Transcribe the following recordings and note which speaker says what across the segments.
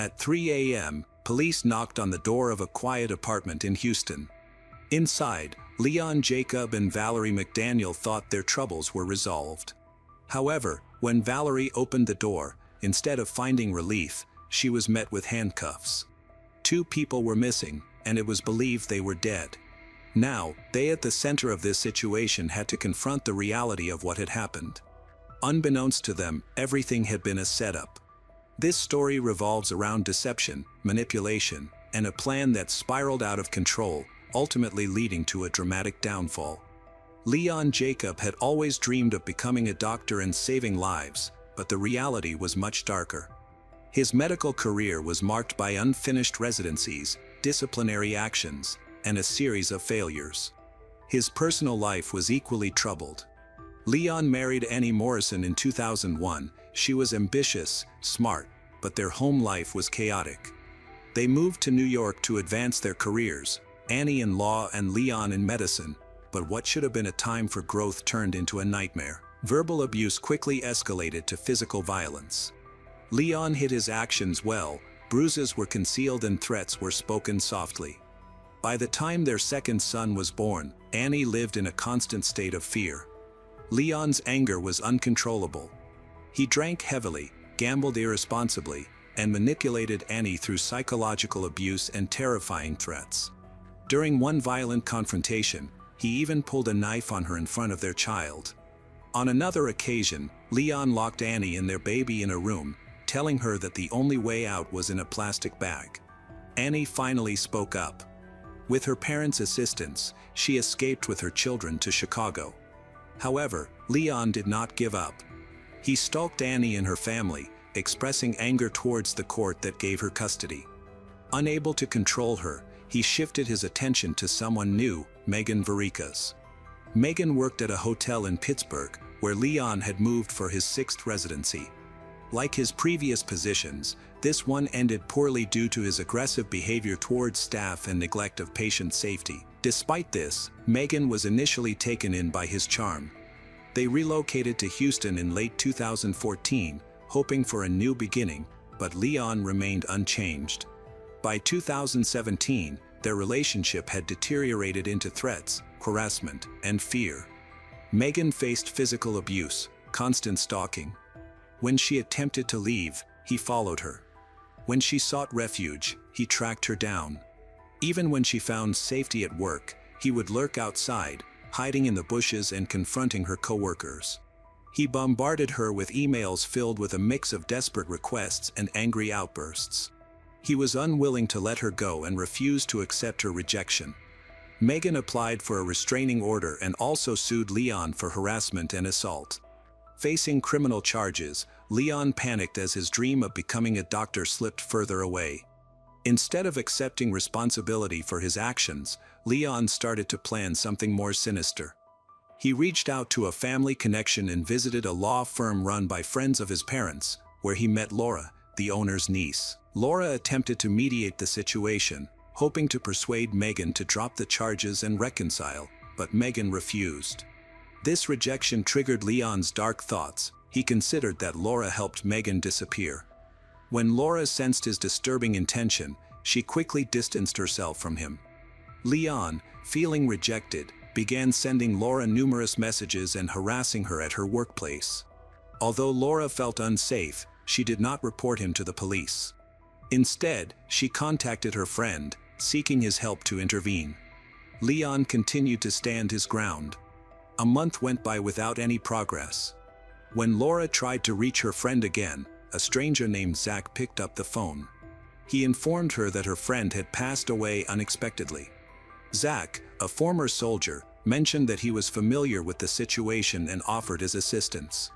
Speaker 1: At 3 a.m., police knocked on the door of a quiet apartment in Houston. Inside, Leon Jacob and Valerie McDaniel thought their troubles were resolved. However, when Valerie opened the door, instead of finding relief, she was met with handcuffs. 2 people were missing, and it was believed they were dead. Now, they at the center of this situation had to confront the reality of what had happened. Unbeknownst to them, everything had been a setup. This story revolves around deception, manipulation, and a plan that spiraled out of control, ultimately leading to a dramatic downfall. Leon Jacob had always dreamed of becoming a doctor and saving lives, but the reality was much darker. His medical career was marked by unfinished residencies, disciplinary actions, and a series of failures. His personal life was equally troubled. Leon married Annie Morrison in 2001. She was ambitious, smart, but their home life was chaotic. They moved to New York to advance their careers, Annie in law and Leon in medicine, but what should have been a time for growth turned into a nightmare. Verbal abuse quickly escalated to physical violence. Leon hid his actions well, bruises were concealed and threats were spoken softly. By the time their second son was born, Annie lived in a constant state of fear. Leon's anger was uncontrollable. He drank heavily, gambled irresponsibly, and manipulated Annie through psychological abuse and terrifying threats. During one violent confrontation, he even pulled a knife on her in front of their child. On another occasion, Leon locked Annie and their baby in a room, telling her that the only way out was in a plastic bag. Annie finally spoke up. With her parents' assistance, she escaped with her children to Chicago. However, Leon did not give up. He stalked Annie and her family, expressing anger towards the court that gave her custody. Unable to control her, he shifted his attention to someone new, Megan Varikas. Megan worked at a hotel in Pittsburgh, where Leon had moved for his 6th residency. Like his previous positions, this one ended poorly due to his aggressive behavior towards staff and neglect of patient safety. Despite this, Megan was initially taken in by his charm. They relocated to Houston in late 2014, hoping for a new beginning, but Leon remained unchanged. By 2017, their relationship had deteriorated into threats, harassment, and fear. Megan faced physical abuse, constant stalking. When she attempted to leave, he followed her. When she sought refuge, he tracked her down. Even when she found safety at work, he would lurk outside, hiding in the bushes and confronting her coworkers. He bombarded her with emails filled with a mix of desperate requests and angry outbursts. He was unwilling to let her go and refused to accept her rejection. Megan applied for a restraining order and also sued Leon for harassment and assault. Facing criminal charges, Leon panicked as his dream of becoming a doctor slipped further away. Instead of accepting responsibility for his actions, Leon started to plan something more sinister. He reached out to a family connection and visited a law firm run by friends of his parents, where he met Laura, the owner's niece. Laura attempted to mediate the situation, hoping to persuade Megan to drop the charges and reconcile, but Megan refused. This rejection triggered Leon's dark thoughts. He considered that Laura helped Megan disappear. When Laura sensed his disturbing intention, she quickly distanced herself from him. Leon, feeling rejected, began sending Laura numerous messages and harassing her at her workplace. Although Laura felt unsafe, she did not report him to the police. Instead, she contacted her friend, seeking his help to intervene. Leon continued to stand his ground. A month went by without any progress. When Laura tried to reach her friend again, a stranger named Zach picked up the phone. He informed her that her friend had passed away unexpectedly. Zach, a former soldier, mentioned that he was familiar with the situation and offered his assistance.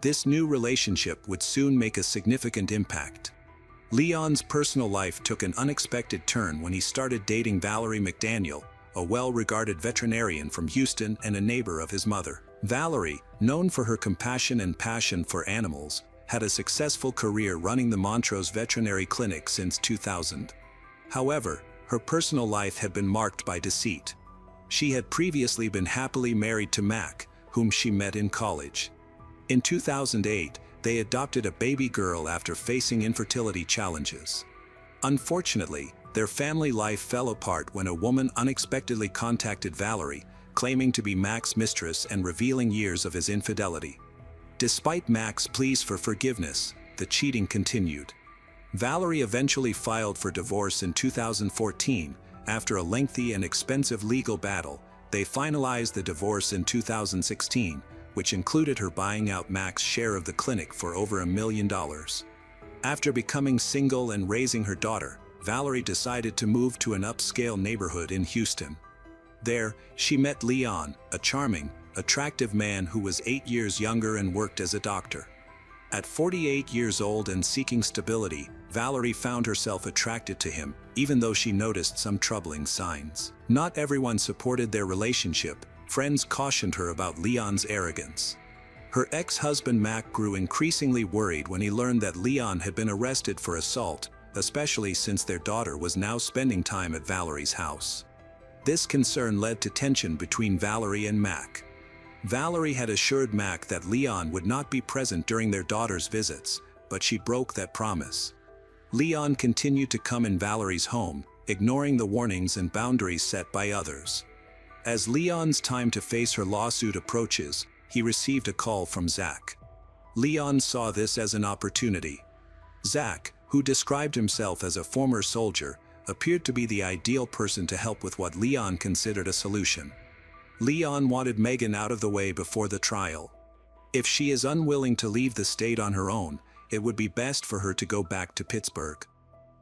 Speaker 1: This new relationship would soon make a significant impact. Leon's personal life took an unexpected turn when he started dating Valerie McDaniel, a well-regarded veterinarian from Houston and a neighbor of his mother. Valerie, known for her compassion and passion for animals, had a successful career running the Montrose Veterinary Clinic since 2000. However, her personal life had been marked by deceit. She had previously been happily married to Mac, whom she met in college. In 2008, They adopted a baby girl after facing infertility challenges. Unfortunately, their family life fell apart when a woman unexpectedly contacted Valerie, claiming to be Mac's mistress and revealing years of his infidelity. Despite Mac's pleas for forgiveness, the cheating continued. Valerie eventually filed for divorce in 2014. After a lengthy and expensive legal battle, they finalized the divorce in 2016, which included her buying out Mac's share of the clinic for over $1 million. After becoming single and raising her daughter, Valerie decided to move to an upscale neighborhood in Houston. There, she met Leon, a charming, attractive man who was 8 years younger and worked as a doctor. At 48 years old and seeking stability, Valerie found herself attracted to him, even though she noticed some troubling signs. Not everyone supported their relationship. Friends cautioned her about Leon's arrogance. Her ex-husband Mac grew increasingly worried when he learned that Leon had been arrested for assault, especially since their daughter was now spending time at Valerie's house. This concern led to tension between Valerie and Mac. Valerie had assured Mac that Leon would not be present during their daughter's visits, but she broke that promise. Leon continued to come in Valerie's home, ignoring the warnings and boundaries set by others. As Leon's time to face her lawsuit approaches, he received a call from Zach. Leon saw this as an opportunity. Zach, who described himself as a former soldier, appeared to be the ideal person to help with what Leon considered a solution. Leon wanted Megan out of the way before the trial. If she is unwilling to leave the state on her own, it would be best for her to go back to Pittsburgh.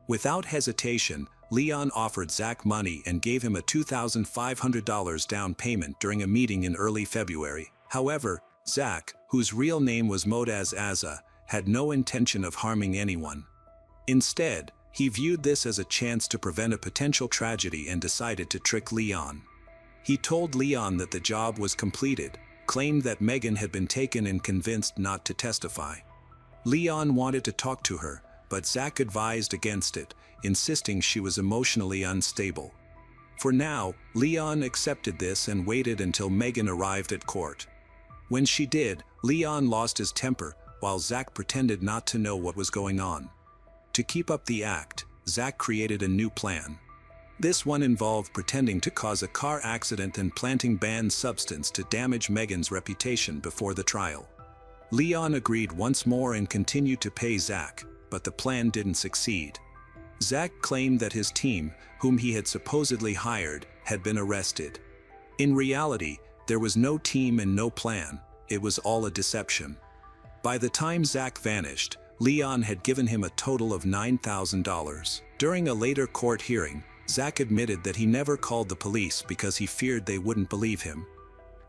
Speaker 1: Without hesitation, Leon offered Zach money and gave him a $2,500 down payment during a meeting in early February. However, Zach, whose real name was Motaz Azza, had no intention of harming anyone. Instead, he viewed this as a chance to prevent a potential tragedy and decided to trick Leon. He told Leon that the job was completed, claimed that Megan had been taken and convinced not to testify. Leon wanted to talk to her, but Zach advised against it, insisting she was emotionally unstable. For now, Leon accepted this and waited until Megan arrived at court. When she did, Leon lost his temper, while Zach pretended not to know what was going on. To keep up the act, Zach created a new plan. This one involved pretending to cause a car accident and planting banned substance to damage Megan's reputation before the trial. Leon agreed once more and continued to pay Zach, but the plan didn't succeed. Zach claimed that his team, whom he had supposedly hired, had been arrested. In reality, there was no team and no plan. It was all a deception. By the time Zach vanished, Leon had given him a total of $9,000. During a later court hearing, Zach admitted that he never called the police because he feared they wouldn't believe him.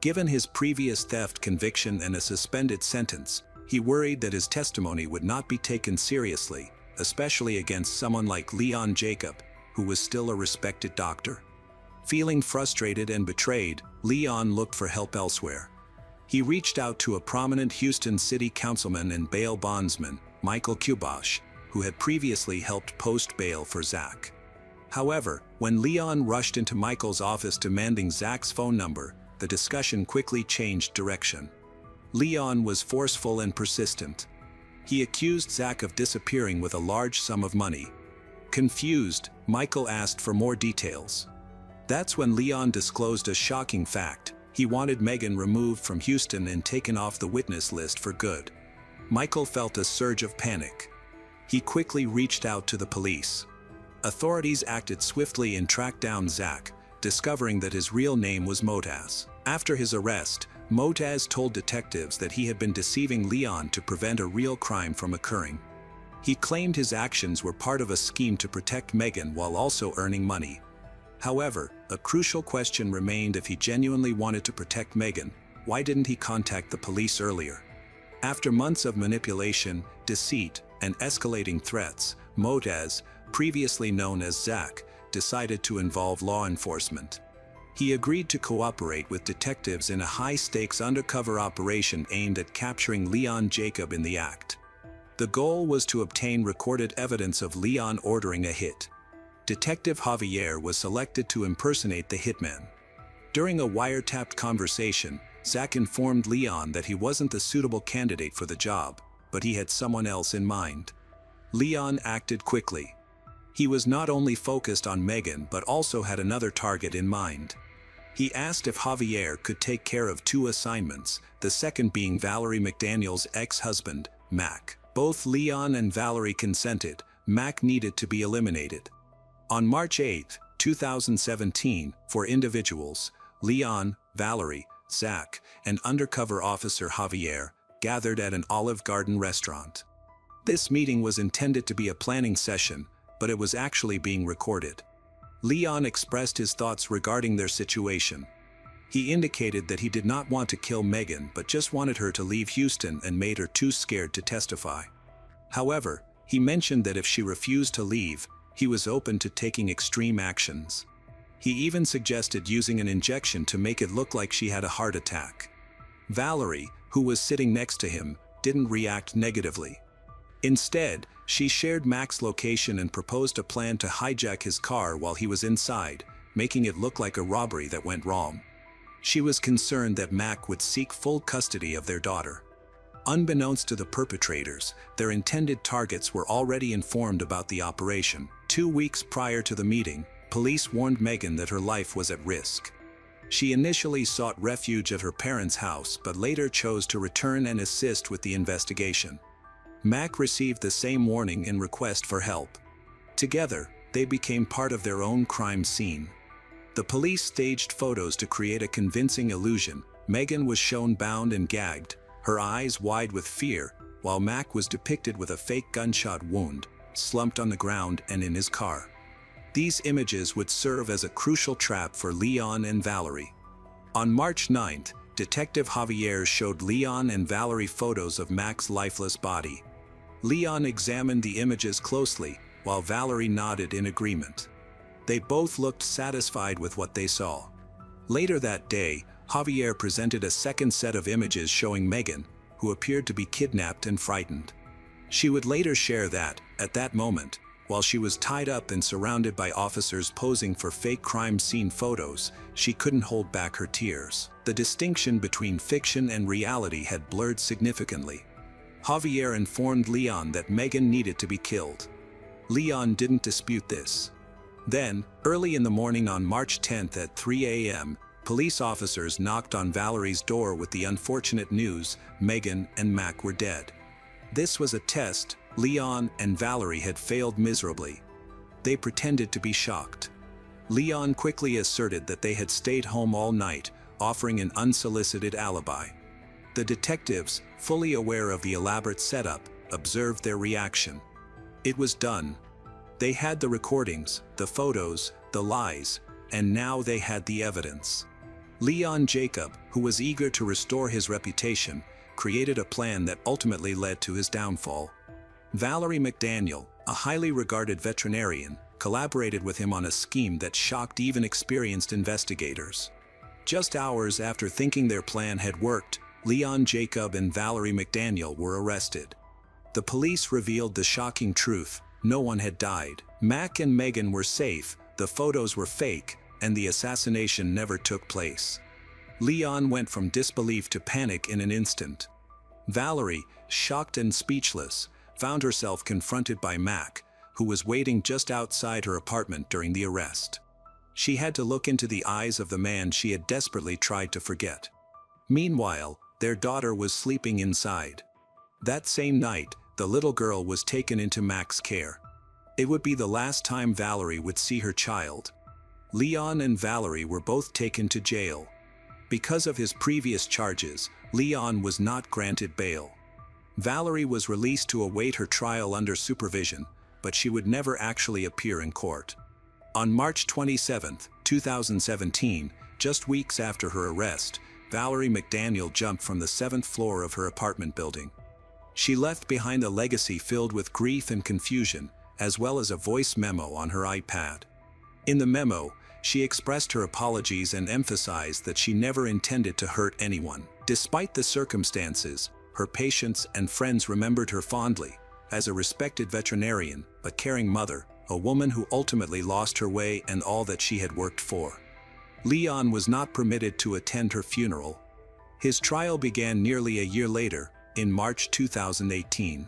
Speaker 1: Given his previous theft conviction and a suspended sentence, he worried that his testimony would not be taken seriously, especially against someone like Leon Jacob, who was still a respected doctor. Feeling frustrated and betrayed, Leon looked for help elsewhere. He reached out to a prominent Houston city councilman and bail bondsman, Michael Kubosh, who had previously helped post bail for Zach. However, when Leon rushed into Michael's office demanding Zach's phone number, the discussion quickly changed direction. Leon was forceful and persistent. He accused Zach of disappearing with a large sum of money. Confused, Michael asked for more details. That's when Leon disclosed a shocking fact. He wanted Megan removed from Houston and taken off the witness list for good. Michael felt a surge of panic. He quickly reached out to the police. Authorities acted swiftly and tracked down Zach, discovering that his real name was Motaz. After his arrest, Motaz told detectives that he had been deceiving Leon to prevent a real crime from occurring. He claimed his actions were part of a scheme to protect Megan while also earning money. However, a crucial question remained: if he genuinely wanted to protect Megan, why didn't he contact the police earlier? After months of manipulation, deceit, and escalating threats, Motaz, previously known as Zach, decided to involve law enforcement. He agreed to cooperate with detectives in a high-stakes undercover operation aimed at capturing Leon Jacob in the act. The goal was to obtain recorded evidence of Leon ordering a hit. Detective Javier was selected to impersonate the hitman. During a wiretapped conversation, Zach informed Leon that he wasn't the suitable candidate for the job, but he had someone else in mind. Leon acted quickly. He was not only focused on Megan but also had another target in mind. He asked if Javier could take care of two assignments, the second being Valerie McDaniel's ex-husband, Mac. Both Leon and Valerie consented. Mac needed to be eliminated. On March 8, 2017, four individuals, Leon, Valerie, Zach, and undercover officer Javier, gathered at an Olive Garden restaurant. This meeting was intended to be a planning session, but it was actually being recorded. Leon expressed his thoughts regarding their situation. He indicated that he did not want to kill Megan but just wanted her to leave Houston and made her too scared to testify. However, he mentioned that if she refused to leave, he was open to taking extreme actions. He even suggested using an injection to make it look like she had a heart attack. Valerie, who was sitting next to him, didn't react negatively. Instead, she shared Mac's location and proposed a plan to hijack his car while he was inside, making it look like a robbery that went wrong. She was concerned that Mac would seek full custody of their daughter. Unbeknownst to the perpetrators, their intended targets were already informed about the operation. 2 weeks prior to the meeting, police warned Megan that her life was at risk. She initially sought refuge at her parents' house but later chose to return and assist with the investigation. Mac received the same warning and request for help. Together, they became part of their own crime scene. The police staged photos to create a convincing illusion. Megan was shown bound and gagged, her eyes wide with fear, while Mac was depicted with a fake gunshot wound, slumped on the ground and in his car. These images would serve as a crucial trap for Leon and Valerie. On March 9th, Detective Javier showed Leon and Valerie photos of Mac's lifeless body. Leon examined the images closely, while Valerie nodded in agreement. They both looked satisfied with what they saw. Later that day, Javier presented a second set of images showing Megan, who appeared to be kidnapped and frightened. She would later share that, at that moment, while she was tied up and surrounded by officers posing for fake crime scene photos, she couldn't hold back her tears. The distinction between fiction and reality had blurred significantly. Javier informed Leon that Megan needed to be killed. Leon didn't dispute this. Then, early in the morning on March 10th at 3 a.m., police officers knocked on Valerie's door with the unfortunate news Megan and Mac were dead. This was a test. Leon and Valerie had failed miserably. They pretended to be shocked. Leon quickly asserted that they had stayed home all night, offering an unsolicited alibi. The detectives, fully aware of the elaborate setup, observed their reaction. It was done. They had the recordings, the photos, the lies, and now they had the evidence. Leon Jacob, who was eager to restore his reputation, created a plan that ultimately led to his downfall. Valerie McDaniel, a highly regarded veterinarian, collaborated with him on a scheme that shocked even experienced investigators. Just hours after thinking their plan had worked, Leon Jacob and Valerie McDaniel were arrested. The police revealed the shocking truth: no one had died. Mac and Megan were safe, the photos were fake, and the assassination never took place. Leon went from disbelief to panic in an instant. Valerie, shocked and speechless, found herself confronted by Mac, who was waiting just outside her apartment during the arrest. She had to look into the eyes of the man she had desperately tried to forget. Meanwhile, their daughter was sleeping inside. That same night, the little girl was taken into Mac's care. It would be the last time Valerie would see her child. Leon and Valerie were both taken to jail. Because of his previous charges, Leon was not granted bail. Valerie was released to await her trial under supervision, but she would never actually appear in court. On March 27, 2017, just weeks after her arrest, Valerie McDaniel jumped from the 7th floor of her apartment building. She left behind a legacy filled with grief and confusion, as well as a voice memo on her iPad. In the memo, she expressed her apologies and emphasized that she never intended to hurt anyone. Despite the circumstances, her patients and friends remembered her fondly, as a respected veterinarian, a caring mother, a woman who ultimately lost her way and all that she had worked for. Leon was not permitted to attend her funeral. His trial began nearly a year later, in March 2018.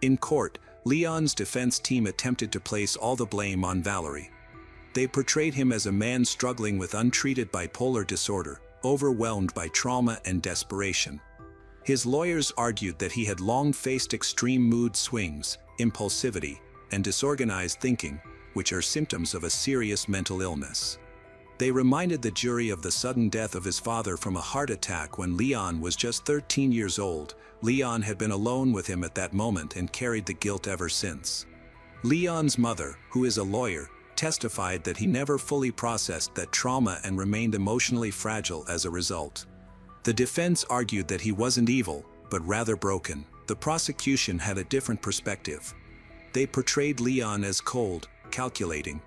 Speaker 1: In court, Leon's defense team attempted to place all the blame on Valerie. They portrayed him as a man struggling with untreated bipolar disorder, overwhelmed by trauma and desperation. His lawyers argued that he had long faced extreme mood swings, impulsivity, and disorganized thinking, which are symptoms of a serious mental illness. They reminded the jury of the sudden death of his father from a heart attack when Leon was just 13 years old. Leon had been alone with him at that moment and carried the guilt ever since. Leon's mother, who is a lawyer, testified that he never fully processed that trauma and remained emotionally fragile as a result. The defense argued that he wasn't evil, but rather broken. The prosecution had a different perspective. They portrayed Leon as cold, calculating.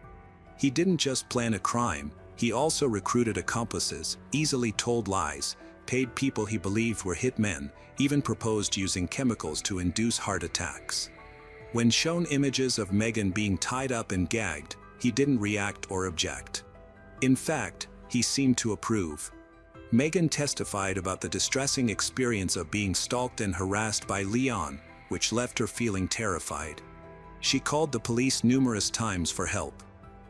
Speaker 1: He didn't just plan a crime, he also recruited accomplices, easily told lies, paid people he believed were hitmen, even proposed using chemicals to induce heart attacks. When shown images of Megan being tied up and gagged, he didn't react or object. In fact, he seemed to approve. Megan testified about the distressing experience of being stalked and harassed by Leon, which left her feeling terrified. She called the police numerous times for help.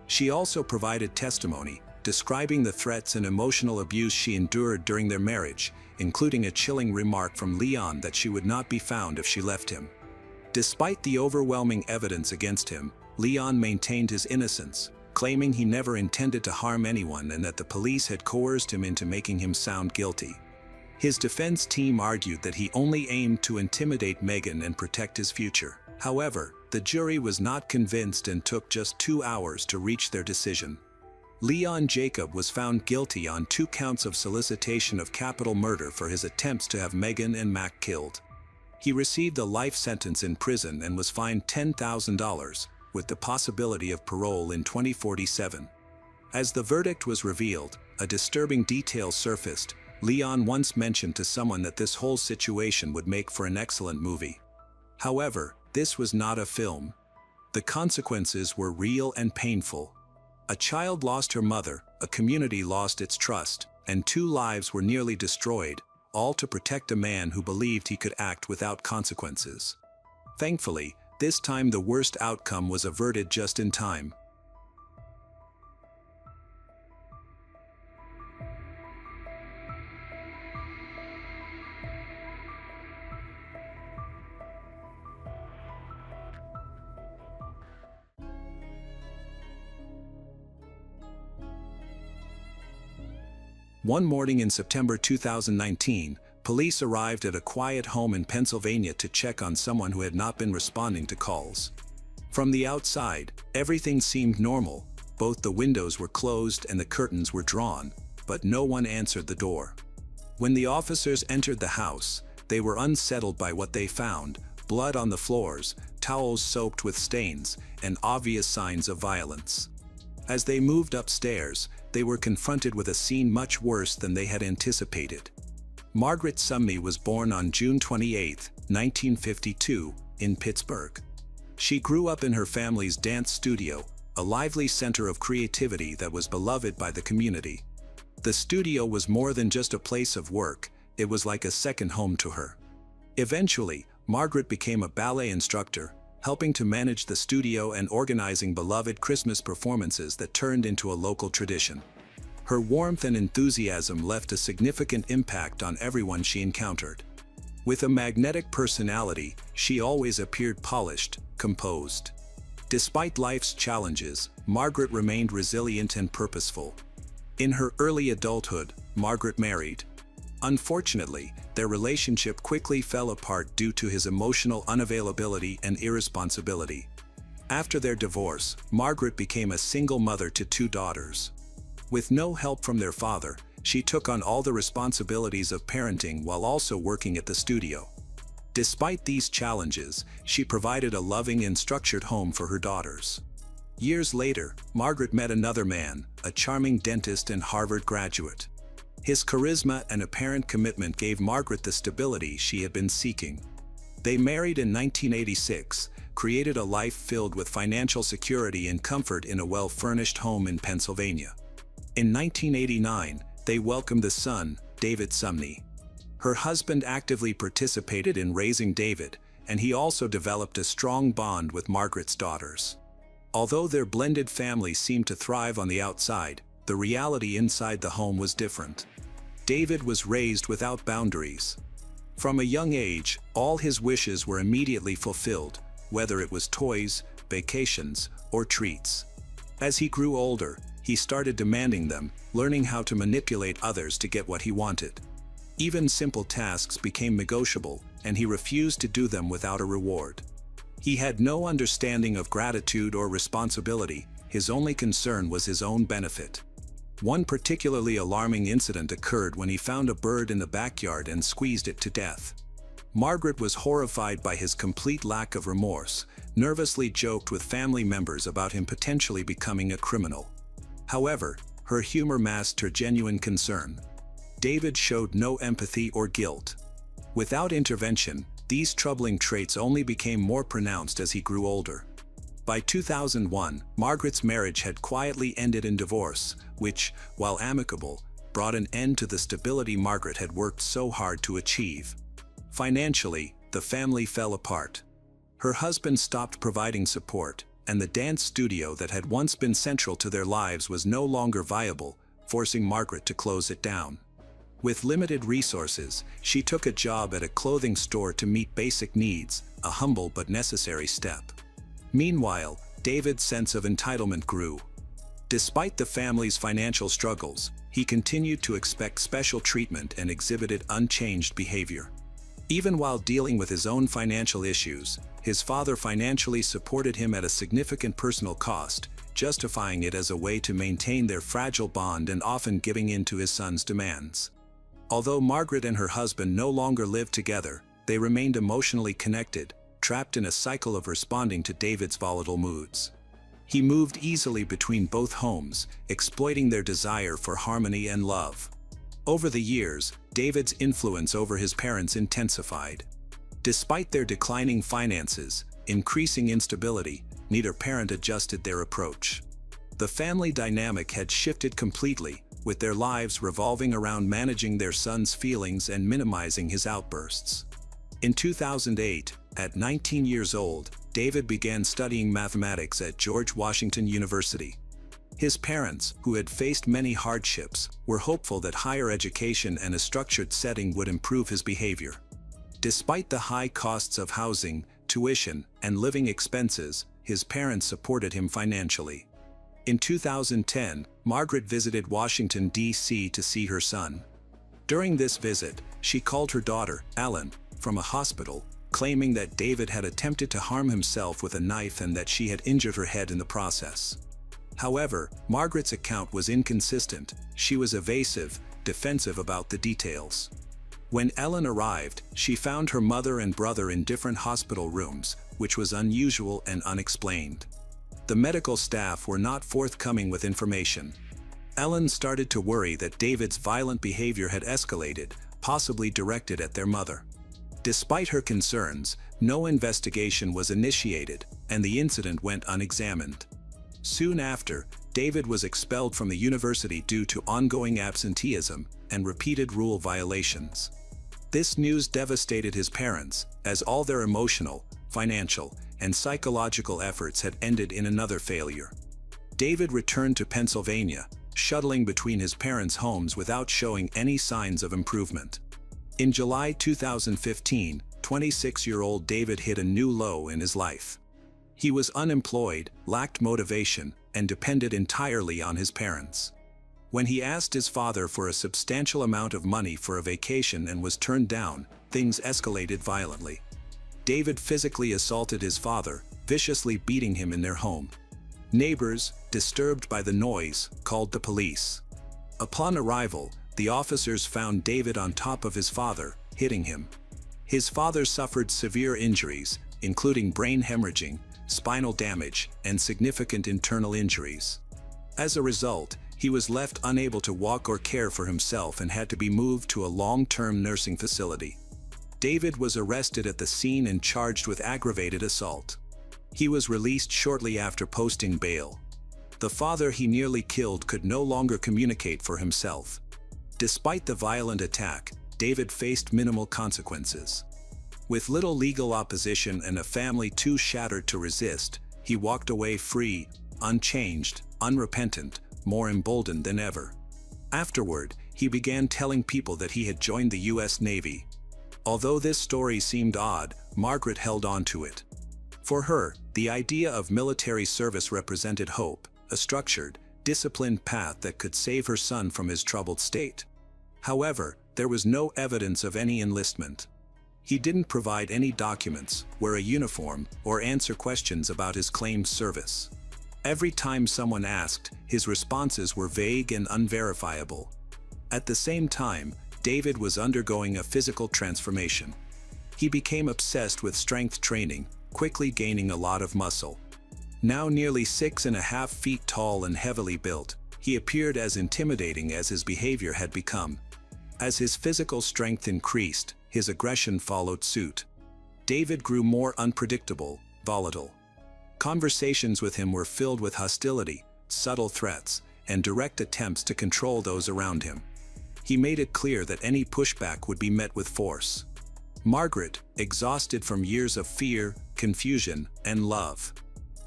Speaker 1: She also provided testimony, describing the threats and emotional abuse she endured during their marriage, including a chilling remark from Leon that she would not be found if she left him. Despite the overwhelming evidence against him, Leon maintained his innocence, claiming he never intended to harm anyone and that the police had coerced him into making him sound guilty. His defense team argued that he only aimed to intimidate Megan and protect his future. However, the jury was not convinced and took just 2 hours to reach their decision. Leon Jacob was found guilty on 2 counts of solicitation of capital murder for his attempts to have Megan and Mac killed. He received a life sentence in prison and was fined $10,000, with the possibility of parole in 2047. As the verdict was revealed, a disturbing detail surfaced. Leon once mentioned to someone that this whole situation would make for an excellent movie. However, this was not a film. The consequences were real and painful. A child lost her mother, a community lost its trust, and 2 lives were nearly destroyed, all to protect a man who believed he could act without consequences. Thankfully, this time the worst outcome was averted just in time. One morning in September 2019, police arrived at a quiet home in Pennsylvania to check on someone who had not been responding to calls. From the outside, everything seemed normal. Both the windows were closed and the curtains were drawn, but no one answered the door. When the officers entered the house, they were unsettled by what they found: blood on the floors, towels soaked with stains, and obvious signs of violence. As they moved upstairs, they were confronted with a scene much worse than they had anticipated. Margaret Sumney was born on June 28, 1952, in Pittsburgh. She grew up in her family's dance studio, a lively center of creativity that was beloved by the community. The studio was more than just a place of work, it was like a second home to her. Eventually, Margaret became a ballet instructor, helping to manage the studio and organizing beloved Christmas performances that turned into a local tradition. Her warmth and enthusiasm left a significant impact on everyone she encountered. With a magnetic personality, she always appeared polished, composed. Despite life's challenges, Margaret remained resilient and purposeful. In her early adulthood, Margaret married. Unfortunately, their relationship quickly fell apart due to his emotional unavailability and irresponsibility. After their divorce, Margaret became a single mother to 2 daughters. With no help from their father, she took on all the responsibilities of parenting while also working at the studio. Despite these challenges, she provided a loving and structured home for her daughters. Years later, Margaret met another man, a charming dentist and Harvard graduate. His charisma and apparent commitment gave Margaret the stability she had been seeking. They married in 1986, created a life filled with financial security and comfort in a well-furnished home in Pennsylvania. In 1989, they welcomed a son, David Sumney. Her husband actively participated in raising David, and he also developed a strong bond with Margaret's daughters. Although their blended family seemed to thrive on the outside, the reality inside the home was different. David was raised without boundaries. From a young age, all his wishes were immediately fulfilled, whether it was toys, vacations, or treats. As he grew older, he started demanding them, learning how to manipulate others to get what he wanted. Even simple tasks became negotiable, and he refused to do them without a reward. He had no understanding of gratitude or responsibility. His only concern was his own benefit. One particularly alarming incident occurred when he found a bird in the backyard and squeezed it to death. Margaret was horrified by his complete lack of remorse, nervously joked with family members about him potentially becoming a criminal. However, her humor masked her genuine concern. David showed no empathy or guilt. Without intervention, these troubling traits only became more pronounced as he grew older. By 2001, Margaret's marriage had quietly ended in divorce, which, while amicable, brought an end to the stability Margaret had worked so hard to achieve. Financially, the family fell apart. Her husband stopped providing support, and the dance studio that had once been central to their lives was no longer viable, forcing Margaret to close it down. With limited resources, she took a job at a clothing store to meet basic needs, a humble but necessary step. Meanwhile, David's sense of entitlement grew. Despite the family's financial struggles, he continued to expect special treatment and exhibited unchanged behavior. Even while dealing with his own financial issues, his father financially supported him at a significant personal cost, justifying it as a way to maintain their fragile bond and often giving in to his son's demands. Although Margaret and her husband no longer lived together, they remained emotionally connected, trapped in a cycle of responding to David's volatile moods. He moved easily between both homes, exploiting their desire for harmony and love. Over the years, David's influence over his parents intensified. Despite their declining finances, increasing instability, neither parent adjusted their approach. The family dynamic had shifted completely, with their lives revolving around managing their son's feelings and minimizing his outbursts. In 2008, at 19 years old, David began studying mathematics at George Washington University. His parents, who had faced many hardships, were hopeful that higher education and a structured setting would improve his behavior. Despite the high costs of housing, tuition, and living expenses, his parents supported him financially. In 2010, Margaret visited Washington, D.C. to see her son. During this visit, she called her daughter, Ellen, from a hospital, claiming that David had attempted to harm himself with a knife and that she had injured her head in the process. However, Margaret's account was inconsistent. She was evasive, defensive about the details. When Ellen arrived, she found her mother and brother in different hospital rooms, which was unusual and unexplained. The medical staff were not forthcoming with information. Ellen started to worry that David's violent behavior had escalated, possibly directed at their mother. Despite her concerns, no investigation was initiated, and the incident went unexamined. Soon after, David was expelled from the university due to ongoing absenteeism and repeated rule violations. This news devastated his parents, as all their emotional, financial, and psychological efforts had ended in another failure. David returned to Pennsylvania, shuttling between his parents' homes without showing any signs of improvement. In July 2015, 26-year-old David hit a new low in his life. He was unemployed, lacked motivation, and depended entirely on his parents. When he asked his father for a substantial amount of money for a vacation and was turned down, things escalated violently. David physically assaulted his father, viciously beating him in their home. Neighbors, disturbed by the noise, called the police. Upon arrival, the officers found David on top of his father, hitting him. His father suffered severe injuries, including brain hemorrhaging, spinal damage, and significant internal injuries. As a result, he was left unable to walk or care for himself and had to be moved to a long-term nursing facility. David was arrested at the scene and charged with aggravated assault. He was released shortly after posting bail. The father he nearly killed could no longer communicate for himself. Despite the violent attack, David faced minimal consequences. With little legal opposition and a family too shattered to resist, he walked away free, unchanged, unrepentant, more emboldened than ever. Afterward, he began telling people that he had joined the U.S. Navy. Although this story seemed odd, Margaret held on to it. For her, the idea of military service represented hope, a structured, disciplined path that could save her son from his troubled state. However, there was no evidence of any enlistment. He didn't provide any documents, wear a uniform, or answer questions about his claimed service. Every time someone asked, his responses were vague and unverifiable. At the same time, David was undergoing a physical transformation. He became obsessed with strength training, quickly gaining a lot of muscle. Now nearly 6.5 feet tall and heavily built, he appeared as intimidating as his behavior had become. As his physical strength increased, his aggression followed suit. David grew more unpredictable, volatile. Conversations with him were filled with hostility, subtle threats, and direct attempts to control those around him. He made it clear that any pushback would be met with force. Margaret, exhausted from years of fear, confusion, and love.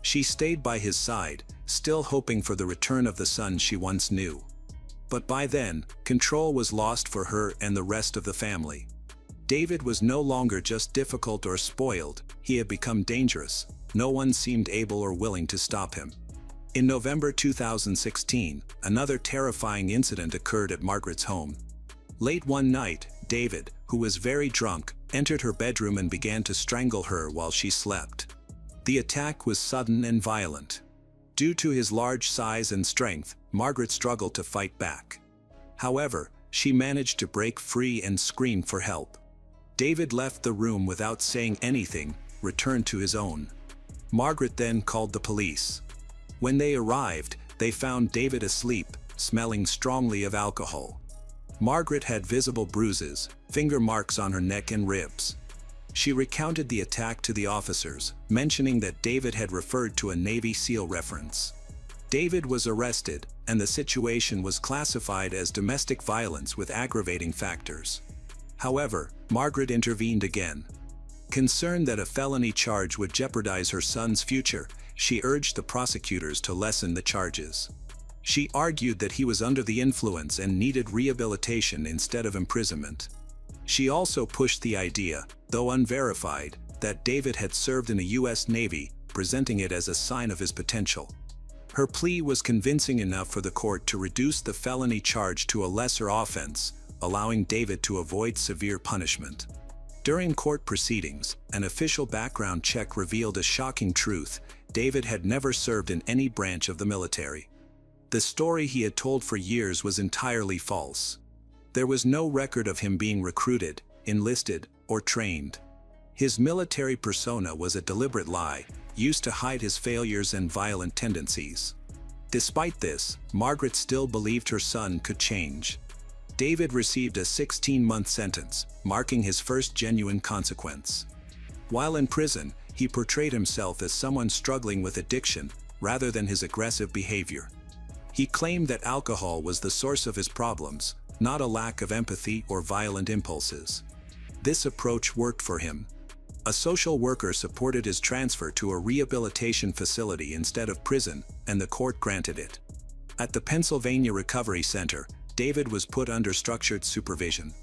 Speaker 1: She stayed by his side, still hoping for the return of the son she once knew. But by then, control was lost for her and the rest of the family. David was no longer just difficult or spoiled, he had become dangerous. No one seemed able or willing to stop him. In November 2016, another terrifying incident occurred at Margaret's home. Late one night, David, who was very drunk, entered her bedroom and began to strangle her while she slept. The attack was sudden and violent. Due to his large size and strength, Margaret struggled to fight back. However, she managed to break free and scream for help. David left the room without saying anything, returned to his own. Margaret then called the police. When they arrived, they found David asleep, smelling strongly of alcohol. Margaret had visible bruises, finger marks on her neck and ribs. She recounted the attack to the officers, mentioning that David had referred to a Navy SEAL reference. David was arrested, and the situation was classified as domestic violence with aggravating factors. However, Margaret intervened again. Concerned that a felony charge would jeopardize her son's future, she urged the prosecutors to lessen the charges. She argued that he was under the influence and needed rehabilitation instead of imprisonment. She also pushed the idea, though unverified, that David had served in the U.S. Navy, presenting it as a sign of his potential. Her plea was convincing enough for the court to reduce the felony charge to a lesser offense, allowing David to avoid severe punishment. During court proceedings, an official background check revealed a shocking truth: David had never served in any branch of the military. The story he had told for years was entirely false. There was no record of him being recruited, enlisted, or trained. His military persona was a deliberate lie, used to hide his failures and violent tendencies. Despite this, Margaret still believed her son could change. David received a 16-month sentence, marking his first genuine consequence. While in prison, he portrayed himself as someone struggling with addiction, rather than his aggressive behavior. He claimed that alcohol was the source of his problems, not a lack of empathy or violent impulses. This approach worked for him. A social worker supported his transfer to a rehabilitation facility instead of prison, and the court granted it. At the Pennsylvania Recovery Center, David was put under structured supervision.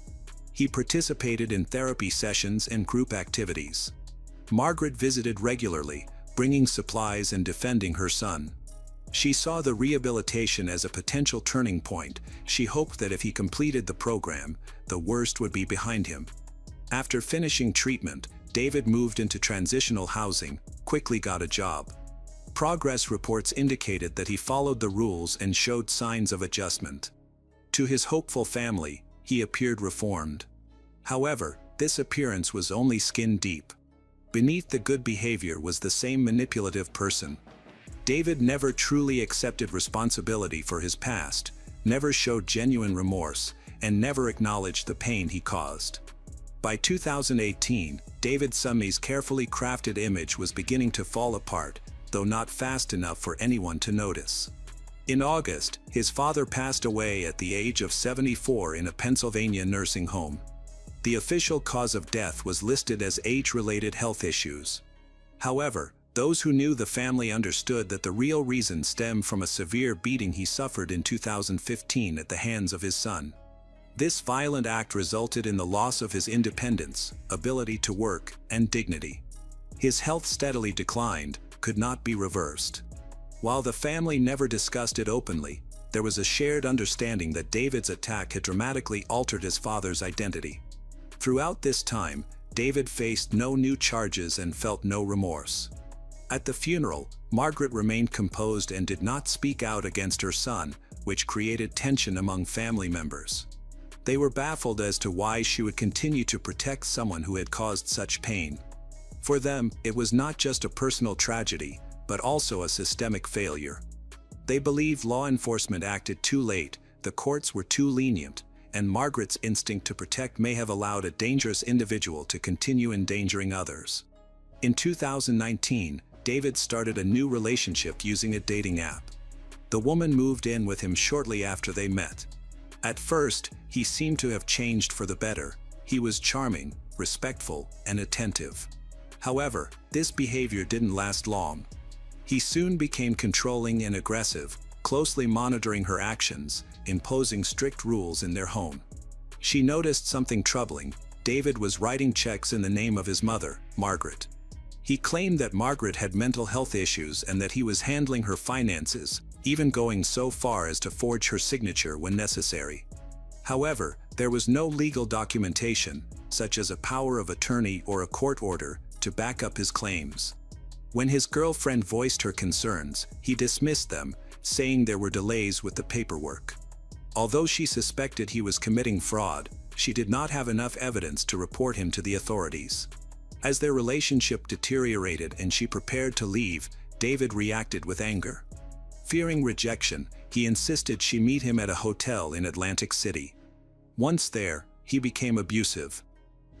Speaker 1: He participated in therapy sessions and group activities. Margaret visited regularly, bringing supplies and defending her son. She saw the rehabilitation as a potential turning point. She hoped that if he completed the program, the worst would be behind him. After finishing treatment, David moved into transitional housing, quickly got a job. Progress reports indicated that he followed the rules and showed signs of adjustment. To his hopeful family, he appeared reformed. However, this appearance was only skin deep. Beneath the good behavior was the same manipulative person. David never truly accepted responsibility for his past, never showed genuine remorse, and never acknowledged the pain he caused. By 2018, David Summey's carefully crafted image was beginning to fall apart, though not fast enough for anyone to notice. In August, his father passed away at the age of 74 in a Pennsylvania nursing home. The official cause of death was listed as age-related health issues. However, those who knew the family understood that the real reason stemmed from a severe beating he suffered in 2015 at the hands of his son. This violent act resulted in the loss of his independence, ability to work, and dignity. His health steadily declined, could not be reversed. While the family never discussed it openly, there was a shared understanding that David's attack had dramatically altered his father's identity. Throughout this time, David faced no new charges and felt no remorse. At the funeral, Margaret remained composed and did not speak out against her son, which created tension among family members. They were baffled as to why she would continue to protect someone who had caused such pain. For them, it was not just a personal tragedy, but also a systemic failure. They believed law enforcement acted too late, the courts were too lenient, and Margaret's instinct to protect may have allowed a dangerous individual to continue endangering others. In 2019, David started a new relationship using a dating app. The woman moved in with him shortly after they met. At first, he seemed to have changed for the better. He was charming, respectful, and attentive. However, this behavior didn't last long. He soon became controlling and aggressive, closely monitoring her actions, imposing strict rules in their home. She noticed something troubling. David was writing checks in the name of his mother, Margaret. He claimed that Margaret had mental health issues and that he was handling her finances, even going so far as to forge her signature when necessary. However, there was no legal documentation, such as a power of attorney or a court order, to back up his claims. When his girlfriend voiced her concerns, he dismissed them, saying there were delays with the paperwork. Although she suspected he was committing fraud, she did not have enough evidence to report him to the authorities. As their relationship deteriorated and she prepared to leave, David reacted with anger. Fearing rejection, he insisted she meet him at a hotel in Atlantic City. Once there, he became abusive.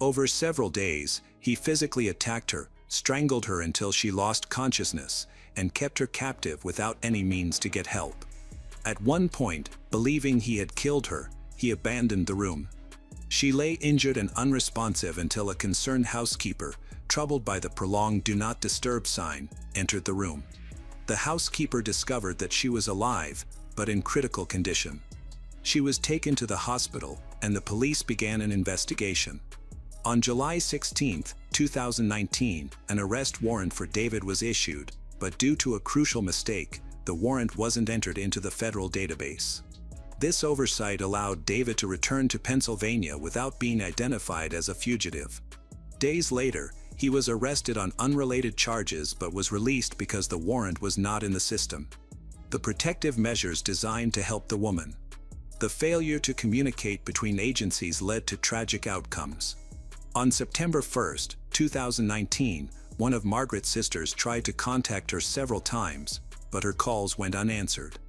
Speaker 1: Over several days, he physically attacked her, strangled her until she lost consciousness, and kept her captive without any means to get help. At one point, believing he had killed her, he abandoned the room. She lay injured and unresponsive until a concerned housekeeper, troubled by the prolonged "Do Not Disturb" sign, entered the room. The housekeeper discovered that she was alive, but in critical condition. She was taken to the hospital, and the police began an investigation. On July 16, 2019, an arrest warrant for David was issued, but due to a crucial mistake, the warrant wasn't entered into the federal database. This oversight allowed David to return to Pennsylvania without being identified as a fugitive. Days later, he was arrested on unrelated charges but was released because the warrant was not in the system. The protective measures designed to help the woman. The failure to communicate between agencies led to tragic outcomes. On September 1, 2019, one of Margaret's sisters tried to contact her several times, but her calls went unanswered.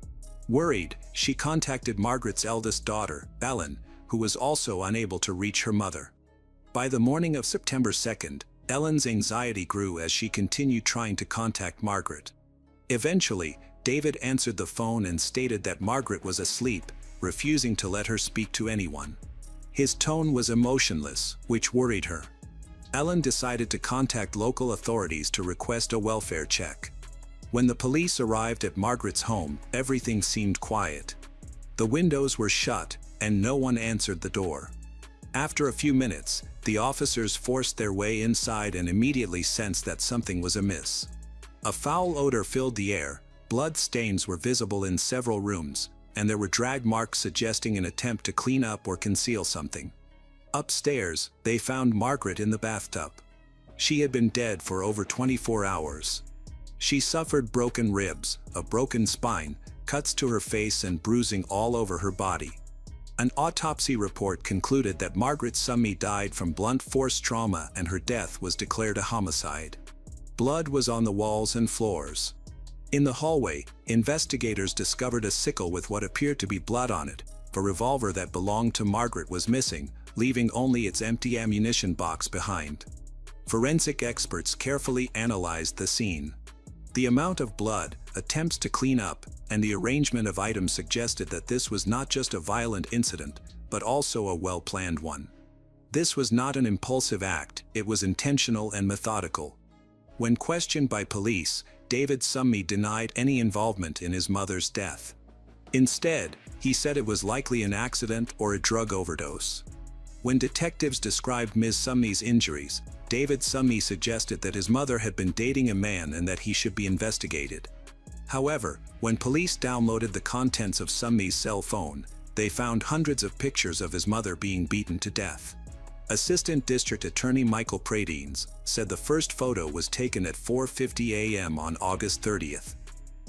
Speaker 1: Worried, she contacted Margaret's eldest daughter, Ellen, who was also unable to reach her mother. By the morning of September 2, Ellen's anxiety grew as she continued trying to contact Margaret. Eventually, David answered the phone and stated that Margaret was asleep, refusing to let her speak to anyone. His tone was emotionless, which worried her. Ellen decided to contact local authorities to request a welfare check. When the police arrived at Margaret's home, everything seemed quiet. The windows were shut, and no one answered the door. After a few minutes, the officers forced their way inside and immediately sensed that something was amiss. A foul odor filled the air, blood stains were visible in several rooms, and there were drag marks suggesting an attempt to clean up or conceal something. Upstairs, they found Margaret in the bathtub. She had been dead for over 24 hours. She suffered broken ribs, a broken spine, cuts to her face and bruising all over her body. An autopsy report concluded that Margaret Summy died from blunt force trauma and her death was declared a homicide. Blood was on the walls and floors. In the hallway, investigators discovered a sickle with what appeared to be blood on it. The revolver that belonged to Margaret was missing, leaving only its empty ammunition box behind. Forensic experts carefully analyzed the scene. The amount of blood, attempts to clean up, and the arrangement of items suggested that this was not just a violent incident, but also a well-planned one. This was not an impulsive act, it was intentional and methodical. When questioned by police, David Summy denied any involvement in his mother's death. Instead, he said it was likely an accident or a drug overdose. When detectives described Ms. Summy's injuries, David Summy suggested that his mother had been dating a man and that he should be investigated. However, when police downloaded the contents of Summy's cell phone, they found hundreds of pictures of his mother being beaten to death. Assistant District Attorney Michael Pradines said the first photo was taken at 4:50 a.m. on August 30th.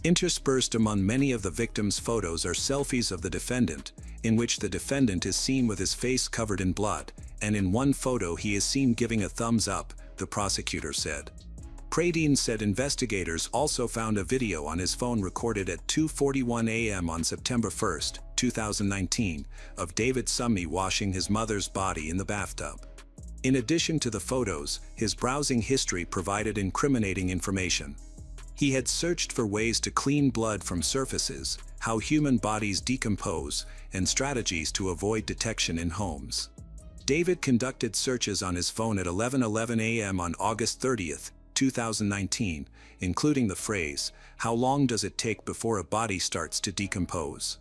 Speaker 1: Interspersed among many of the victims' photos are selfies of the defendant, in which the defendant is seen with his face covered in blood, and in one photo he is seen giving a thumbs up, the prosecutor said. Pradines said investigators also found a video on his phone recorded at 2:41 a.m. on September 1, 2019, of David Summy washing his mother's body in the bathtub. In addition to the photos, his browsing history provided incriminating information. He had searched for ways to clean blood from surfaces, how human bodies decompose, and strategies to avoid detection in homes. David conducted searches on his phone at 11:11 a.m. on August 30, 2019, including the phrase, "How long does it take before a body starts to decompose?"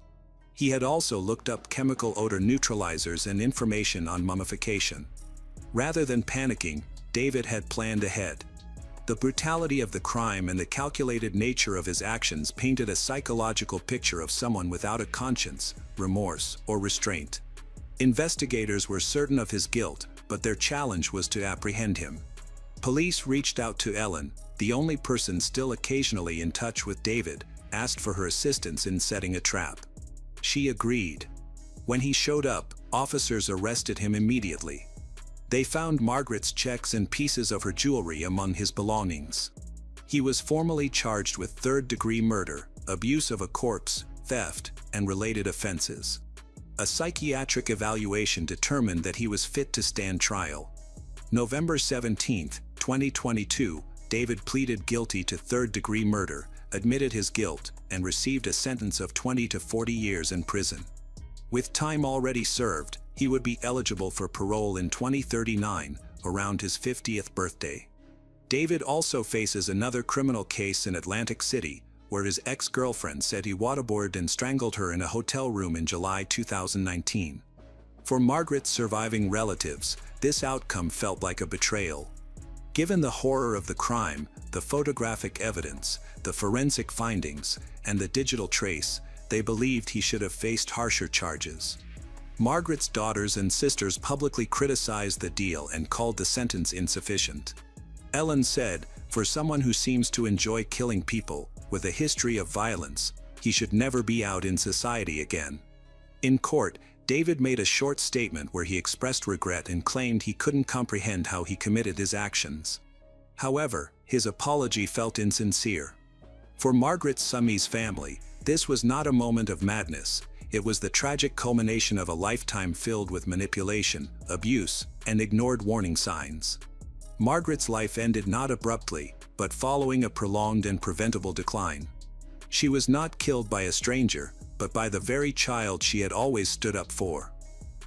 Speaker 1: He had also looked up chemical odor neutralizers and information on mummification. Rather than panicking, David had planned ahead. The brutality of the crime and the calculated nature of his actions painted a psychological picture of someone without a conscience, remorse, or restraint. Investigators were certain of his guilt, but their challenge was to apprehend him. Police reached out to Ellen, the only person still occasionally in touch with David, asked for her assistance in setting a trap. She agreed. When he showed up, officers arrested him immediately. They found Margaret's checks and pieces of her jewelry among his belongings. He was formally charged with third-degree murder, abuse of a corpse, theft, and related offenses. A psychiatric evaluation determined that he was fit to stand trial. November 17, 2022, David pleaded guilty to third-degree murder, admitted his guilt, and received a sentence of 20 to 40 years in prison. With time already served, he would be eligible for parole in 2039, around his 50th birthday. David also faces another criminal case in Atlantic City, where his ex-girlfriend said he waterboarded and strangled her in a hotel room in July 2019. For Margaret's surviving relatives, this outcome felt like a betrayal. Given the horror of the crime, the photographic evidence, the forensic findings, and the digital trace, they believed he should have faced harsher charges. Margaret's daughters and sisters publicly criticized the deal and called the sentence insufficient. Ellen said, "For someone who seems to enjoy killing people, with a history of violence, he should never be out in society again." In court, David made a short statement where he expressed regret and claimed he couldn't comprehend how he committed his actions. However, his apology felt insincere. For Margaret Summy's family, this was not a moment of madness. It was the tragic culmination of a lifetime filled with manipulation, abuse, and ignored warning signs. Margaret's life ended not abruptly, but following a prolonged and preventable decline. She was not killed by a stranger, but by the very child she had always stood up for.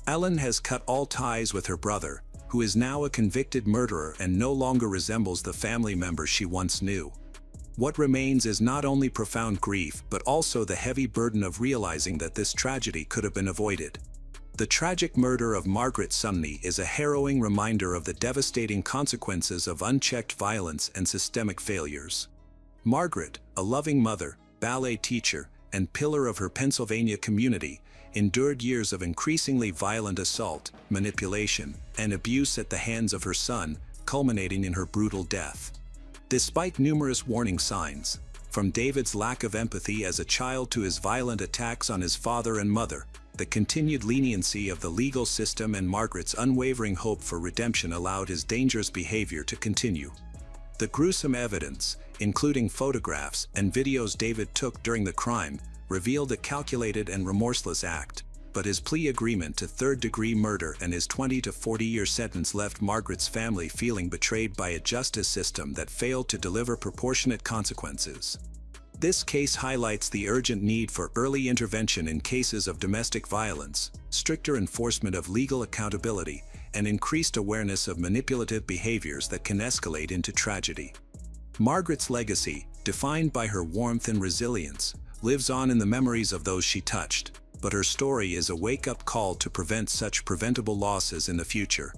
Speaker 1: Ellen has cut all ties with her brother, who is now a convicted murderer and no longer resembles the family member she once knew. What remains is not only profound grief but also the heavy burden of realizing that this tragedy could have been avoided. The tragic murder of Margaret Sumney is a harrowing reminder of the devastating consequences of unchecked violence and systemic failures. Margaret, a loving mother, ballet teacher, and pillar of her Pennsylvania community, endured years of increasingly violent assault, manipulation, and abuse at the hands of her son, culminating in her brutal death. Despite numerous warning signs, from David's lack of empathy as a child to his violent attacks on his father and mother, the continued leniency of the legal system and Margaret's unwavering hope for redemption allowed his dangerous behavior to continue. The gruesome evidence, including photographs and videos David took during the crime, revealed a calculated and remorseless act, but his plea agreement to third-degree murder and his 20 to 40-year sentence left Margaret's family feeling betrayed by a justice system that failed to deliver proportionate consequences. This case highlights the urgent need for early intervention in cases of domestic violence, stricter enforcement of legal accountability, and increased awareness of manipulative behaviors that can escalate into tragedy. Margaret's legacy, defined by her warmth and resilience, lives on in the memories of those she touched, but her story is a wake-up call to prevent such preventable losses in the future.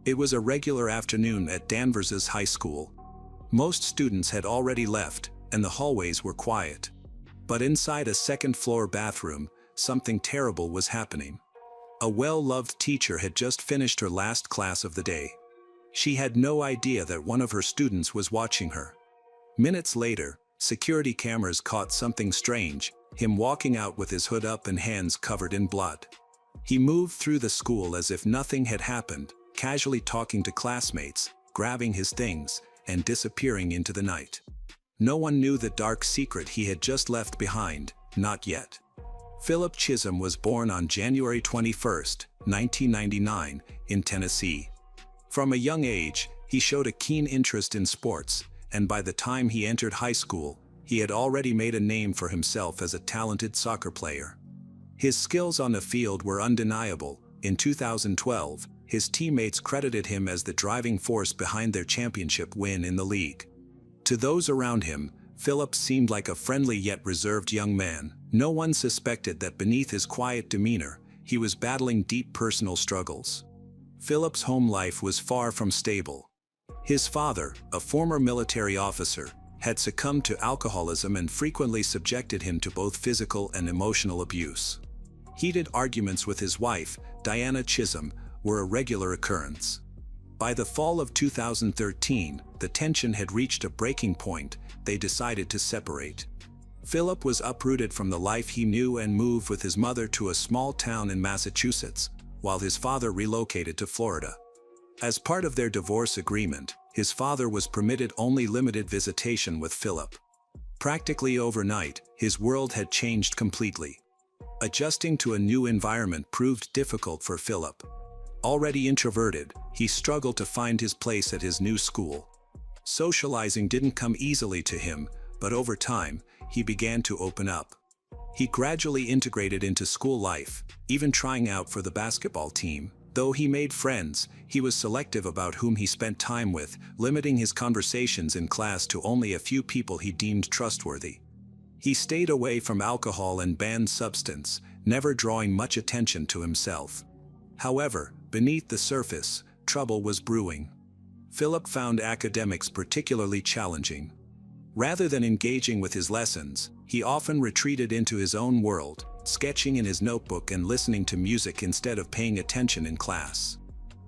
Speaker 1: It was a regular afternoon at Danvers's high school. Most students had already left, and the hallways were quiet. But inside a second-floor bathroom, something terrible was happening. A well-loved teacher had just finished her last class of the day. She had no idea that one of her students was watching her. Minutes later, security cameras caught something strange, him walking out with his hood up and hands covered in blood. He moved through the school as if nothing had happened, casually talking to classmates, grabbing his things, and disappearing into the night. No one knew the dark secret he had just left behind, not yet. Philip Chisholm was born on January 21, 1999, in Tennessee. From a young age, he showed a keen interest in sports, and by the time he entered high school, he had already made a name for himself as a talented soccer player. His skills on the field were undeniable. In 2012, his teammates credited him as the driving force behind their championship win in the league. To those around him, Philip seemed like a friendly yet reserved young man. No one suspected that beneath his quiet demeanor, he was battling deep personal struggles. Philip's home life was far from stable. His father, a former military officer, had succumbed to alcoholism and frequently subjected him to both physical and emotional abuse. Heated arguments with his wife, Diana Chisholm, were a regular occurrence. By the fall of 2013, the tension had reached a breaking point. They decided to separate. Philip was uprooted from the life he knew and moved with his mother to a small town in Massachusetts, while his father relocated to Florida. As part of their divorce agreement, his father was permitted only limited visitation with Philip. Practically overnight, his world had changed completely. Adjusting to a new environment proved difficult for Philip. Already introverted, he struggled to find his place at his new school. Socializing didn't come easily to him, but over time, he began to open up. He gradually integrated into school life, even trying out for the basketball team. Though he made friends, he was selective about whom he spent time with, limiting his conversations in class to only a few people he deemed trustworthy. He stayed away from alcohol and banned substance, never drawing much attention to himself. However, beneath the surface, trouble was brewing. Philip found academics particularly challenging. Rather than engaging with his lessons, he often retreated into his own world, sketching in his notebook and listening to music instead of paying attention in class.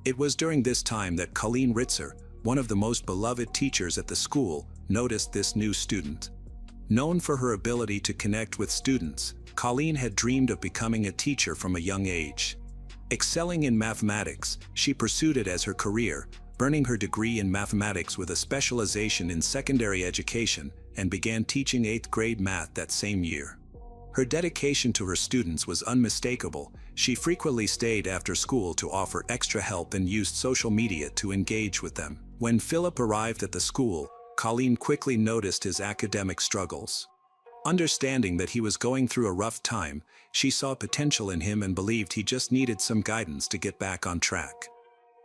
Speaker 1: It was during this time that Colleen Ritzer, one of the most beloved teachers at the school, noticed this new student. Known for her ability to connect with students, Colleen had dreamed of becoming a teacher from a young age. Excelling in mathematics, she pursued it as her career, earning her degree in mathematics with a specialization in secondary education, and began teaching 8th grade math that same year. Her dedication to her students was unmistakable. She frequently stayed after school to offer extra help and used social media to engage with them. When Philip arrived at the school, Colleen quickly noticed his academic struggles. Understanding that he was going through a rough time, she saw potential in him and believed he just needed some guidance to get back on track.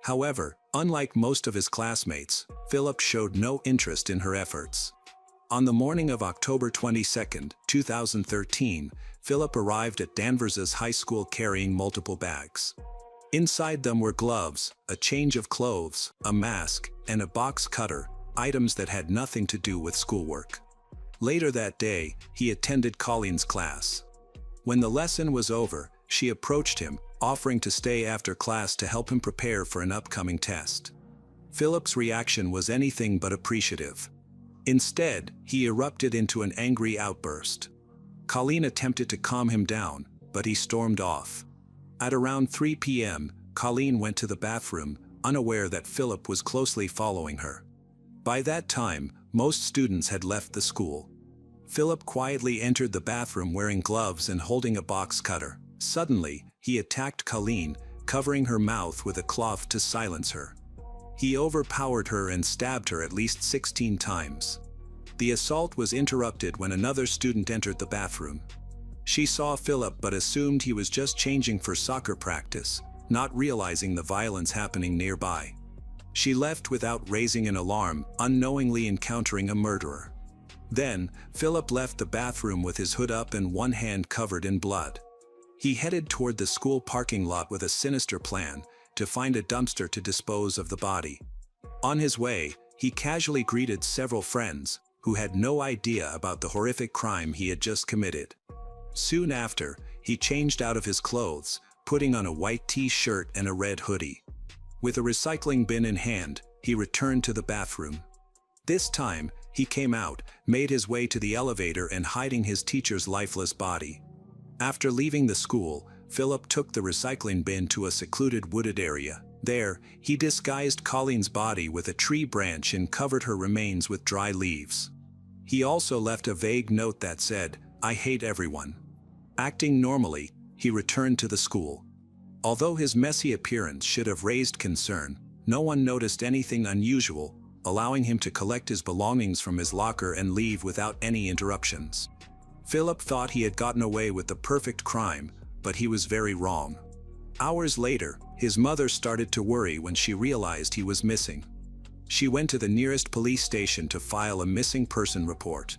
Speaker 1: However, unlike most of his classmates, Philip showed no interest in her efforts. On the morning of October 22, 2013, Philip arrived at Danvers's high school carrying multiple bags. Inside them were gloves, a change of clothes, a mask, and a box cutter, items that had nothing to do with schoolwork. Later that day, he attended Colleen's class. When the lesson was over, she approached him, offering to stay after class to help him prepare for an upcoming test. Philip's reaction was anything but appreciative. Instead, he erupted into an angry outburst. Colleen attempted to calm him down, but he stormed off. At around 3 p.m., Colleen went to the bathroom, unaware that Philip was closely following her. By that time, most students had left the school. Philip quietly entered the bathroom wearing gloves and holding a box cutter. Suddenly, he attacked Colleen, covering her mouth with a cloth to silence her. He overpowered her and stabbed her at least 16 times. The assault was interrupted when another student entered the bathroom. She saw Philip but assumed he was just changing for soccer practice, not realizing the violence happening nearby. She left without raising an alarm, unknowingly encountering a murderer. Then, Philip left the bathroom with his hood up and one hand covered in blood. He headed toward the school parking lot with a sinister plan to find a dumpster to dispose of the body. On his way, he casually greeted several friends who had no idea about the horrific crime he had just committed. Soon after, he changed out of his clothes, putting on a white t-shirt and a red hoodie. With a recycling bin in hand, he returned to the bathroom. This time, he came out, made his way to the elevator and hiding his teacher's lifeless body. After leaving the school, Philip took the recycling bin to a secluded wooded area. There, he disguised Colleen's body with a tree branch and covered her remains with dry leaves. He also left a vague note that said, "I hate everyone." Acting normally, he returned to the school. Although his messy appearance should have raised concern, no one noticed anything unusual, allowing him to collect his belongings from his locker and leave without any interruptions. Philip thought he had gotten away with the perfect crime, but he was very wrong. Hours later, his mother started to worry when she realized he was missing. She went to the nearest police station to file a missing person report.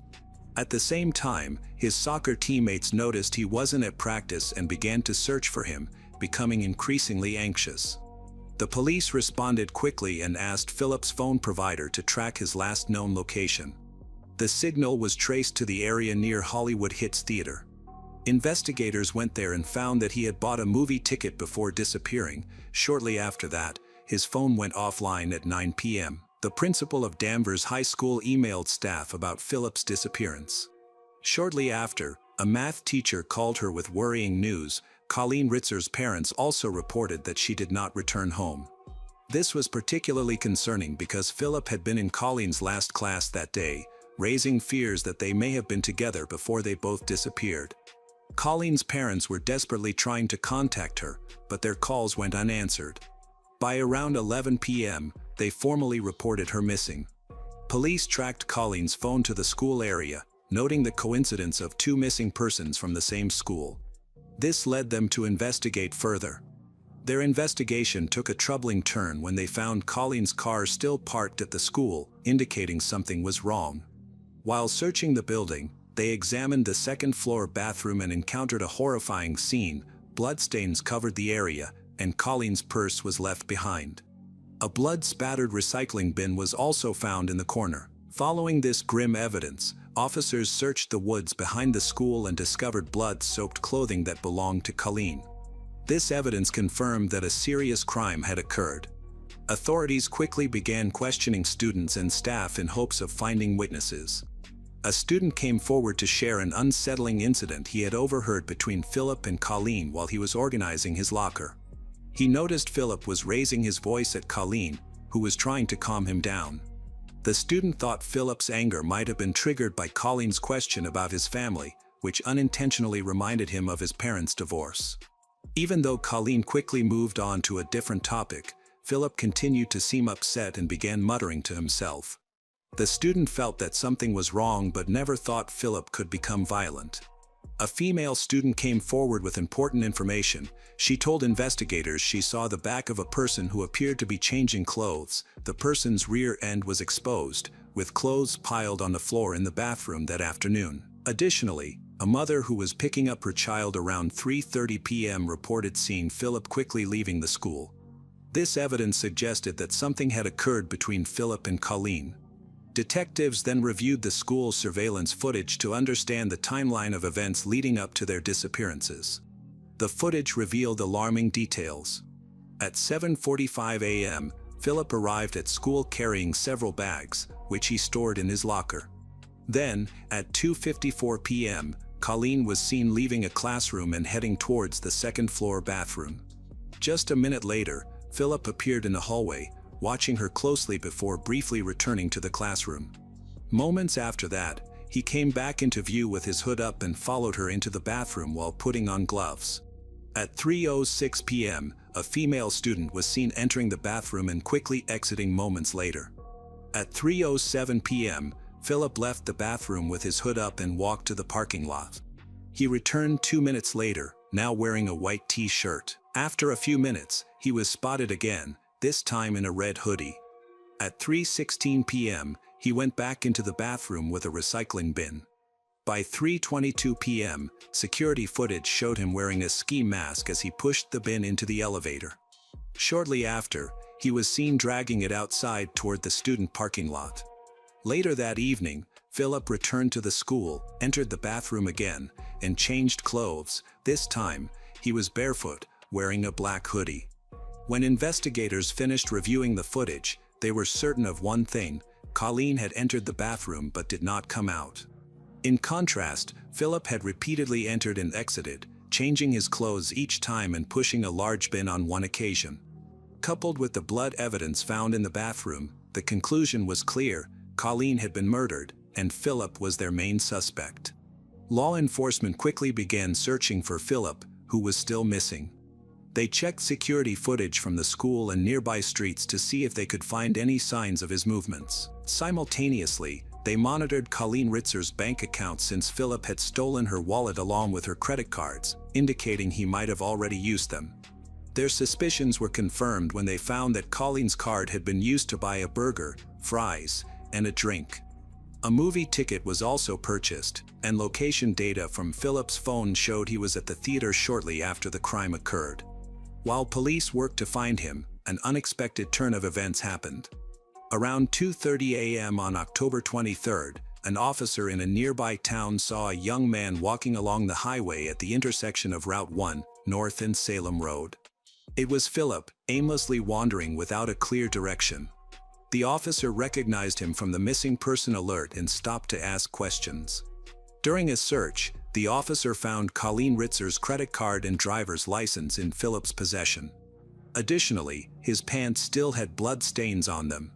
Speaker 1: At the same time, his soccer teammates noticed he wasn't at practice and began to search for him, becoming increasingly anxious. The police responded quickly and asked Philip's phone provider to track his last known location. The signal was traced to the area near Hollywood Hits Theater. Investigators went there and found that he had bought a movie ticket before disappearing. Shortly after that, his phone went offline at 9 p.m. The principal of Danvers High School emailed staff about Philip's disappearance. Shortly after, a math teacher called her with worrying news. Colleen Ritzer's parents also reported that she did not return home. This was particularly concerning because Philip had been in Colleen's last class that day, raising fears that they may have been together before they both disappeared. Colleen's parents were desperately trying to contact her, but their calls went unanswered. By around 11 p.m., they formally reported her missing. Police tracked Colleen's phone to the school area, noting the coincidence of two missing persons from the same school. This led them to investigate further. Their investigation took a troubling turn when they found Colleen's car still parked at the school, indicating something was wrong. While searching the building, they examined the second-floor bathroom and encountered a horrifying scene. Bloodstains covered the area, and Colleen's purse was left behind. A blood-spattered recycling bin was also found in the corner. Following this grim evidence, officers searched the woods behind the school and discovered blood-soaked clothing that belonged to Colleen. This evidence confirmed that a serious crime had occurred. Authorities quickly began questioning students and staff in hopes of finding witnesses. A student came forward to share an unsettling incident he had overheard between Philip and Colleen while he was organizing his locker. He noticed Philip was raising his voice at Colleen, who was trying to calm him down. The student thought Philip's anger might have been triggered by Colleen's question about his family, which unintentionally reminded him of his parents' divorce. Even though Colleen quickly moved on to a different topic, Philip continued to seem upset and began muttering to himself. The student felt that something was wrong but never thought Philip could become violent. A female student came forward with important information. She told investigators she saw the back of a person who appeared to be changing clothes. The person's rear end was exposed, with clothes piled on the floor in the bathroom that afternoon. Additionally, a mother who was picking up her child around 3:30 p.m. reported seeing Philip quickly leaving the school. This evidence suggested that something had occurred between Philip and Colleen. Detectives then reviewed the school's surveillance footage to understand the timeline of events leading up to their disappearances. The footage revealed alarming details. At 7:45 a.m., Philip arrived at school carrying several bags, which he stored in his locker. Then, at 2:54 p.m., Colleen was seen leaving a classroom and heading towards the second-floor bathroom. Just a minute later, Philip appeared in the hallway, watching her closely before briefly returning to the classroom. Moments after that, he came back into view with his hood up and followed her into the bathroom while putting on gloves. At 3:06 p.m., a female student was seen entering the bathroom and quickly exiting moments later. At 3:07 p.m., Philip left the bathroom with his hood up and walked to the parking lot. He returned 2 minutes later, now wearing a white t-shirt. After a few minutes, he was spotted again, this time in a red hoodie. At 3:16 p.m., he went back into the bathroom with a recycling bin. By 3:22 p.m., security footage showed him wearing a ski mask as he pushed the bin into the elevator. Shortly after, he was seen dragging it outside toward the student parking lot. Later that evening, Philip returned to the school, entered the bathroom again, and changed clothes. This time, he was barefoot, wearing a black hoodie. When investigators finished reviewing the footage, they were certain of one thing: Colleen had entered the bathroom but did not come out. In contrast, Philip had repeatedly entered and exited, changing his clothes each time and pushing a large bin on one occasion. Coupled with the blood evidence found in the bathroom, the conclusion was clear: Colleen had been murdered, and Philip was their main suspect. Law enforcement quickly began searching for Philip, who was still missing. They checked security footage from the school and nearby streets to see if they could find any signs of his movements. Simultaneously, they monitored Colleen Ritzer's bank account since Philip had stolen her wallet along with her credit cards, indicating he might have already used them. Their suspicions were confirmed when they found that Colleen's card had been used to buy a burger, fries, and a drink. A movie ticket was also purchased, and location data from Philip's phone showed he was at the theater shortly after the crime occurred. While police worked to find him, an unexpected turn of events happened. Around 2:30 a.m. on October 23rd, an officer in a nearby town saw a young man walking along the highway at the intersection of Route 1, North and Salem Road. It was Philip, aimlessly wandering without a clear direction. The officer recognized him from the missing person alert and stopped to ask questions. During a search, the officer found Colleen Ritzer's credit card and driver's license in Philip's possession. Additionally, his pants still had blood stains on them.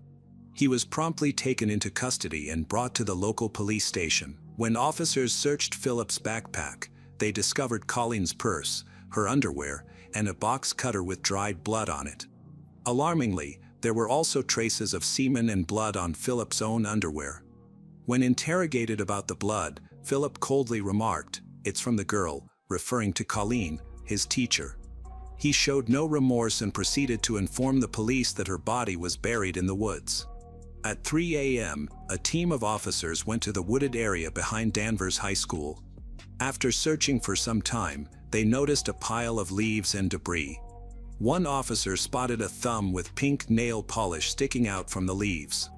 Speaker 1: He was promptly taken into custody and brought to the local police station. When officers searched Philip's backpack, they discovered Colleen's purse, her underwear, and a box cutter with dried blood on it. Alarmingly, there were also traces of semen and blood on Philip's own underwear. When interrogated about the blood, Philip coldly remarked, "It's from the girl," referring to Colleen, his teacher. He showed no remorse and proceeded to inform the police that her body was buried in the woods. At 3 a.m., a team of officers went to the wooded area behind Danvers High School. After searching for some time, they noticed a pile of leaves and debris. One officer spotted a thumb with pink nail polish sticking out from the leaves.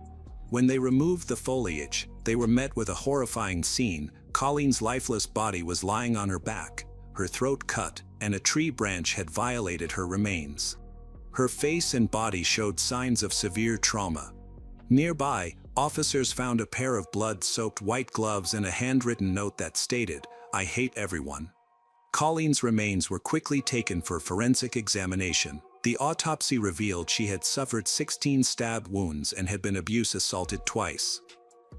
Speaker 1: When they removed the foliage, they were met with a horrifying scene. Colleen's lifeless body was lying on her back, her throat cut, and a tree branch had violated her remains. Her face and body showed signs of severe trauma. Nearby, officers found a pair of blood-soaked white gloves and a handwritten note that stated, "I hate everyone." Colleen's remains were quickly taken for forensic examination. The autopsy revealed she had suffered 16 stab wounds and had been abuse-assaulted twice.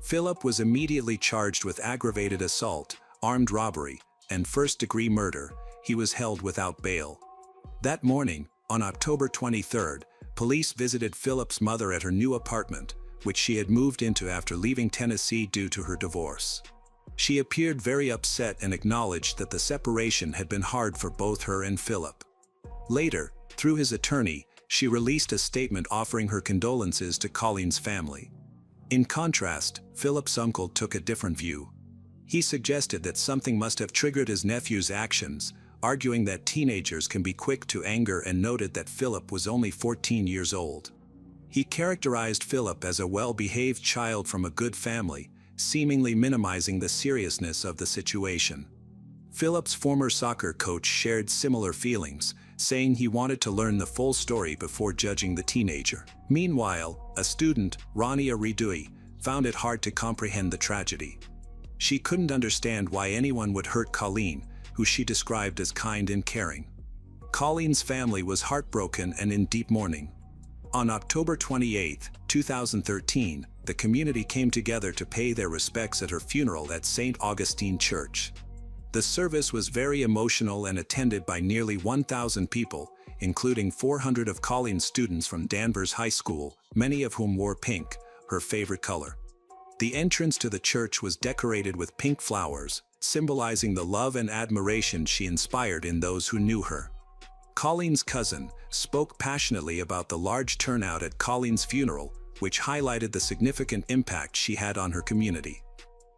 Speaker 1: Philip was immediately charged with aggravated assault, armed robbery, and first-degree murder. He was held without bail. That morning, on October 23rd, police visited Philip's mother at her new apartment, which she had moved into after leaving Tennessee due to her divorce. She appeared very upset and acknowledged that the separation had been hard for both her and Philip. Later, through his attorney, she released a statement offering her condolences to Colleen's family. In contrast, Philip's uncle took a different view. He suggested that something must have triggered his nephew's actions, arguing that teenagers can be quick to anger, and noted that Philip was only 14 years old. He characterized Philip as a well-behaved child from a good family, seemingly minimizing the seriousness of the situation. Philip's former soccer coach shared similar feelings, saying he wanted to learn the full story before judging the teenager. Meanwhile, a student, Rania Ridui, found it hard to comprehend the tragedy. She couldn't understand why anyone would hurt Colleen, who she described as kind and caring. Colleen's family was heartbroken and in deep mourning. On October 28, 2013, the community came together to pay their respects at her funeral at St. Augustine Church. The service was very emotional and attended by nearly 1,000 people, including 400 of Colleen's students from Danvers High School, many of whom wore pink, her favorite color. The entrance to the church was decorated with pink flowers, symbolizing the love and admiration she inspired in those who knew her. Colleen's cousin spoke passionately about the large turnout at Colleen's funeral, which highlighted the significant impact she had on her community.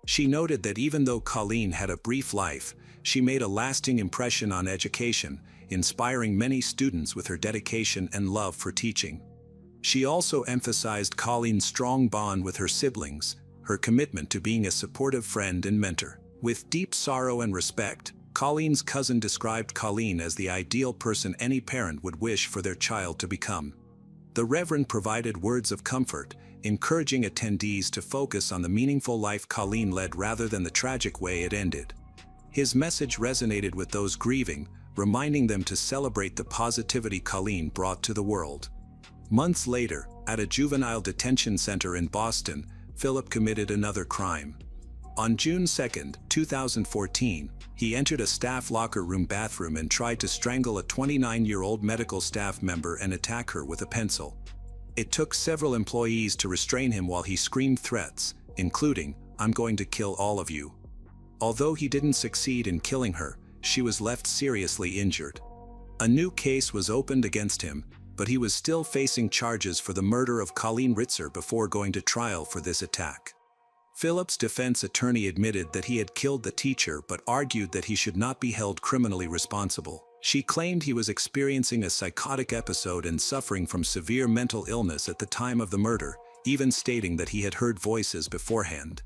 Speaker 1: She noted that even though Colleen had a brief life, she made a lasting impression on education, inspiring many students with her dedication and love for teaching. She also emphasized Colleen's strong bond with her siblings, her commitment to being a supportive friend and mentor. With deep sorrow and respect, Colleen's cousin described Colleen as the ideal person any parent would wish for their child to become. The Reverend provided words of comfort, encouraging attendees to focus on the meaningful life Colleen led rather than the tragic way it ended. His message resonated with those grieving, reminding them to celebrate the positivity Colleen brought to the world. Months later, at a juvenile detention center in Boston, Philip committed another crime. On June 2, 2014, he entered a staff locker room bathroom and tried to strangle a 29-year-old medical staff member and attack her with a pencil. It took several employees to restrain him while he screamed threats, including, "I'm going to kill all of you." Although he didn't succeed in killing her, she was left seriously injured. A new case was opened against him, but he was still facing charges for the murder of Colleen Ritzer before going to trial for this attack. Philip's defense attorney admitted that he had killed the teacher but argued that he should not be held criminally responsible. She claimed he was experiencing a psychotic episode and suffering from severe mental illness at the time of the murder, even stating that he had heard voices beforehand.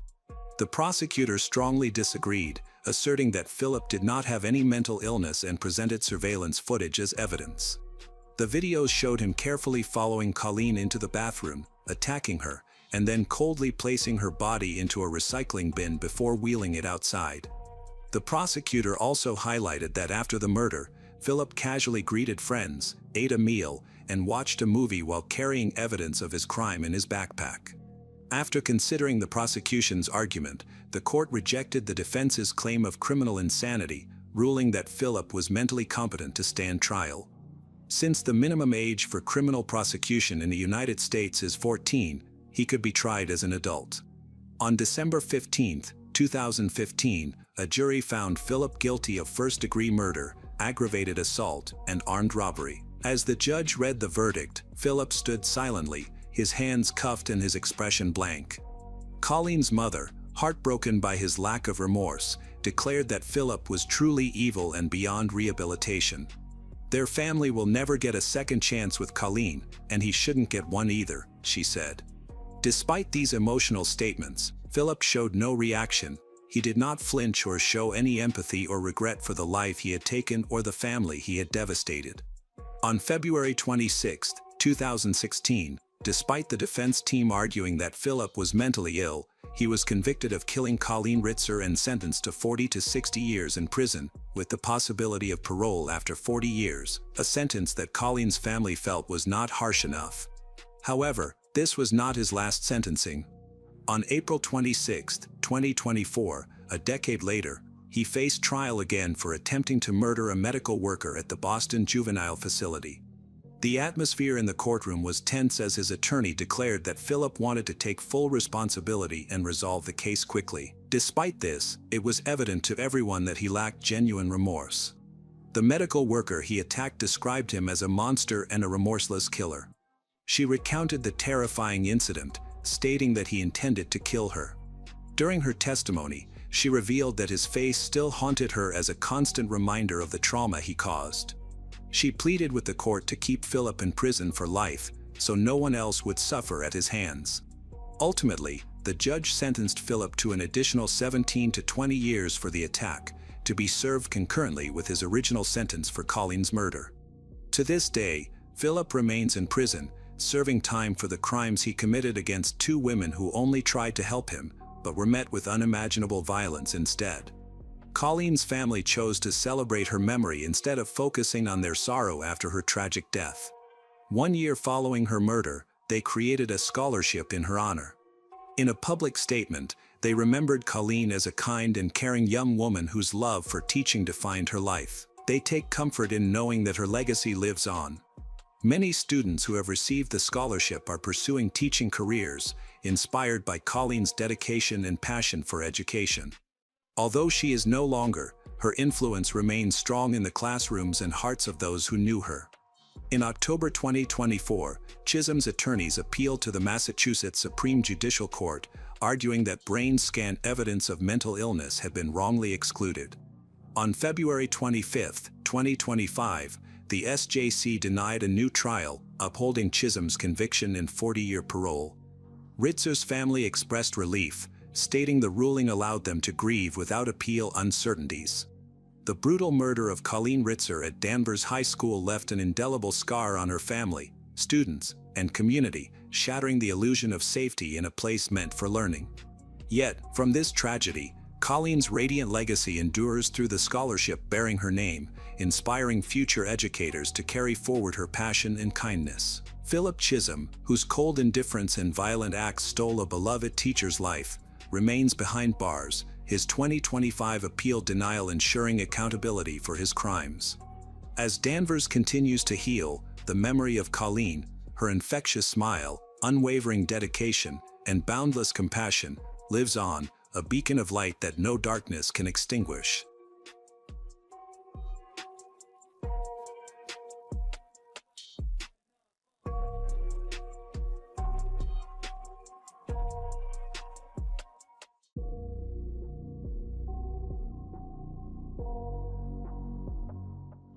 Speaker 1: The prosecutor strongly disagreed, asserting that Philip did not have any mental illness and presented surveillance footage as evidence. The videos showed him carefully following Colleen into the bathroom, attacking her, and then coldly placing her body into a recycling bin before wheeling it outside. The prosecutor also highlighted that after the murder, Philip casually greeted friends, ate a meal, and watched a movie while carrying evidence of his crime in his backpack. After considering the prosecution's argument, the court rejected the defense's claim of criminal insanity, ruling that Philip was mentally competent to stand trial. Since the minimum age for criminal prosecution in the United States is 14, he could be tried as an adult. On December 15, 2015, a jury found Philip guilty of first-degree murder, aggravated assault, and armed robbery. As the judge read the verdict, Philip stood silently, his hands cuffed and his expression blank. Colleen's mother, heartbroken by his lack of remorse, declared that Philip was truly evil and beyond rehabilitation. "Their family will never get a second chance with Colleen, and he shouldn't get one either," she said. Despite these emotional statements, Philip showed no reaction. He did not flinch or show any empathy or regret for the life he had taken or the family he had devastated. On February 26, 2016, despite the defense team arguing that Philip was mentally ill, he was convicted of killing Colleen Ritzer and sentenced to 40 to 60 years in prison, with the possibility of parole after 40 years, a sentence that Colleen's family felt was not harsh enough. However, this was not his last sentencing. On April 26, 2024, a decade later, he faced trial again for attempting to murder a medical worker at the Boston Juvenile Facility. The atmosphere in the courtroom was tense as his attorney declared that Philip wanted to take full responsibility and resolve the case quickly. Despite this, it was evident to everyone that he lacked genuine remorse. The medical worker he attacked described him as a monster and a remorseless killer. She recounted the terrifying incident, stating that he intended to kill her. During her testimony, she revealed that his face still haunted her as a constant reminder of the trauma he caused. She pleaded with the court to keep Philip in prison for life, so no one else would suffer at his hands. Ultimately, the judge sentenced Philip to an additional 17 to 20 years for the attack, to be served concurrently with his original sentence for Colleen's murder. To this day, Philip remains in prison, serving time for the crimes he committed against two women who only tried to help him, but were met with unimaginable violence instead. Colleen's family chose to celebrate her memory instead of focusing on their sorrow after her tragic death. 1 year following her murder, they created a scholarship in her honor. In a public statement, they remembered Colleen as a kind and caring young woman whose love for teaching defined her life. They take comfort in knowing that her legacy lives on. Many students who have received the scholarship are pursuing teaching careers, inspired by Colleen's dedication and passion for education. Although she is no longer, her influence remains strong in the classrooms and hearts of those who knew her. In October 2024, Chisholm's attorneys appealed to the Massachusetts Supreme Judicial Court, arguing that brain scan evidence of mental illness had been wrongly excluded. On February 25, 2025, the SJC denied a new trial, upholding Chisholm's conviction and 40-year parole. Ritzer's family expressed relief, stating the ruling allowed them to grieve without appeal uncertainties. The brutal murder of Colleen Ritzer at Danvers High School left an indelible scar on her family, students, and community, shattering the illusion of safety in a place meant for learning. Yet, from this tragedy, Colleen's radiant legacy endures through the scholarship bearing her name, inspiring future educators to carry forward her passion and kindness. Philip Chisholm, whose cold indifference and violent acts stole a beloved teacher's life, remains behind bars, his 2025 appeal denial ensuring accountability for his crimes. As Danvers continues to heal, the memory of Colleen, her infectious smile, unwavering dedication, and boundless compassion, lives on, a beacon of light that no darkness can extinguish.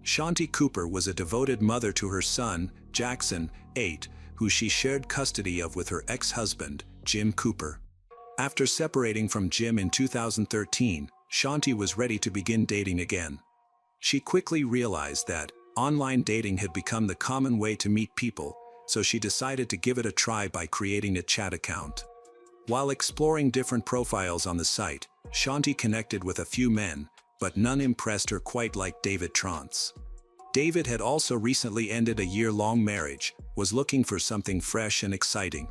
Speaker 1: Shanti Cooper was a devoted mother to her son, Jackson, 8, who she shared custody of with her ex-husband, Jim Cooper. After separating from Jim in 2013, Shanti was ready to begin dating again. She quickly realized that online dating had become the common way to meet people, so she decided to give it a try by creating a chat account. While exploring different profiles on the site, Shanti connected with a few men, but none impressed her quite like David Trance. David had also recently ended a year-long marriage, was looking for something fresh and exciting.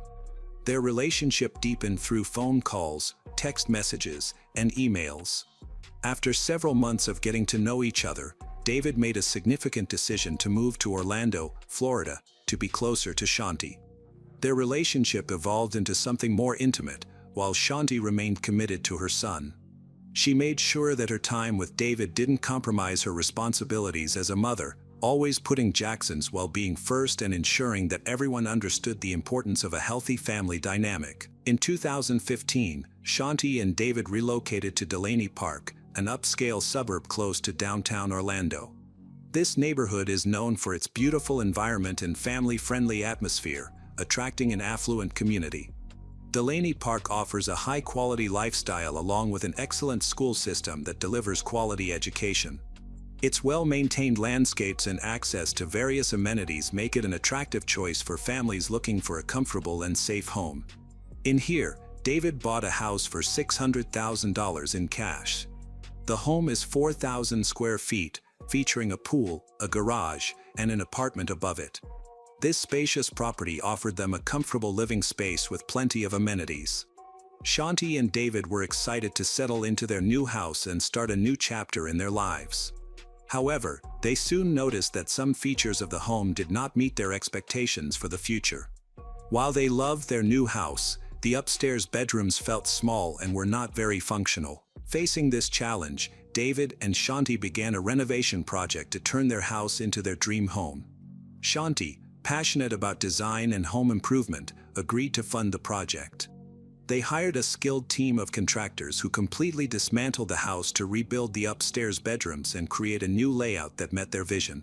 Speaker 1: Their relationship deepened through phone calls, text messages, and emails. After several months of getting to know each other, David made a significant decision to move to Orlando, Florida, to be closer to Shanti. Their relationship evolved into something more intimate, while Shanti remained committed to her son. She made sure that her time with David didn't compromise her responsibilities as a mother, always putting Jackson's well-being first and ensuring that everyone understood the importance of a healthy family dynamic. In 2015, Shanti and David relocated to Delaney Park, an upscale suburb close to downtown Orlando. This neighborhood is known for its beautiful environment and family-friendly atmosphere, attracting an affluent community. Delaney Park offers a high-quality lifestyle along with an excellent school system that delivers quality education. Its well-maintained landscapes and access to various amenities make it an attractive choice for families looking for a comfortable and safe home. In here, David bought a house for $600,000 in cash. The home is 4,000 square feet, featuring a pool, a garage, and an apartment above it. This spacious property offered them a comfortable living space with plenty of amenities. Shanti and David were excited to settle into their new house and start a new chapter in their lives. However, they soon noticed that some features of the home did not meet their expectations for the future. While they loved their new house, the upstairs bedrooms felt small and were not very functional. Facing this challenge, David and Shanti began a renovation project to turn their house into their dream home. Shanti, passionate about design and home improvement, agreed to fund the project. They hired a skilled team of contractors who completely dismantled the house to rebuild the upstairs bedrooms and create a new layout that met their vision.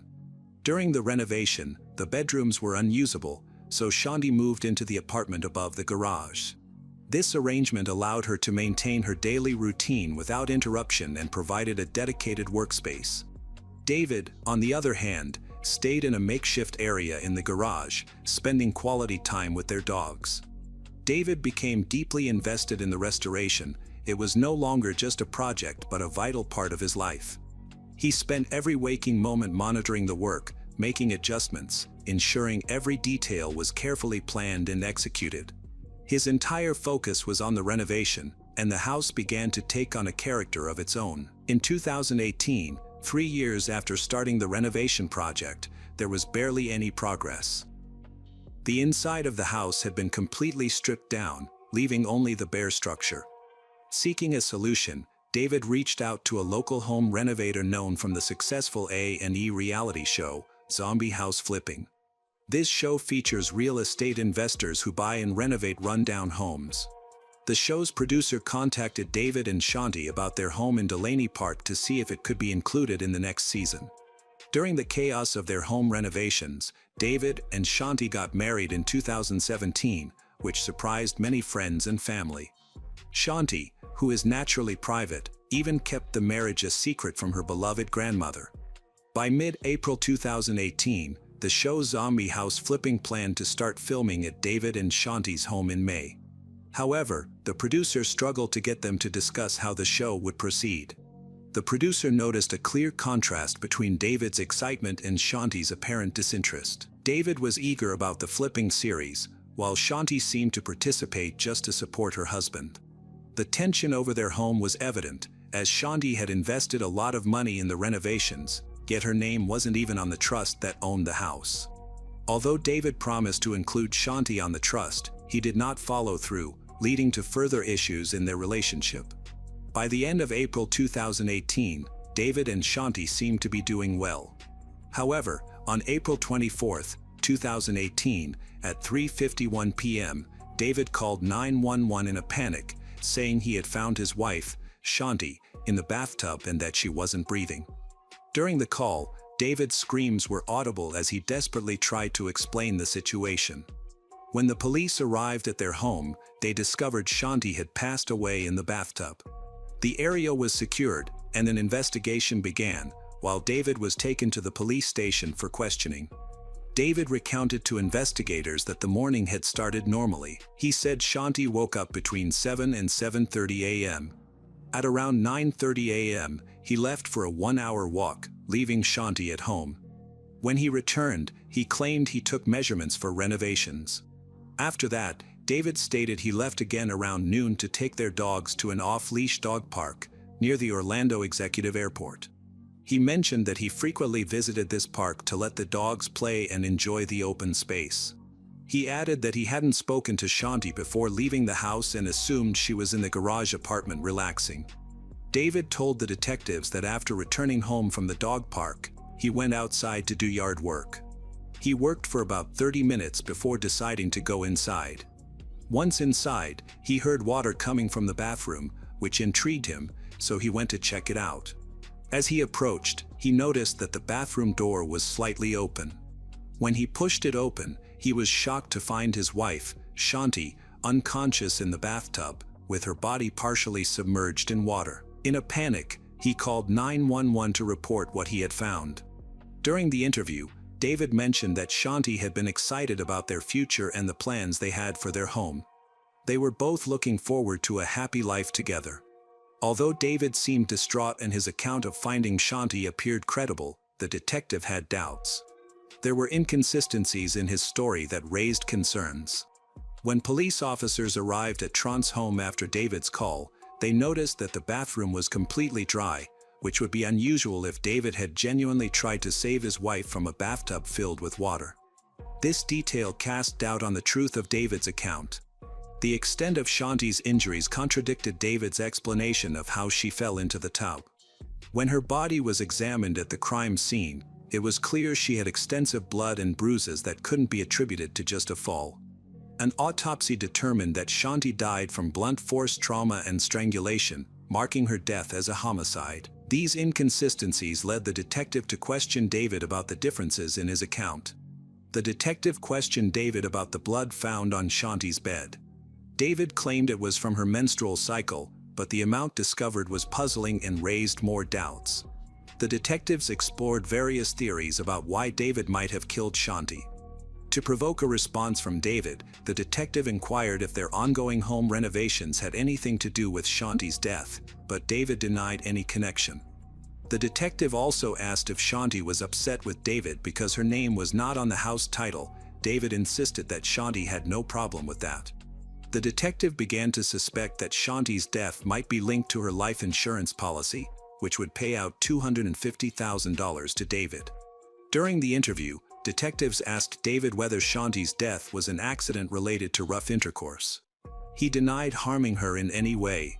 Speaker 1: During the renovation, the bedrooms were unusable, so Shanti moved into the apartment above the garage. This arrangement allowed her to maintain her daily routine without interruption and provided a dedicated workspace. David, on the other hand, stayed in a makeshift area in the garage, spending quality time with their dogs. David became deeply invested in the restoration. It was no longer just a project but a vital part of his life. He spent every waking moment monitoring the work, making adjustments, ensuring every detail was carefully planned and executed. His entire focus was on the renovation, and the house began to take on a character of its own. In 2018, 3 years after starting the renovation project, there was barely any progress. The inside of the house had been completely stripped down, leaving only the bare structure. Seeking a solution, David reached out to a local home renovator known from the successful A&E reality show, Zombie House Flipping. This show features real estate investors who buy and renovate rundown homes. The show's producer contacted David and Shanti about their home in Delaney Park to see if it could be included in the next season. During the chaos of their home renovations, David and Shanti got married in 2017, which surprised many friends and family. Shanti, who is naturally private, even kept the marriage a secret from her beloved grandmother. By mid-April 2018, the show Zombie House Flipping planned to start filming at David and Shanti's home in May. However, the producer struggled to get them to discuss how the show would proceed. The producer noticed a clear contrast between David's excitement and Shanti's apparent disinterest. David was eager about the flipping series, while Shanti seemed to participate just to support her husband. The tension over their home was evident, as Shanti had invested a lot of money in the renovations, yet her name wasn't even on the trust that owned the house. Although David promised to include Shanti on the trust, he did not follow through, leading to further issues in their relationship. By the end of April 2018, David and Shanti seemed to be doing well. However, on April 24, 2018, at 3:51 p.m., David called 911 in a panic, saying he had found his wife, Shanti, in the bathtub and that she wasn't breathing. During the call, David's screams were audible as he desperately tried to explain the situation. When the police arrived at their home, they discovered Shanti had passed away in the bathtub. The area was secured, and an investigation began, while David was taken to the police station for questioning. David recounted to investigators that the morning had started normally. He said Shanti woke up between 7 and 7:30 a.m. At around 9:30 a.m., he left for a 1-hour walk, leaving Shanti at home. When he returned, he claimed he took measurements for renovations. After that, David stated he left again around noon to take their dogs to an off-leash dog park near the Orlando Executive Airport. He mentioned that he frequently visited this park to let the dogs play and enjoy the open space. He added that he hadn't spoken to Shanti before leaving the house and assumed she was in the garage apartment relaxing. David told the detectives that after returning home from the dog park, he went outside to do yard work. He worked for about 30 minutes before deciding to go inside. Once inside, he heard water coming from the bathroom, which intrigued him, so he went to check it out. As he approached, he noticed that the bathroom door was slightly open. When he pushed it open, he was shocked to find his wife, Shanti, unconscious in the bathtub, with her body partially submerged in water. In a panic, he called 911 to report what he had found. During the interview, David mentioned that Shanti had been excited about their future and the plans they had for their home. They were both looking forward to a happy life together. Although David seemed distraught and his account of finding Shanti appeared credible, the detective had doubts. There were inconsistencies in his story that raised concerns. When police officers arrived at Trant's home after David's call, they noticed that the bathroom was completely dry, which would be unusual if David had genuinely tried to save his wife from a bathtub filled with water. This detail cast doubt on the truth of David's account. The extent of Shanti's injuries contradicted David's explanation of how she fell into the tub. When her body was examined at the crime scene, it was clear she had extensive blood and bruises that couldn't be attributed to just a fall. An autopsy determined that Shanti died from blunt force trauma and strangulation, marking her death as a homicide. These inconsistencies led the detective to question David about the differences in his account. The detective questioned David about the blood found on Shanti's bed. David claimed it was from her menstrual cycle, but the amount discovered was puzzling and raised more doubts. The detectives explored various theories about why David might have killed Shanti. To provoke a response from David, the detective inquired if their ongoing home renovations had anything to do with Shanti's death, but David denied any connection. The detective also asked if Shanti was upset with David because her name was not on the house title. David insisted that Shanti had no problem with that. The detective began to suspect that Shanti's death might be linked to her life insurance policy, which would pay out $250,000 to David. During the interview, detectives asked David whether Shanti's death was an accident related to rough intercourse. He denied harming her in any way.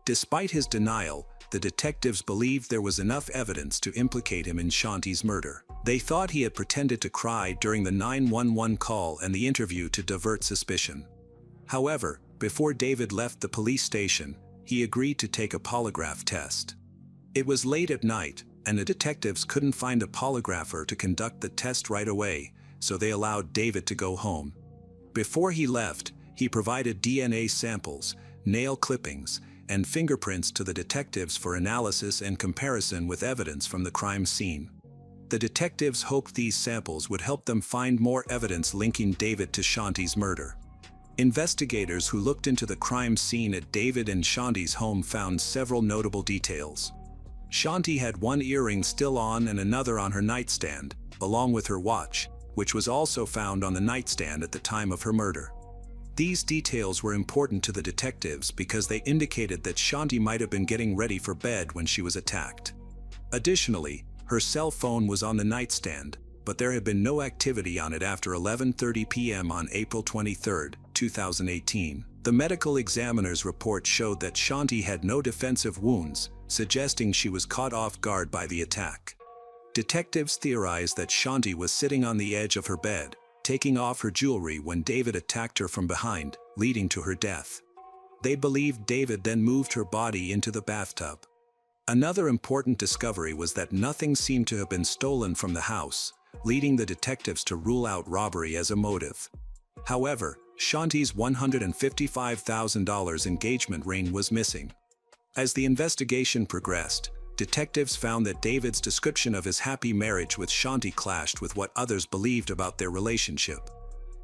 Speaker 1: Despite his denial, the detectives believed there was enough evidence to implicate him in Shanti's murder. They thought he had pretended to cry during the 911 call and the interview to divert suspicion. However, before David left the police station, he agreed to take a polygraph test. It was late at night, and the detectives couldn't find a polygrapher to conduct the test right away, so they allowed David to go home. Before he left, he provided DNA samples, nail clippings, and fingerprints to the detectives for analysis and comparison with evidence from the crime scene. The detectives hoped these samples would help them find more evidence linking David to Shanti's murder. Investigators who looked into the crime scene at David and Shanti's home found several notable details. Shanti had one earring still on and another on her nightstand, along with her watch, which was also found on the nightstand at the time of her murder. These details were important to the detectives because they indicated that Shanti might have been getting ready for bed when she was attacked. Additionally, her cell phone was on the nightstand, but there had been no activity on it after 11:30 p.m. on April 23, 2018. The medical examiner's report showed that Shanti had no defensive wounds, suggesting she was caught off guard by the attack. Detectives theorized that Shanti was sitting on the edge of her bed, taking off her jewelry when David attacked her from behind, leading to her death. They believed David then moved her body into the bathtub. Another important discovery was that nothing seemed to have been stolen from the house, leading the detectives to rule out robbery as a motive. However, Shanti's $155,000 engagement ring was missing. As the investigation progressed, detectives found that David's description of his happy marriage with Shanti clashed with what others believed about their relationship.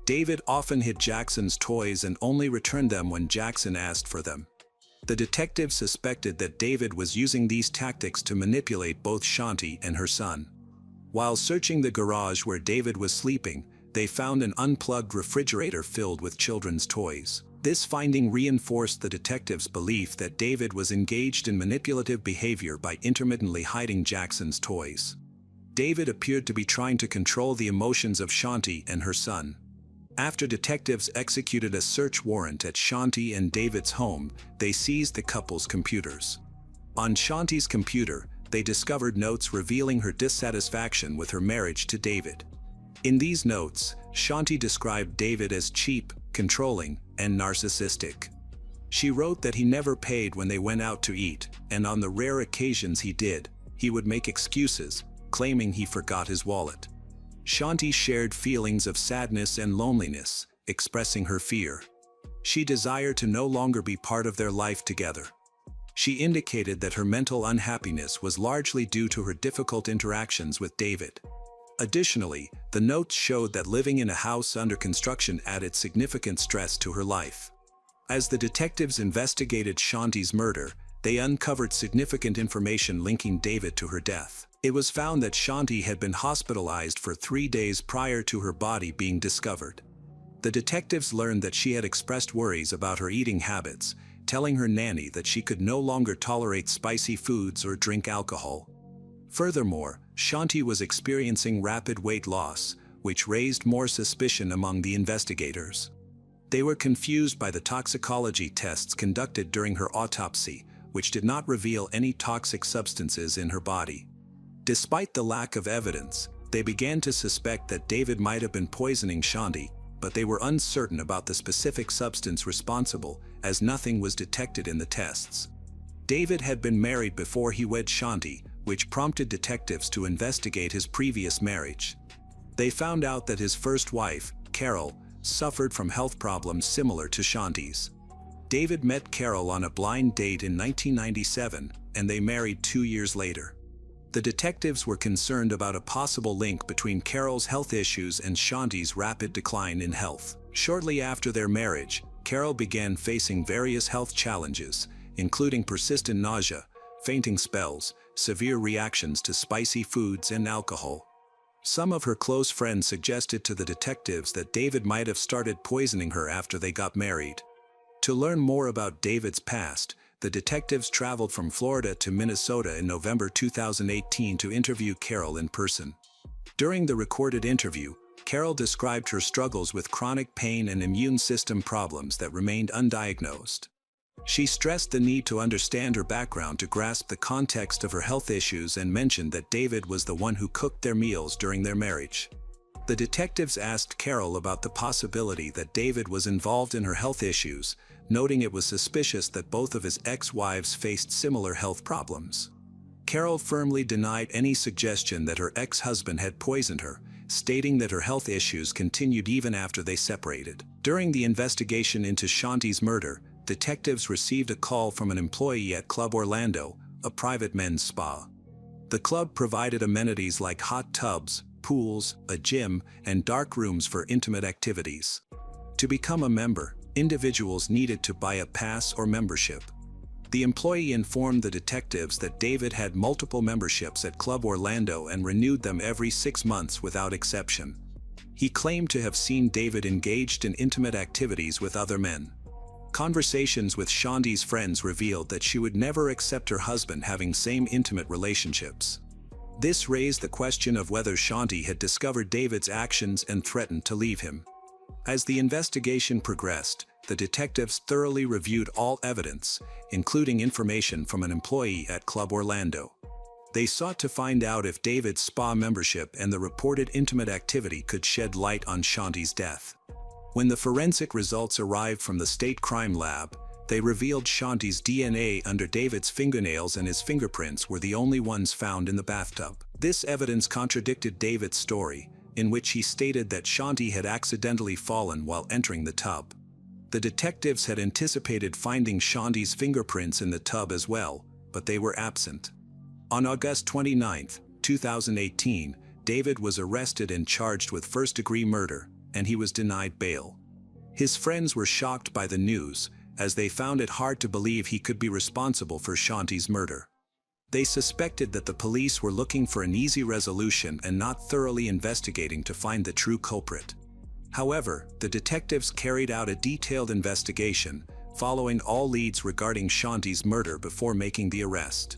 Speaker 1: David often hid Jackson's toys and only returned them when Jackson asked for them. The detectives suspected that David was using these tactics to manipulate both Shanti and her son. While searching the garage where David was sleeping, they found an unplugged refrigerator filled with children's toys. This finding reinforced the detectives' belief that David was engaged in manipulative behavior by intermittently hiding Jackson's toys. David appeared to be trying to control the emotions of Shanti and her son. After detectives executed a search warrant at Shanti and David's home, they seized the couple's computers. On Shanti's computer, they discovered notes revealing her dissatisfaction with her marriage to David. In these notes, Shanti described David as cheap, controlling, and narcissistic. She wrote that he never paid when they went out to eat, and on the rare occasions he did, he would make excuses, claiming he forgot his wallet. Shanti shared feelings of sadness and loneliness, expressing her fear. She desired to no longer be part of their life together. She indicated that her mental unhappiness was largely due to her difficult interactions with David. Additionally, the notes showed that living in a house under construction added significant stress to her life. As the detectives investigated Shanti's murder, they uncovered significant information linking David to her death. It was found that Shanti had been hospitalized for 3 days prior to her body being discovered. The detectives learned that she had expressed worries about her eating habits, telling her nanny that she could no longer tolerate spicy foods or drink alcohol. Furthermore, Shanti was experiencing rapid weight loss, which raised more suspicion among the investigators. They were confused by the toxicology tests conducted during her autopsy, which did not reveal any toxic substances in her body. Despite the lack of evidence, they began to suspect that David might have been poisoning Shanti, but they were uncertain about the specific substance responsible, as nothing was detected in the tests. David had been married before he wed Shanti, which prompted detectives to investigate his previous marriage. They found out that his first wife, Carol, suffered from health problems similar to Shanti's. David met Carol on a blind date in 1997, and they married 2 years later. The detectives were concerned about a possible link between Carol's health issues and Shanti's rapid decline in health. Shortly after their marriage, Carol began facing various health challenges, including persistent nausea, fainting spells, severe reactions to spicy foods and alcohol. Some of her close friends suggested to the detectives that David might have started poisoning her after they got married. To learn more about David's past, the detectives traveled from Florida to Minnesota in November 2018 to interview Carol in person. During the recorded interview, Carol described her struggles with chronic pain and immune system problems that remained undiagnosed. She stressed the need to understand her background to grasp the context of her health issues and mentioned that David was the one who cooked their meals during their marriage. The detectives asked Carol about the possibility that David was involved in her health issues, noting it was suspicious that both of his ex-wives faced similar health problems. Carol firmly denied any suggestion that her ex-husband had poisoned her, stating that her health issues continued even after they separated. During the investigation into Shanti's murder, detectives received a call from an employee at Club Orlando, a private men's spa. The club provided amenities like hot tubs, pools, a gym, and dark rooms for intimate activities. To become a member, individuals needed to buy a pass or membership. The employee informed the detectives that David had multiple memberships at Club Orlando and renewed them every 6 months without exception. He claimed to have seen David engaged in intimate activities with other men. Conversations with Shanti's friends revealed that she would never accept her husband having same intimate relationships. This raised the question of whether Shanti had discovered David's actions and threatened to leave him. As the investigation progressed, the detectives thoroughly reviewed all evidence, including information from an employee at Club Orlando. They sought to find out if David's spa membership and the reported intimate activity could shed light on Shanti's death. When the forensic results arrived from the state crime lab, they revealed Shanti's DNA under David's fingernails and his fingerprints were the only ones found in the bathtub. This evidence contradicted David's story, in which he stated that Shanti had accidentally fallen while entering the tub. The detectives had anticipated finding Shanti's fingerprints in the tub as well, but they were absent. On August 29, 2018, David was arrested and charged with first-degree murder, and he was denied bail. His friends were shocked by the news, as they found it hard to believe he could be responsible for Shanti's murder. They suspected that the police were looking for an easy resolution and not thoroughly investigating to find the true culprit. However, the detectives carried out a detailed investigation, following all leads regarding Shanti's murder before making the arrest.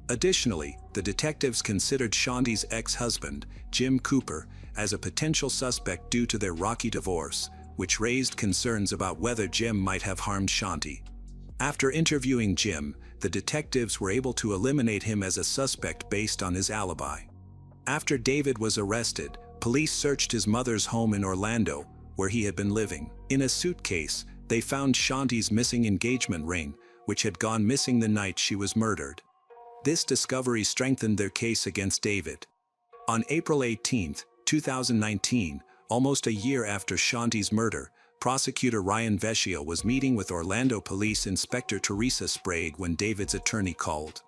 Speaker 1: Additionally, the detectives considered Shanti's ex-husband, Jim Cooper, as a potential suspect due to their rocky divorce, which raised concerns about whether Jim might have harmed Shanti. After interviewing Jim, the detectives were able to eliminate him as a suspect based on his alibi. After David was arrested, police searched his mother's home in Orlando, where he had been living. In a suitcase, they found Shanti's missing engagement ring, which had gone missing the night she was murdered. This discovery strengthened their case against David. On April 18, 2019, almost a year after Shanti's murder, prosecutor Ryan Vecchio was meeting with Orlando Police Inspector Teresa Sprague when David's attorney called.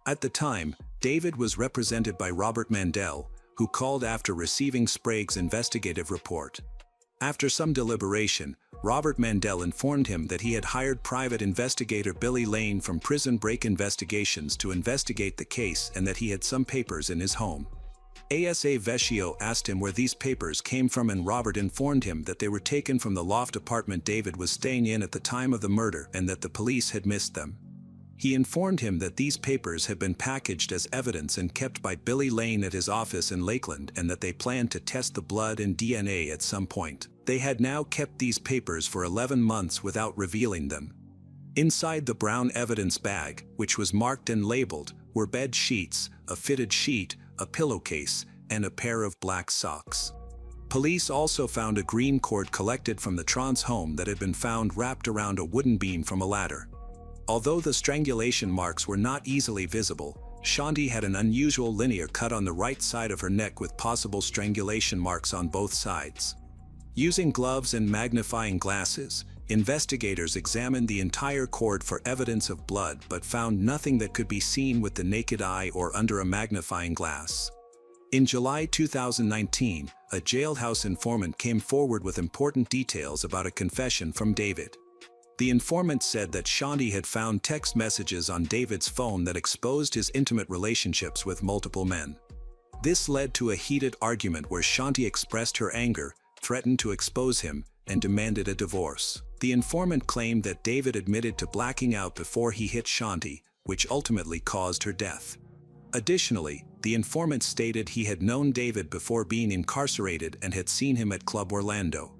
Speaker 1: At the time, David was represented by Robert Mandel, who called after receiving Sprague's investigative report. After some deliberation, Robert Mandel informed him that he had hired private investigator Billy Lane from Prison Break Investigations to investigate the case and that he had some papers in his home. ASA Vecchio asked him where these papers came from and Robert informed him that they were taken from the loft apartment David was staying in at the time of the murder and that the police had missed them. He informed him that these papers had been packaged as evidence and kept by Billy Lane at his office in Lakeland and that they planned to test the blood and DNA at some point. They had now kept these papers for 11 months without revealing them. Inside the brown evidence bag, which was marked and labeled, were bed sheets, a fitted sheet, a pillowcase, and a pair of black socks. Police also found a green cord collected from the Tron's home that had been found wrapped around a wooden beam from a ladder. Although the strangulation marks were not easily visible, Shanti had an unusual linear cut on the right side of her neck with possible strangulation marks on both sides. Using gloves and magnifying glasses, investigators examined the entire cord for evidence of blood but found nothing that could be seen with the naked eye or under a magnifying glass. In July 2019, a jailhouse informant came forward with important details about a confession from David. The informant said that Shanti had found text messages on David's phone that exposed his intimate relationships with multiple men. This led to a heated argument where Shanti expressed her anger, threatened to expose him, and demanded a divorce. The informant claimed that David admitted to blacking out before he hit Shanti, which ultimately caused her death. Additionally, the informant stated he had known David before being incarcerated and had seen him at Club Orlando.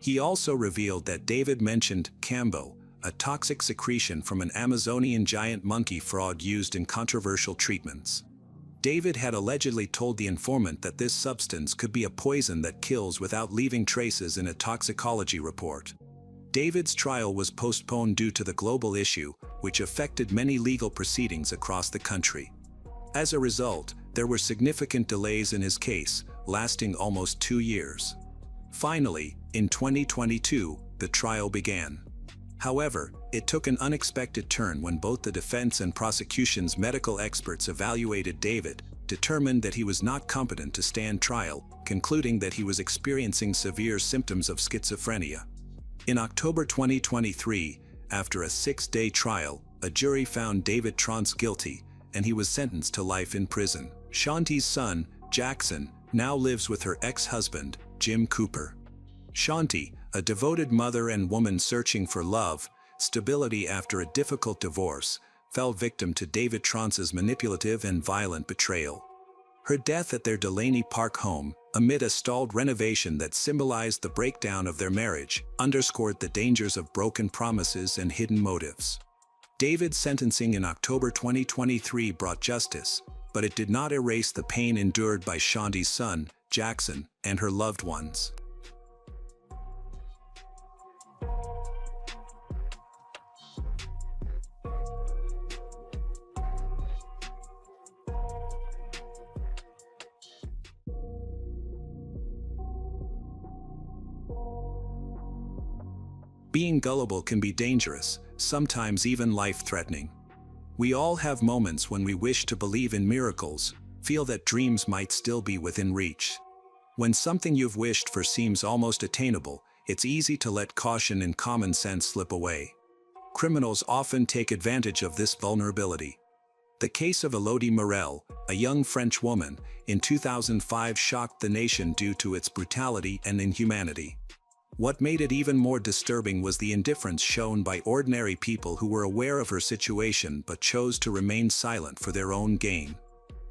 Speaker 1: He also revealed that David mentioned Cambo, a toxic secretion from an Amazonian giant monkey frog used in controversial treatments. David had allegedly told the informant that this substance could be a poison that kills without leaving traces in a toxicology report. David's trial was postponed due to the global issue, which affected many legal proceedings across the country. As a result, there were significant delays in his case, lasting almost 2 years. Finally, in 2022, the trial began. However, it took an unexpected turn when both the defense and prosecution's medical experts evaluated David, determined that he was not competent to stand trial, concluding that he was experiencing severe symptoms of schizophrenia. In October 2023, after a 6-day trial, a jury found David Trance guilty, and he was sentenced to life in prison. Shanti's son, Jackson, now lives with her ex-husband, Jim Cooper. Shanti, a devoted mother and woman searching for love, stability after a difficult divorce, fell victim to David Trance's manipulative and violent betrayal. Her death at their Delaney Park home, amid a stalled renovation that symbolized the breakdown of their marriage, underscored the dangers of broken promises and hidden motives. David's sentencing in October 2023 brought justice, but it did not erase the pain endured by Shanti's son, Jackson, and her loved ones. Being gullible can be dangerous, sometimes even life-threatening. We all have moments when we wish to believe in miracles, feel that dreams might still be within reach. When something you've wished for seems almost attainable, it's easy to let caution and common sense slip away. Criminals often take advantage of this vulnerability. The case of Elodie Morel, a young French woman, in 2005 shocked the nation due to its brutality and inhumanity. What made it even more disturbing was the indifference shown by ordinary people who were aware of her situation but chose to remain silent for their own gain.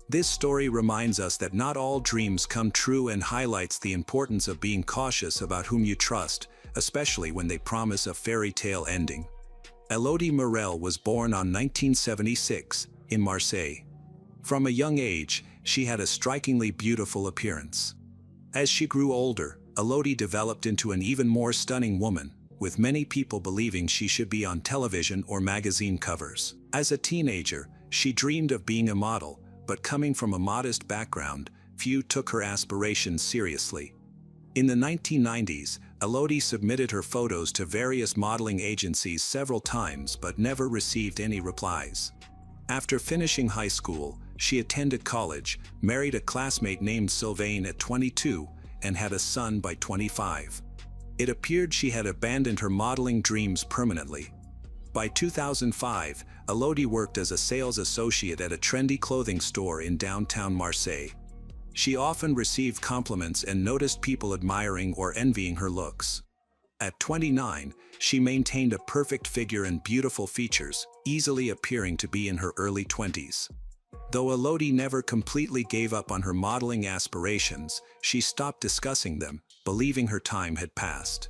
Speaker 1: This story reminds us that not all dreams come true and highlights the importance of being cautious about whom you trust, especially when they promise a fairy tale ending. Elodie Morel was born on 1976, in Marseille. From a young age, she had a strikingly beautiful appearance. As she grew older, Elodie developed into an even more stunning woman, with many people believing she should be on television or magazine covers. As a teenager, she dreamed of being a model, but coming from a modest background, few took her aspirations seriously. In the 1990s, Elodie submitted her photos to various modeling agencies several times but never received any replies. After finishing high school, she attended college, married a classmate named Sylvain at 22, and had a son by 25. It appeared she had abandoned her modeling dreams permanently. By 2005, Elodie worked as a sales associate at a trendy clothing store in downtown Marseille. She often received compliments and noticed people admiring or envying her looks. At 29, she maintained a perfect figure and beautiful features, easily appearing to be in her early 20s. Though Elodie never completely gave up on her modeling aspirations, she stopped discussing them, believing her time had passed.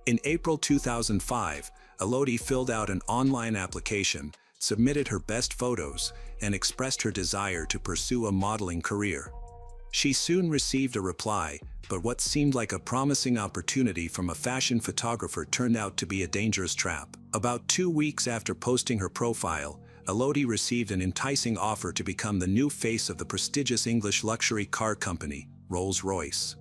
Speaker 1: In April 2005, Elodie filled out an online application, submitted her best photos, and expressed her desire to pursue a modeling career. She soon received a reply, but what seemed like a promising opportunity from a fashion photographer turned out to be a dangerous trap. About 2 weeks after posting her profile, Elodie received an enticing offer to become the new face of the prestigious English luxury car company, Rolls-Royce.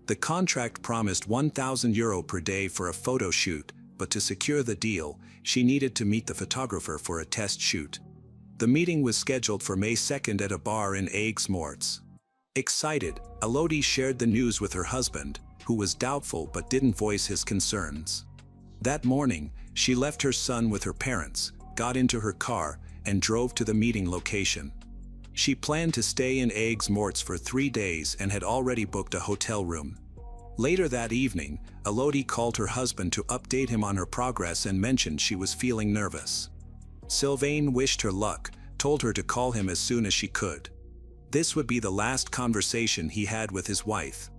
Speaker 1: The contract promised €1,000 per day for a photo shoot, but to secure the deal, she needed to meet the photographer for a test shoot. The meeting was scheduled for May 2nd at a bar in Aigues-Mortes. Excited, Elodie shared the news with her husband, who was doubtful but didn't voice his concerns. That morning, she left her son with her parents, got into her car, and drove to the meeting location. She planned to stay in Aigues-Mortes for 3 days and had already booked a hotel room. Later that evening, Elodie called her husband to update him on her progress and mentioned she was feeling nervous. Sylvain wished her luck, told her to call him as soon as she could. This would be the last conversation he had with his wife.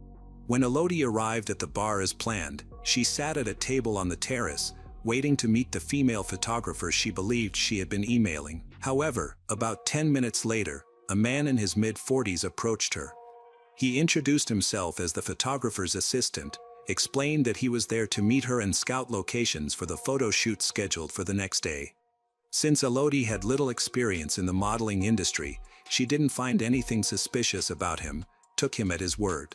Speaker 1: When Elodie arrived at the bar as planned, she sat at a table on the terrace, waiting to meet the female photographer she believed she had been emailing. However, about 10 minutes later, a man in his mid-40s approached her. He introduced himself as the photographer's assistant, explained that he was there to meet her and scout locations for the photo shoot scheduled for the next day. Since Elodie had little experience in the modeling industry, she didn't find anything suspicious about him, took him at his word.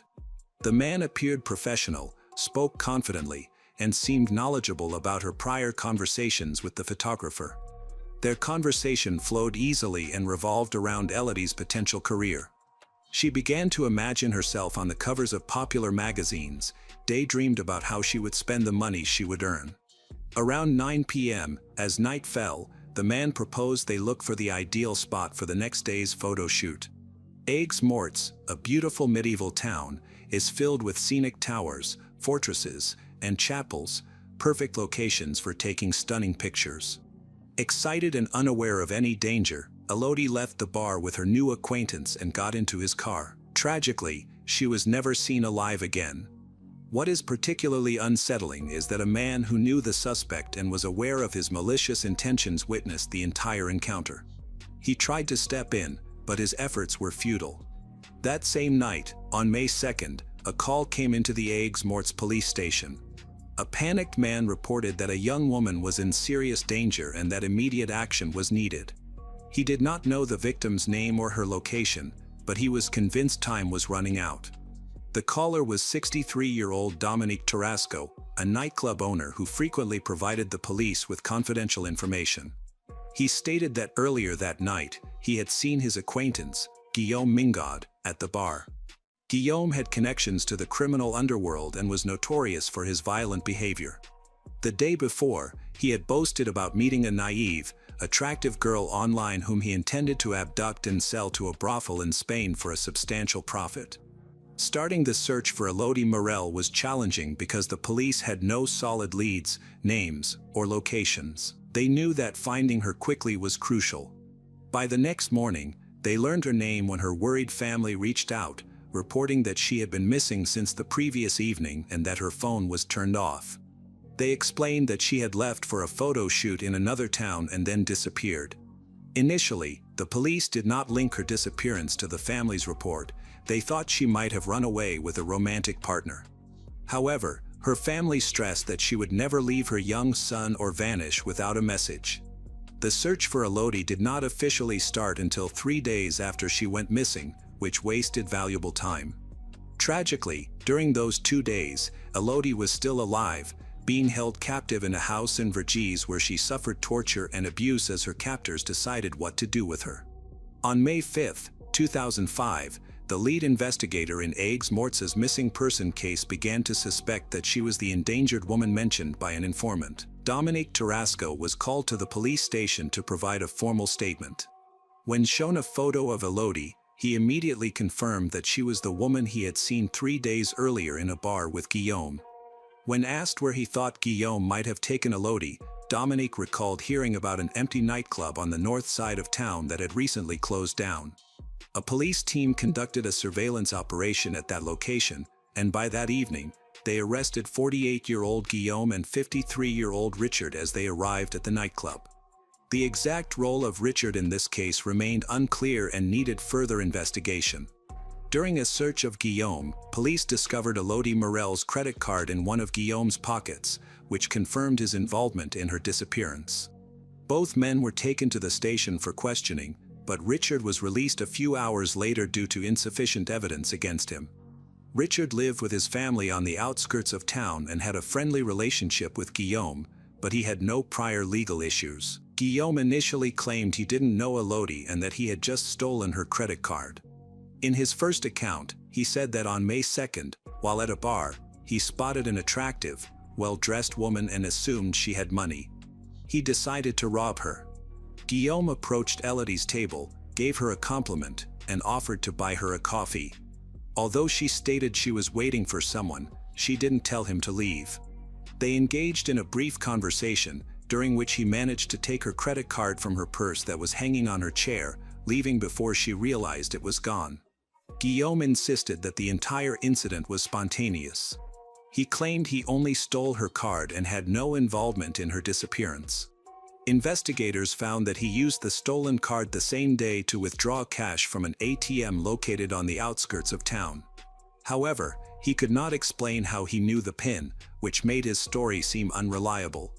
Speaker 1: The man appeared professional, spoke confidently, and seemed knowledgeable about her prior conversations with the photographer. Their conversation flowed easily and revolved around Elodie's potential career. She began to imagine herself on the covers of popular magazines, daydreamed about how she would spend the money she would earn. Around 9 p.m., as night fell, the man proposed they look for the ideal spot for the next day's photo shoot. Aigues-Mortes, a beautiful medieval town, is filled with scenic towers, fortresses, and chapels, perfect locations for taking stunning pictures. Excited and unaware of any danger, Elodie left the bar with her new acquaintance and got into his car. Tragically, she was never seen alive again. What is particularly unsettling is that a man who knew the suspect and was aware of his malicious intentions witnessed the entire encounter. He tried to step in, but his efforts were futile. That same night, on May 2nd, a call came into the Aigues-Mortes police station. A panicked man reported that a young woman was in serious danger and that immediate action was needed. He did not know the victim's name or her location, but he was convinced time was running out. The caller was 63-year-old Dominique Tarasco, a nightclub owner who frequently provided the police with confidential information. He stated that earlier that night, he had seen his acquaintance, Guillaume Mingaud, at the bar. Guillaume had connections to the criminal underworld and was notorious for his violent behavior. The day before, he had boasted about meeting a naive, attractive girl online whom he intended to abduct and sell to a brothel in Spain for a substantial profit. Starting the search for Elodie Morel was challenging because the police had no solid leads, names, or locations. They knew that finding her quickly was crucial. By the next morning, they learned her name when her worried family reached out, reporting that she had been missing since the previous evening and that her phone was turned off. They explained that she had left for a photo shoot in another town and then disappeared. Initially, the police did not link her disappearance to the family's report. They thought she might have run away with a romantic partner. However, her family stressed that she would never leave her young son or vanish without a message. The search for Elodie did not officially start until 3 days after she went missing, which wasted valuable time. Tragically, during those 2 days, Elodie was still alive, being held captive in a house in Vergès where she suffered torture and abuse as her captors decided what to do with her. On May 5, 2005, the lead investigator in Aigues-Mortes' missing person case began to suspect that she was the endangered woman mentioned by an informant. Dominique Tarasco was called to the police station to provide a formal statement. When shown a photo of Elodie, he immediately confirmed that she was the woman he had seen 3 days earlier in a bar with Guillaume. When asked where he thought Guillaume might have taken Elodie, Dominique recalled hearing about an empty nightclub on the north side of town that had recently closed down. A police team conducted a surveillance operation at that location, and by that evening, they arrested 48-year-old Guillaume and 53-year-old Richard as they arrived at the nightclub. The exact role of Richard in this case remained unclear and needed further investigation. During a search of Guillaume, police discovered Elodie Morel's credit card in one of Guillaume's pockets, which confirmed his involvement in her disappearance. Both men were taken to the station for questioning, but Richard was released a few hours later due to insufficient evidence against him. Richard lived with his family on the outskirts of town and had a friendly relationship with Guillaume, but he had no prior legal issues. Guillaume initially claimed he didn't know Elodie and that he had just stolen her credit card. In his first account, he said that on May 2nd, while at a bar, he spotted an attractive, well-dressed woman and assumed she had money. He decided to rob her. Guillaume approached Elodie's table, gave her a compliment, and offered to buy her a coffee. Although she stated she was waiting for someone, she didn't tell him to leave. They engaged in a brief conversation, during which he managed to take her credit card from her purse that was hanging on her chair, leaving before she realized it was gone. Guillaume insisted that the entire incident was spontaneous. He claimed he only stole her card and had no involvement in her disappearance. Investigators found that he used the stolen card the same day to withdraw cash from an ATM located on the outskirts of town. However, he could not explain how he knew the PIN, which made his story seem unreliable.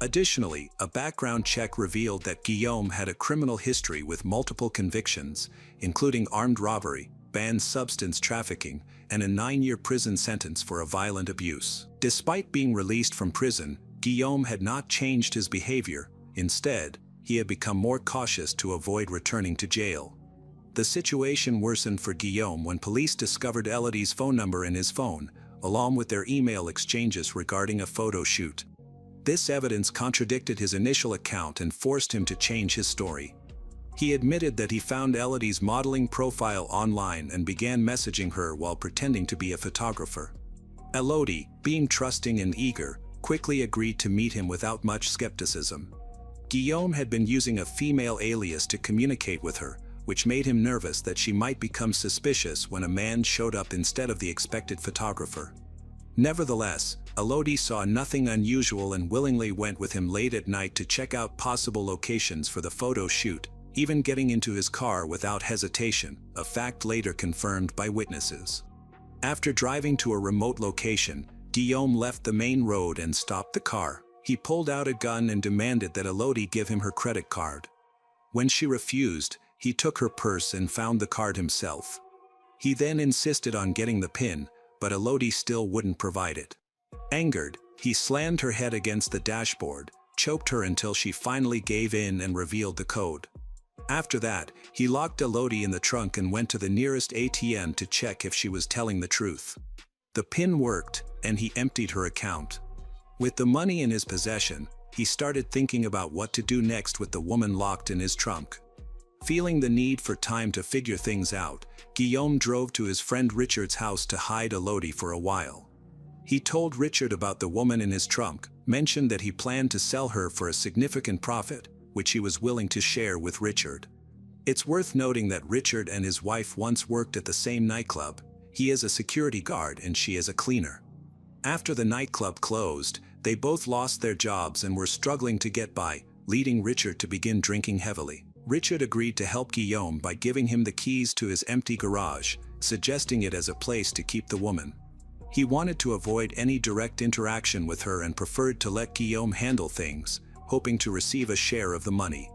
Speaker 1: Additionally, a background check revealed that Guillaume had a criminal history with multiple convictions, including armed robbery, banned substance trafficking, and a 9-year prison sentence for a violent abuse. Despite being released from prison, Guillaume had not changed his behavior. Instead, he had become more cautious to avoid returning to jail. The situation worsened for Guillaume when police discovered Elodie's phone number in his phone, along with their email exchanges regarding a photo shoot. This evidence contradicted his initial account and forced him to change his story. He admitted that he found Elodie's modeling profile online and began messaging her while pretending to be a photographer. Elodie, being trusting and eager, quickly agreed to meet him without much skepticism. Guillaume had been using a female alias to communicate with her, which made him nervous that she might become suspicious when a man showed up instead of the expected photographer. Nevertheless, Elodie saw nothing unusual and willingly went with him late at night to check out possible locations for the photo shoot, even getting into his car without hesitation, a fact later confirmed by witnesses. After driving to a remote location, Guillaume left the main road and stopped the car. He pulled out a gun and demanded that Elodie give him her credit card. When she refused, he took her purse and found the card himself. He then insisted on getting the PIN, but Elodie still wouldn't provide it. Angered, he slammed her head against the dashboard, choked her until she finally gave in and revealed the code. After that, he locked Elodie in the trunk and went to the nearest ATM to check if she was telling the truth. The PIN worked, and he emptied her account. With the money in his possession, he started thinking about what to do next with the woman locked in his trunk. Feeling the need for time to figure things out, Guillaume drove to his friend Richard's house to hide Elodie for a while. He told Richard about the woman in his trunk, mentioned that he planned to sell her for a significant profit, which he was willing to share with Richard. It's worth noting that Richard and his wife once worked at the same nightclub. He is a security guard and she is a cleaner. After the nightclub closed, they both lost their jobs and were struggling to get by, leading Richard to begin drinking heavily. Richard agreed to help Guillaume by giving him the keys to his empty garage, suggesting it as a place to keep the woman. He wanted to avoid any direct interaction with her and preferred to let Guillaume handle things, hoping to receive a share of the money.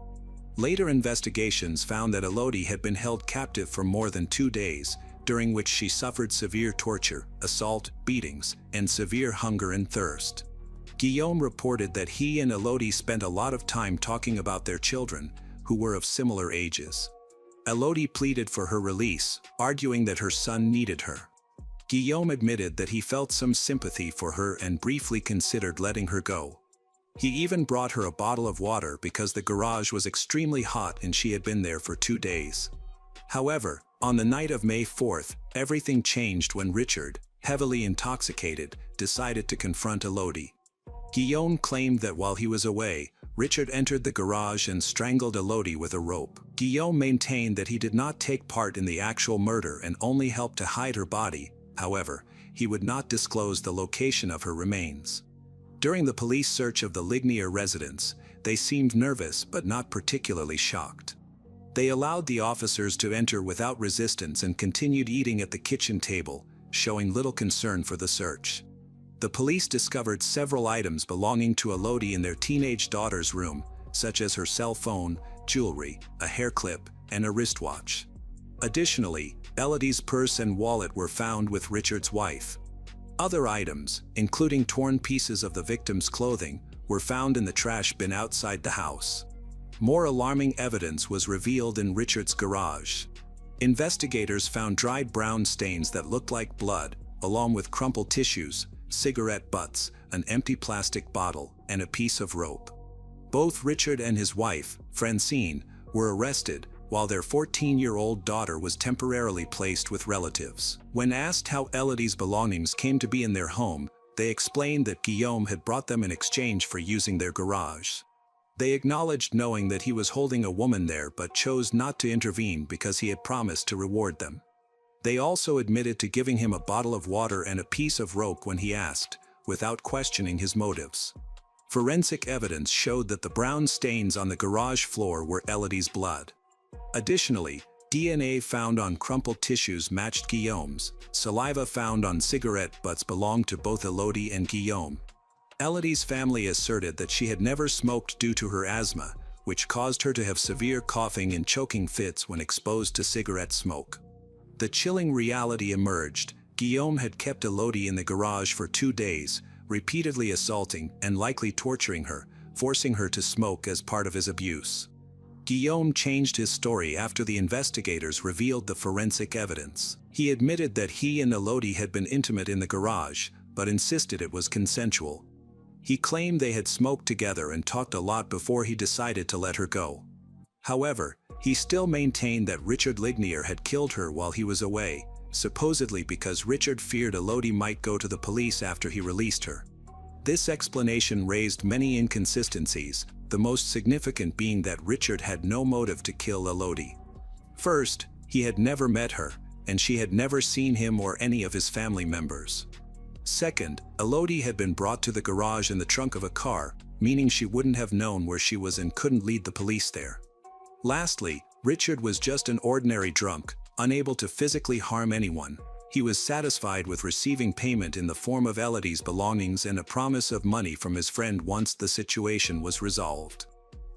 Speaker 1: Later investigations found that Elodie had been held captive for more than 2 days, during which she suffered severe torture, assault, beatings, and severe hunger and thirst. Guillaume reported that he and Elodie spent a lot of time talking about their children, who were of similar ages. Elodie pleaded for her release, arguing that her son needed her. Guillaume admitted that he felt some sympathy for her and briefly considered letting her go. He even brought her a bottle of water because the garage was extremely hot and she had been there for 2 days. However, on the night of May 4th, everything changed when Richard, heavily intoxicated, decided to confront Elodie. Guillaume claimed that while he was away, Richard entered the garage and strangled Elodie with a rope. Guillaume maintained that he did not take part in the actual murder and only helped to hide her body. However, he would not disclose the location of her remains. During the police search of the Lignier residence, they seemed nervous but not particularly shocked. They allowed the officers to enter without resistance and continued eating at the kitchen table, showing little concern for the search. The police discovered several items belonging to Elodie in their teenage daughter's room, such as her cell phone, jewelry, a hair clip, and a wristwatch. Additionally, Elodie's purse and wallet were found with Richard's wife. Other items, including torn pieces of the victim's clothing, were found in the trash bin outside the house. More alarming evidence was revealed in Richard's garage. Investigators found dried brown stains that looked like blood, along with crumpled tissues, cigarette butts, an empty plastic bottle, and a piece of rope. Both Richard and his wife, Francine, were arrested, while their 14-year-old daughter was temporarily placed with relatives. When asked how Elodie's belongings came to be in their home, they explained that Guillaume had brought them in exchange for using their garage. They acknowledged knowing that he was holding a woman there but chose not to intervene because he had promised to reward them. They also admitted to giving him a bottle of water and a piece of rope when he asked, without questioning his motives. Forensic evidence showed that the brown stains on the garage floor were Elodie's blood. Additionally, DNA found on crumpled tissues matched Guillaume's. Saliva found on cigarette butts belonged to both Elodie and Guillaume. Elodie's family asserted that she had never smoked due to her asthma, which caused her to have severe coughing and choking fits when exposed to cigarette smoke. The chilling reality emerged. Guillaume had kept Elodie in the garage for 2 days, repeatedly assaulting and likely torturing her, forcing her to smoke as part of his abuse. Guillaume changed his story after the investigators revealed the forensic evidence. He admitted that he and Elodie had been intimate in the garage, but insisted it was consensual. He claimed they had smoked together and talked a lot before he decided to let her go. However, he still maintained that Richard Lignier had killed her while he was away, supposedly because Richard feared Elodie might go to the police after he released her. This explanation raised many inconsistencies, the most significant being that Richard had no motive to kill Elodie. First, he had never met her, and she had never seen him or any of his family members. Second, Elodie had been brought to the garage in the trunk of a car, meaning she wouldn't have known where she was and couldn't lead the police there. Lastly, Richard was just an ordinary drunk, unable to physically harm anyone. He was satisfied with receiving payment in the form of Elodie's belongings and a promise of money from his friend once the situation was resolved.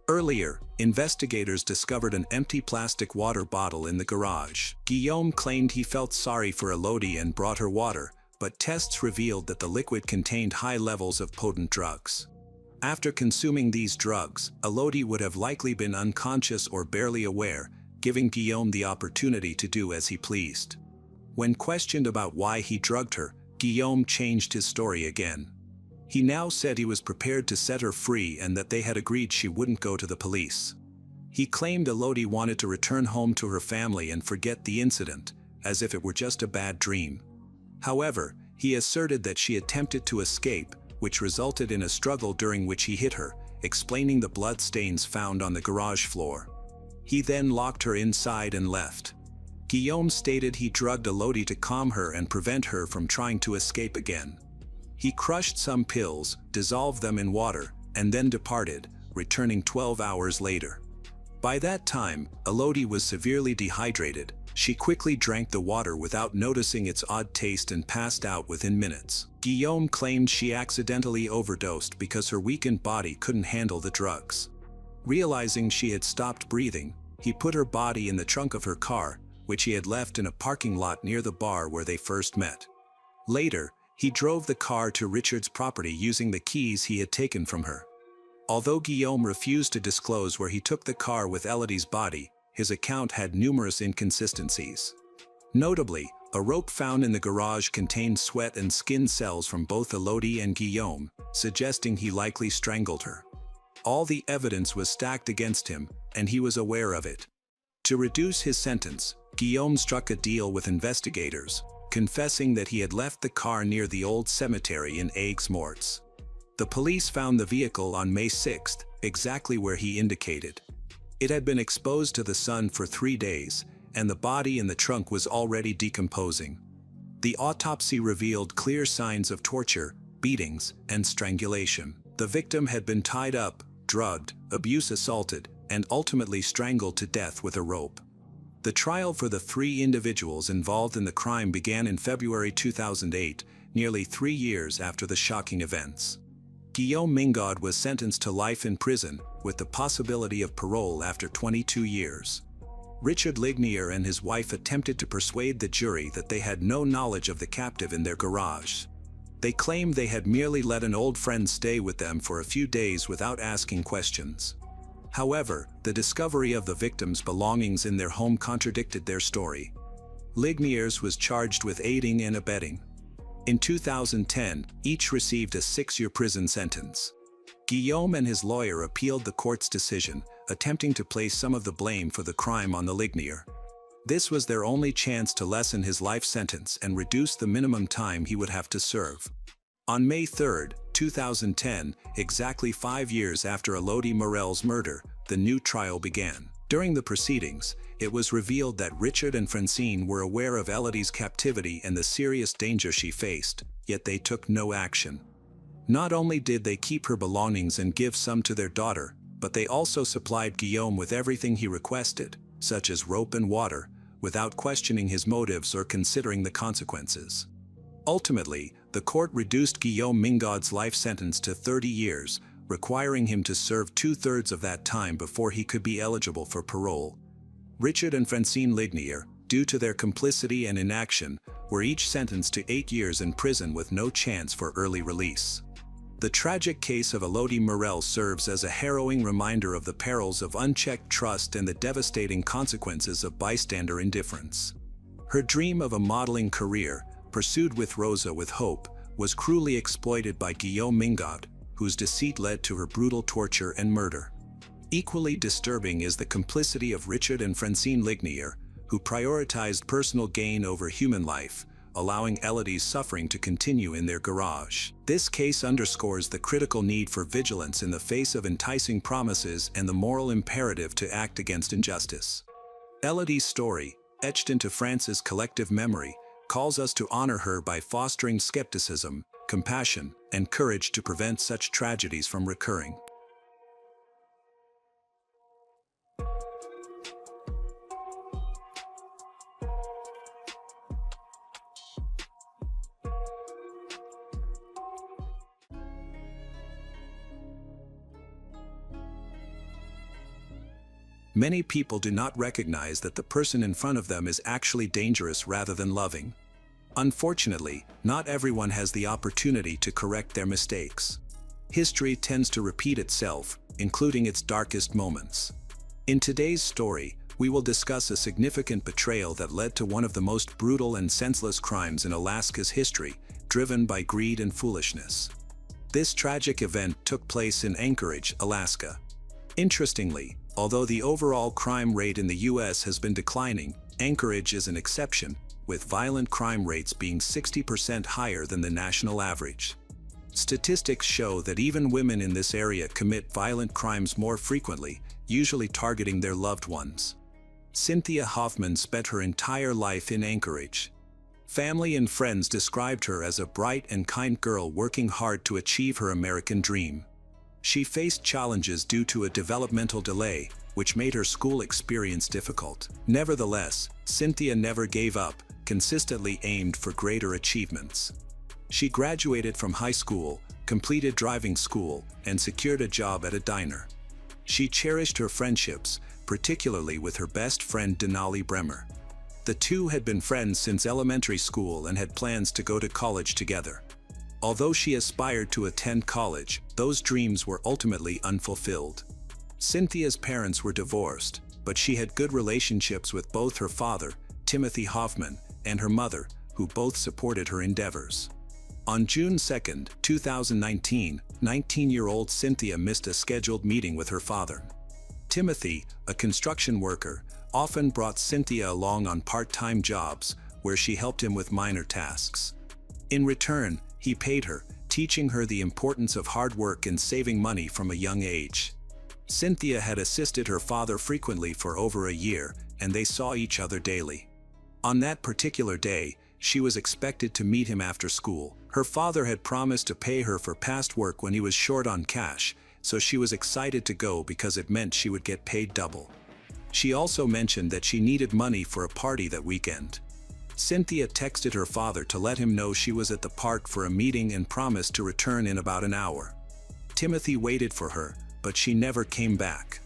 Speaker 1: Earlier, investigators discovered an empty plastic water bottle in the garage. Guillaume claimed he felt sorry for Elodie and brought her water, but tests revealed that the liquid contained high levels of potent drugs. After consuming these drugs, Elodie would have likely been unconscious or barely aware, giving Guillaume the opportunity to do as he pleased. When questioned about why he drugged her, Guillaume changed his story again. He now said he was prepared to set her free and that they had agreed she wouldn't go to the police. He claimed Elodie wanted to return home to her family and forget the incident, as if it were just a bad dream. However, he asserted that she attempted to escape, which resulted in a struggle during which he hit her, explaining the blood stains found on the garage floor. He then locked her inside and left. Guillaume stated he drugged Elodie to calm her and prevent her from trying to escape again. He crushed some pills, dissolved them in water, and then departed, returning 12 hours later. By that time, Elodie was severely dehydrated. She quickly drank the water without noticing its odd taste and passed out within minutes. Guillaume claimed she accidentally overdosed because her weakened body couldn't handle the drugs. Realizing she had stopped breathing, he put her body in the trunk of her car, which he had left in a parking lot near the bar where they first met. Later, he drove the car to Richard's property using the keys he had taken from her. Although Guillaume refused to disclose where he took the car with Elodie's body, his account had numerous inconsistencies. Notably, a rope found in the garage contained sweat and skin cells from both Elodie and Guillaume, suggesting he likely strangled her. All the evidence was stacked against him, and he was aware of it. To reduce his sentence, Guillaume struck a deal with investigators, confessing that he had left the car near the old cemetery in Aigues-Mortes. The police found the vehicle on May 6, exactly where he indicated. It had been exposed to the sun for 3 days, and the body in the trunk was already decomposing. The autopsy revealed clear signs of torture, beatings, and strangulation. The victim had been tied up, drugged, assaulted, and ultimately strangled to death with a rope. The trial for the 3 individuals involved in the crime began in February 2008, nearly 3 years after the shocking events. Guillaume Mingaud was sentenced to life in prison, with the possibility of parole after 22 years. Richard Lignier and his wife attempted to persuade the jury that they had no knowledge of the captive in their garage. They claimed they had merely let an old friend stay with them for a few days without asking questions. However, the discovery of the victims' belongings in their home contradicted their story. Ligniers was charged with aiding and abetting. In 2010, each received a 6-year prison sentence. Guillaume and his lawyer appealed the court's decision, attempting to place some of the blame for the crime on the Ligonier. This was their only chance to lessen his life sentence and reduce the minimum time he would have to serve. On May 3, 2010, exactly 5 years after Elodie Morel's murder, the new trial began. During the proceedings, it was revealed that Richard and Francine were aware of Elodie's captivity and the serious danger she faced, yet they took no action. Not only did they keep her belongings and give some to their daughter, but they also supplied Guillaume with everything he requested, such as rope and water, without questioning his motives or considering the consequences. Ultimately, the court reduced Guillaume Mingaud's life sentence to 30 years, requiring him to serve 2/3 of that time before he could be eligible for parole. Richard and Francine Ligonier, due to their complicity and inaction, were each sentenced to 8 years in prison with no chance for early release. The tragic case of Elodie Morel serves as a harrowing reminder of the perils of unchecked trust and the devastating consequences of bystander indifference. Her dream of a modeling career, pursued with Rosa with hope, was cruelly exploited by Guillaume Mingaud, whose deceit led to her brutal torture and murder. Equally disturbing is the complicity of Richard and Francine Ligonier, who prioritized personal gain over human life, allowing Elodie's suffering to continue in their garage. This case underscores the critical need for vigilance in the face of enticing promises and the moral imperative to act against injustice. Elodie's story, etched into France's collective memory, calls us to honor her by fostering skepticism, compassion, and courage to prevent such tragedies from recurring. Many people do not recognize that the person in front of them is actually dangerous rather than loving. Unfortunately, not everyone has the opportunity to correct their mistakes. History tends to repeat itself, including its darkest moments. In today's story, we will discuss a significant betrayal that led to one of the most brutal and senseless crimes in Alaska's history, driven by greed and foolishness. This tragic event took place in Anchorage, Alaska. Interestingly, although the overall crime rate in the U.S. has been declining, Anchorage is an exception, with violent crime rates being 60% higher than the national average. Statistics show that even women in this area commit violent crimes more frequently, usually targeting their loved ones. Cynthia Hoffman spent her entire life in Anchorage. Family and friends described her as a bright and kind girl working hard to achieve her American dream. She faced challenges due to a developmental delay, which made her school experience difficult. Nevertheless, Cynthia never gave up, consistently aimed for greater achievements. She graduated from high school, completed driving school, and secured a job at a diner. She cherished her friendships, particularly with her best friend Denali Bremer. The two had been friends since elementary school and had plans to go to college together. Although she aspired to attend college, those dreams were ultimately unfulfilled. Cynthia's parents were divorced, but she had good relationships with both her father, Timothy Hoffman, and her mother, who both supported her endeavors. On June 2, 2019, 19-year-old Cynthia missed a scheduled meeting with her father. Timothy, a construction worker, often brought Cynthia along on part-time jobs, where she helped him with minor tasks. In return, he paid her, teaching her the importance of hard work and saving money from a young age. Cynthia had assisted her father frequently for over a year, and they saw each other daily. On that particular day, she was expected to meet him after school. Her father had promised to pay her for past work when he was short on cash, so she was excited to go because it meant she would get paid double. She also mentioned that she needed money for a party that weekend. Cynthia texted her father to let him know she was at the park for a meeting and promised to return in about an hour. Timothy waited for her, but she never came back.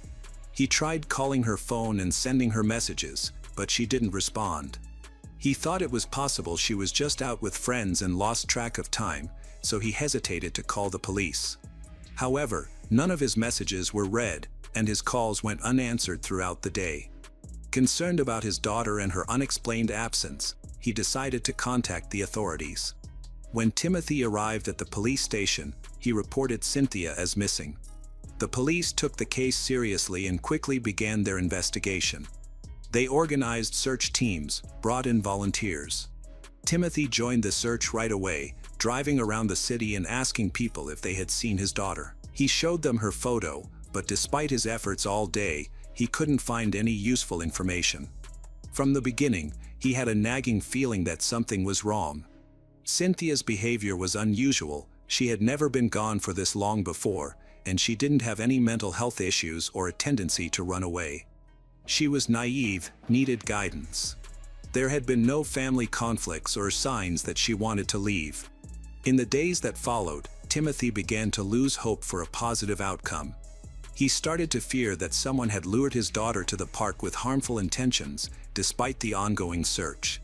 Speaker 1: He tried calling her phone and sending her messages, but she didn't respond. He thought it was possible she was just out with friends and lost track of time, so he hesitated to call the police. However, none of his messages were read, and his calls went unanswered throughout the day. Concerned about his daughter and her unexplained absence, he decided to contact the authorities. When Timothy arrived at the police station, he reported Cynthia as missing. The police took the case seriously and quickly began their investigation. They organized search teams, brought in volunteers. Timothy joined the search right away, driving around the city and asking people if they had seen his daughter. He showed them her photo, but despite his efforts all day, he couldn't find any useful information. From the beginning, he had a nagging feeling that something was wrong. Cynthia's behavior was unusual. She had never been gone for this long before, and she didn't have any mental health issues or a tendency to run away. She was naive, needed guidance. There had been no family conflicts or signs that she wanted to leave. In the days that followed, Timothy began to lose hope for a positive outcome. He started to fear that someone had lured his daughter to the park with harmful intentions, despite the ongoing search.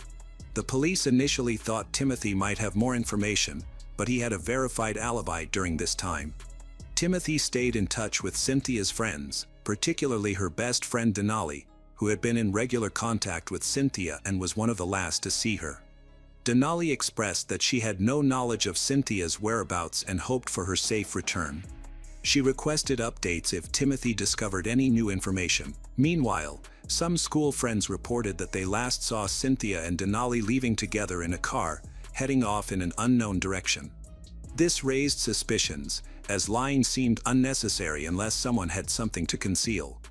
Speaker 1: The police initially thought Timothy might have more information, but he had a verified alibi during this time. Timothy stayed in touch with Cynthia's friends, particularly her best friend Denali, who had been in regular contact with Cynthia and was one of the last to see her. Denali expressed that she had no knowledge of Cynthia's whereabouts and hoped for her safe return. She requested updates if Timothy discovered any new information. Meanwhile, some school friends reported that they last saw Cynthia and Denali leaving together in a car, heading off in an unknown direction. This raised suspicions, as lying seemed unnecessary unless someone had something to conceal.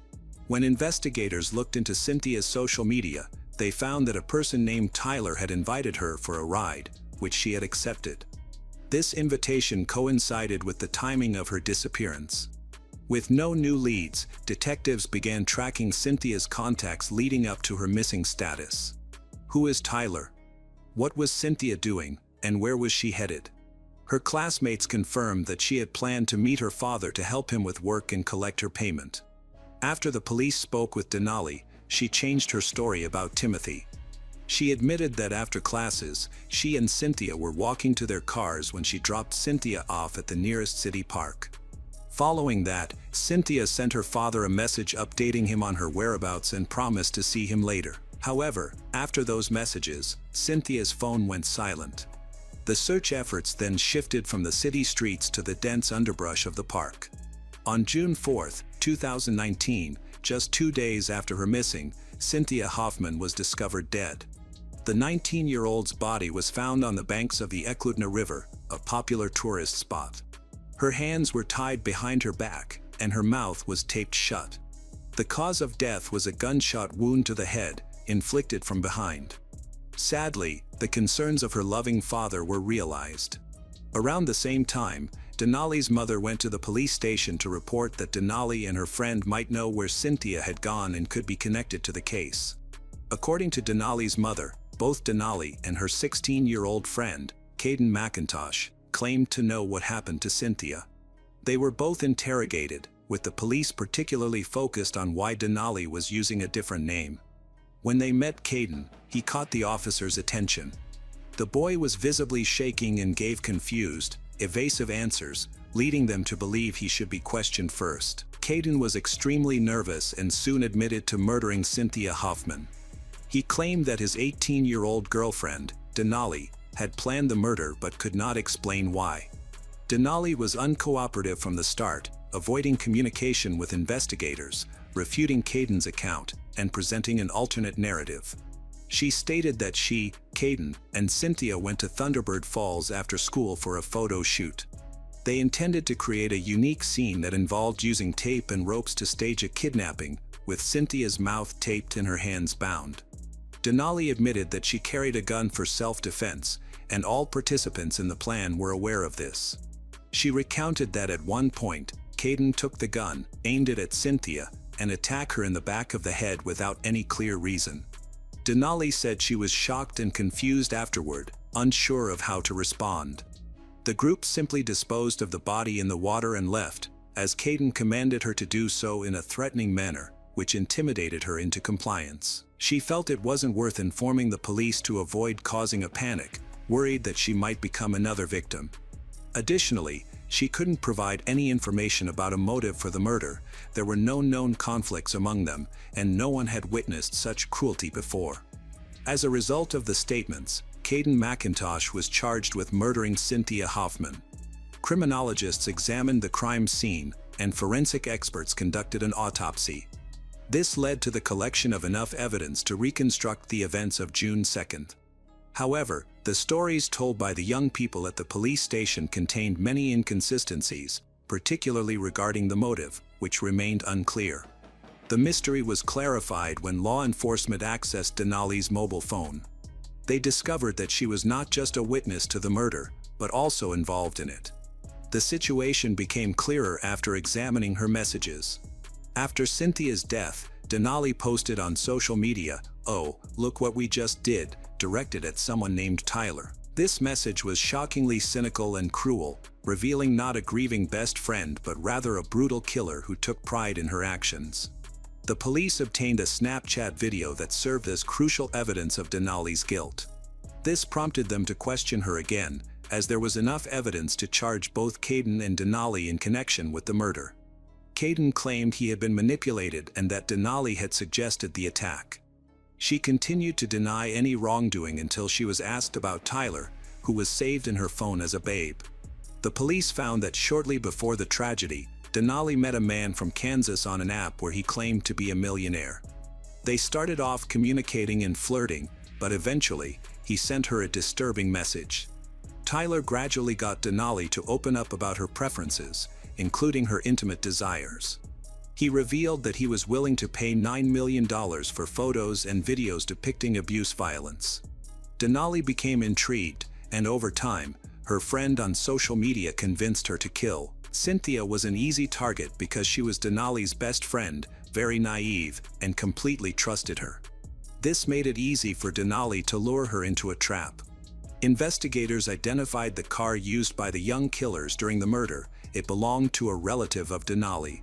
Speaker 1: When investigators looked into Cynthia's social media, they found that a person named Tyler had invited her for a ride, which she had accepted. This invitation coincided with the timing of her disappearance. With no new leads, detectives began tracking Cynthia's contacts leading up to her missing status. Who is Tyler? What was Cynthia doing, and where was she headed? Her classmates confirmed that she had planned to meet her father to help him with work and collect her payment. After the police spoke with Denali, she changed her story about Timothy. She admitted that after classes, she and Cynthia were walking to their cars when she dropped Cynthia off at the nearest city park. Following that, Cynthia sent her father a message updating him on her whereabouts and promised to see him later. However, after those messages, Cynthia's phone went silent. The search efforts then shifted from the city streets to the dense underbrush of the park. On June 4, 2019, just 2 days after her missing, Cynthia Hoffman was discovered dead. The 19-year-old's body was found on the banks of the Eklutna River, a popular tourist spot. Her hands were tied behind her back, and her mouth was taped shut. The cause of death was a gunshot wound to the head, inflicted from behind. Sadly, the concerns of her loving father were realized. Around the same time, Denali's mother went to the police station to report that Denali and her friend might know where Cynthia had gone and could be connected to the case. According to Denali's mother, both Denali and her 16-year-old friend, Caden McIntosh, claimed to know what happened to Cynthia. They were both interrogated, with the police particularly focused on why Denali was using a different name. When they met Caden, he caught the officer's attention. The boy was visibly shaking and gave confused, evasive answers, leading them to believe he should be questioned first. Caden was extremely nervous and soon admitted to murdering Cynthia Hoffman. He claimed that his 18-year-old girlfriend, Denali, had planned the murder but could not explain why. Denali was uncooperative from the start, avoiding communication with investigators, refuting Caden's account, and presenting an alternate narrative. She stated that she, Caden, and Cynthia went to Thunderbird Falls after school for a photo shoot. They intended to create a unique scene that involved using tape and ropes to stage a kidnapping, with Cynthia's mouth taped and her hands bound. Denali admitted that she carried a gun for self-defense, and all participants in the plan were aware of this. She recounted that at one point, Caden took the gun, aimed it at Cynthia, and attacked her in the back of the head without any clear reason. Denali said she was shocked and confused afterward, unsure of how to respond. The group simply disposed of the body in the water and left, as Caden commanded her to do so in a threatening manner, which intimidated her into compliance. She felt it wasn't worth informing the police to avoid causing a panic, worried that she might become another victim. Additionally, she couldn't provide any information about a motive for the murder. There were no known conflicts among them, and no one had witnessed such cruelty before. As a result of the statements, Caden McIntosh was charged with murdering Cynthia Hoffman. Criminologists examined the crime scene, and forensic experts conducted an autopsy. This led to the collection of enough evidence to reconstruct the events of June 2nd. However, the stories told by the young people at the police station contained many inconsistencies, particularly regarding the motive, which remained unclear. The mystery was clarified when law enforcement accessed Denali's mobile phone. They discovered that she was not just a witness to the murder, but also involved in it. The situation became clearer after examining her messages. After Cynthia's death, Denali posted on social media, "Oh, look what we just did," directed at someone named Tyler. This message was shockingly cynical and cruel, revealing not a grieving best friend but rather a brutal killer who took pride in her actions. The police obtained a Snapchat video that served as crucial evidence of Denali's guilt. This prompted them to question her again, as there was enough evidence to charge both Caden and Denali in connection with the murder. Caden claimed he had been manipulated and that Denali had suggested the attack. She continued to deny any wrongdoing until she was asked about Tyler, who was saved in her phone as a babe. The police found that shortly before the tragedy, Denali met a man from Kansas on an app where he claimed to be a millionaire. They started off communicating and flirting, but eventually, he sent her a disturbing message. Tyler gradually got Denali to open up about her preferences, including her intimate desires. He revealed that he was willing to pay $9 million for photos and videos depicting abuse violence. Denali became intrigued, and over time, her friend on social media convinced her to kill. Cynthia was an easy target because she was Denali's best friend, very naive, and completely trusted her. This made it easy for Denali to lure her into a trap. Investigators identified the car used by the young killers during the murder. It belonged to a relative of Denali.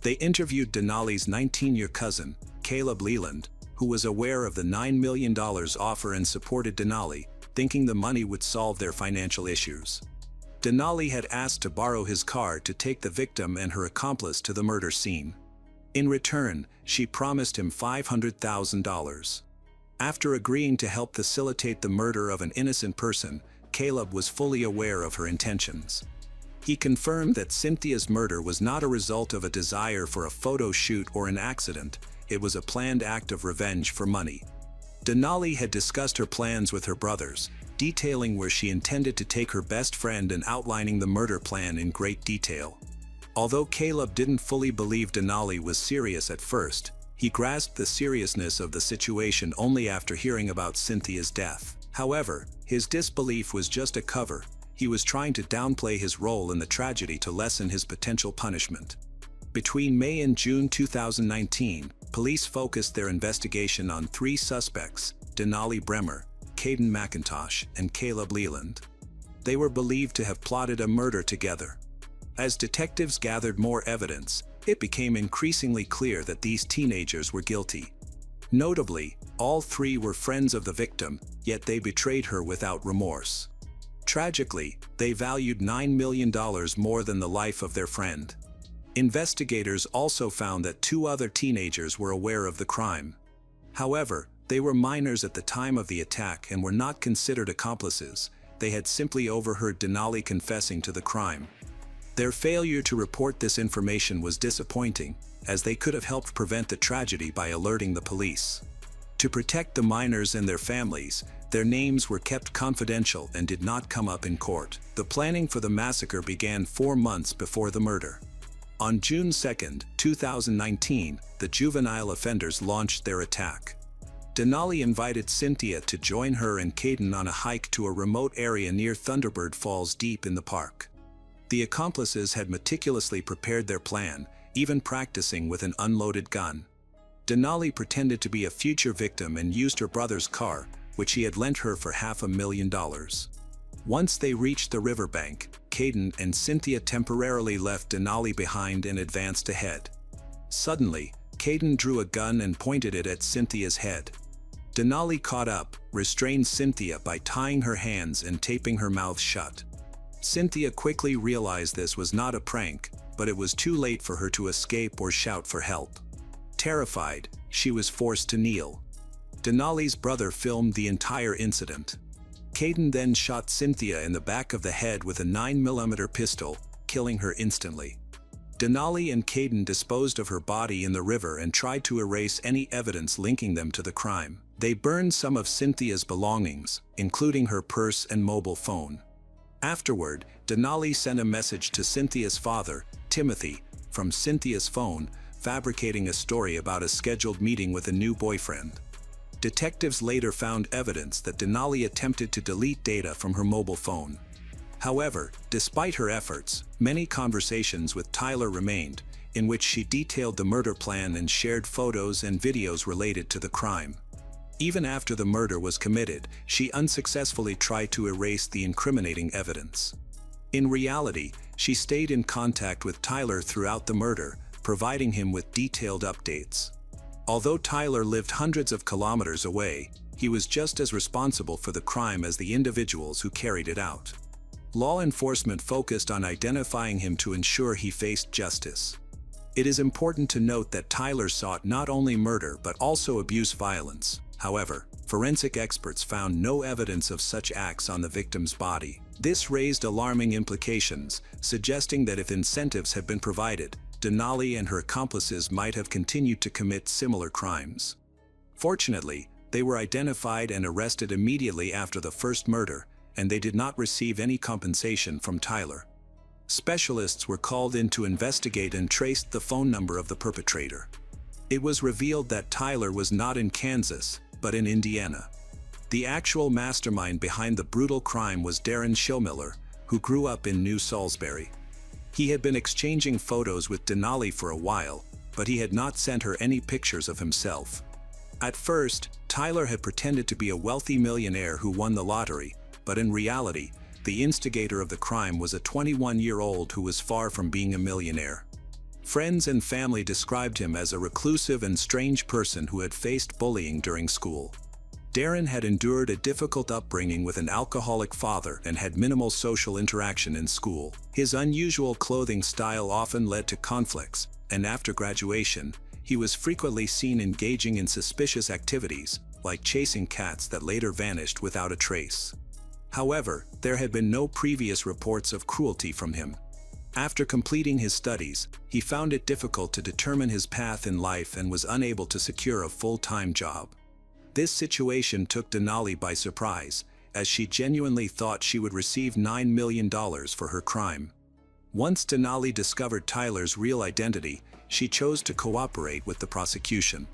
Speaker 1: They interviewed Denali's 19-year cousin, Caleb Leland, who was aware of the $9 million offer and supported Denali, thinking the money would solve their financial issues. Denali had asked to borrow his car to take the victim and her accomplice to the murder scene. In return, she promised him $500,000. After agreeing to help facilitate the murder of an innocent person, Caleb was fully aware of her intentions. He confirmed that Cynthia's murder was not a result of a desire for a photo shoot or an accident, it was a planned act of revenge for money. Denali had discussed her plans with her brothers, detailing where she intended to take her best friend and outlining the murder plan in great detail. Although Caleb didn't fully believe Denali was serious at first, he grasped the seriousness of the situation only after hearing about Cynthia's death. However, his disbelief was just a cover. He was trying to downplay his role in the tragedy to lessen his potential punishment. Between May and June 2019, police focused their investigation on 3 suspects: Denali Bremer, Caden McIntosh, and Caleb Leland. They were believed to have plotted a murder together. As detectives gathered more evidence, it became increasingly clear that these teenagers were guilty. Notably, all 3 were friends of the victim, yet they betrayed her without remorse. Tragically, they valued $9 million more than the life of their friend. Investigators also found that 2 other teenagers were aware of the crime. However, they were minors at the time of the attack and were not considered accomplices. They had simply overheard Denali confessing to the crime. Their failure to report this information was disappointing, as they could have helped prevent the tragedy by alerting the police. To protect the minors and their families, their names were kept confidential and did not come up in court. The planning for the massacre began 4 months before the murder. On June 2, 2019, the juvenile offenders launched their attack. Denali invited Cynthia to join her and Caden on a hike to a remote area near Thunderbird Falls deep in the park. The accomplices had meticulously prepared their plan, even practicing with an unloaded gun. Denali pretended to be a future victim and used her brother's car, which he had lent her for $500,000. Once they reached the riverbank, Caden and Cynthia temporarily left Denali behind and advanced ahead. Suddenly, Caden drew a gun and pointed it at Cynthia's head. Denali caught up, restrained Cynthia by tying her hands and taping her mouth shut. Cynthia quickly realized this was not a prank, but it was too late for her to escape or shout for help. Terrified, she was forced to kneel. Denali's brother filmed the entire incident. Caden then shot Cynthia in the back of the head with a 9mm pistol, killing her instantly. Denali and Caden disposed of her body in the river and tried to erase any evidence linking them to the crime. They burned some of Cynthia's belongings, including her purse and mobile phone. Afterward, Denali sent a message to Cynthia's father, Timothy, from Cynthia's phone, fabricating a story about a scheduled meeting with a new boyfriend. Detectives later found evidence that Denali attempted to delete data from her mobile phone. However, despite her efforts, many conversations with Tyler remained, in which she detailed the murder plan and shared photos and videos related to the crime. Even after the murder was committed, she unsuccessfully tried to erase the incriminating evidence. In reality, she stayed in contact with Tyler throughout the murder, providing him with detailed updates. Although Tyler lived hundreds of kilometers away, he was just as responsible for the crime as the individuals who carried it out. Law enforcement focused on identifying him to ensure he faced justice. It is important to note that Tyler sought not only murder but also abuse violence. However, forensic experts found no evidence of such acts on the victim's body. This raised alarming implications, suggesting that if incentives had been provided, Denali and her accomplices might have continued to commit similar crimes. Fortunately, they were identified and arrested immediately after the first murder, and they did not receive any compensation from Tyler. Specialists were called in to investigate and traced the phone number of the perpetrator. It was revealed that Tyler was not in Kansas, but in Indiana. The actual mastermind behind the brutal crime was Darren Schillmiller, who grew up in New Salisbury. He had been exchanging photos with Denali for a while, but he had not sent her any pictures of himself. At first, Tyler had pretended to be a wealthy millionaire who won the lottery, but in reality, the instigator of the crime was a 21-year-old who was far from being a millionaire. Friends and family described him as a reclusive and strange person who had faced bullying during school. Darren had endured a difficult upbringing with an alcoholic father and had minimal social interaction in school. His unusual clothing style often led to conflicts, and after graduation, he was frequently seen engaging in suspicious activities, like chasing cats that later vanished without a trace. However, there had been no previous reports of cruelty from him. After completing his studies, he found it difficult to determine his path in life and was unable to secure a full-time job. This situation took Denali by surprise, as she genuinely thought she would receive $9 million for her crime. Once Denali discovered Tyler's real identity, she chose to cooperate with the prosecution.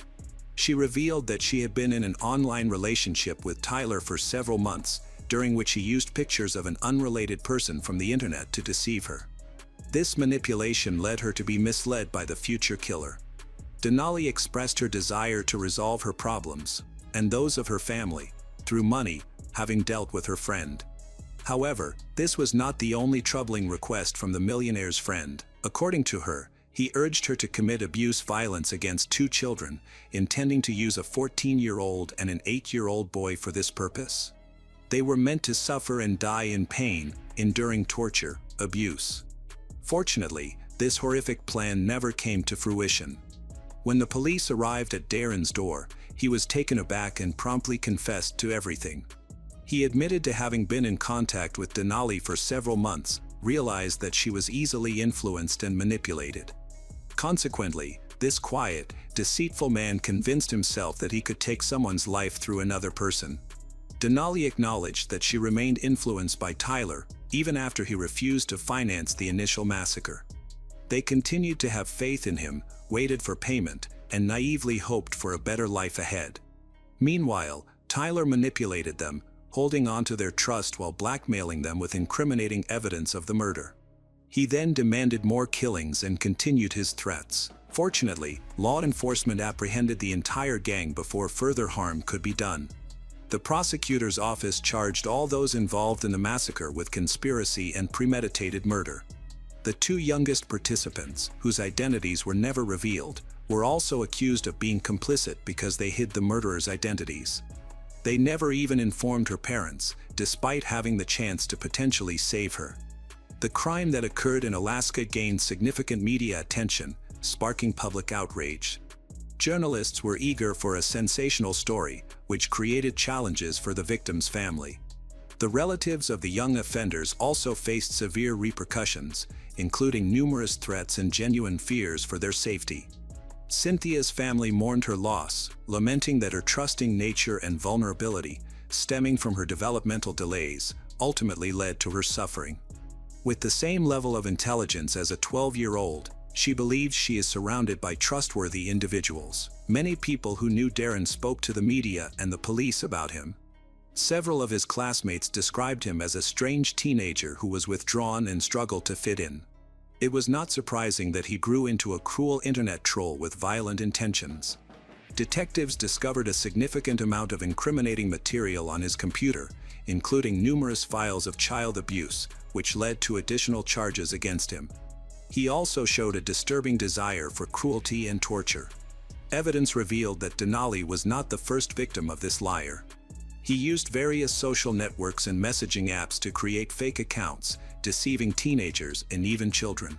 Speaker 1: She revealed that she had been in an online relationship with Tyler for several months, during which he used pictures of an unrelated person from the internet to deceive her. This manipulation led her to be misled by the future killer. Denali expressed her desire to resolve her problems, and those of her family, through money, having dealt with her friend. However, this was not the only troubling request from the millionaire's friend. According to her, he urged her to commit abuse violence against 2 children, intending to use a 14-year-old and an 8-year-old boy for this purpose. They were meant to suffer and die in pain, enduring torture, abuse. Fortunately, this horrific plan never came to fruition. When the police arrived at Darren's door, he was taken aback and promptly confessed to everything. He admitted to having been in contact with Denali for several months, realized that she was easily influenced and manipulated. Consequently, this quiet, deceitful man convinced himself that he could take someone's life through another person. Denali acknowledged that she remained influenced by Tyler, even after he refused to finance the initial massacre. They continued to have faith in him, waited for payment, and naively hoped for a better life ahead. Meanwhile, Tyler manipulated them, holding on to their trust while blackmailing them with incriminating evidence of the murder. He then demanded more killings and continued his threats. Fortunately, law enforcement apprehended the entire gang before further harm could be done. The prosecutor's office charged all those involved in the massacre with conspiracy and premeditated murder. The 2 youngest participants, whose identities were never revealed, were also accused of being complicit because they hid the murderers' identities. They never even informed her parents, despite having the chance to potentially save her. The crime that occurred in Alaska gained significant media attention, sparking public outrage. Journalists were eager for a sensational story, which created challenges for the victim's family. The relatives of the young offenders also faced severe repercussions, including numerous threats and genuine fears for their safety. Cynthia's family mourned her loss, lamenting that her trusting nature and vulnerability, stemming from her developmental delays, ultimately led to her suffering. With the same level of intelligence as a 12-year-old, she believes she is surrounded by trustworthy individuals. Many people who knew Darren spoke to the media and the police about him. Several of his classmates described him as a strange teenager who was withdrawn and struggled to fit in. It was not surprising that he grew into a cruel internet troll with violent intentions. Detectives discovered a significant amount of incriminating material on his computer, including numerous files of child abuse, which led to additional charges against him. He also showed a disturbing desire for cruelty and torture. Evidence revealed that Denali was not the first victim of this liar. He used various social networks and messaging apps to create fake accounts, deceiving teenagers and even children.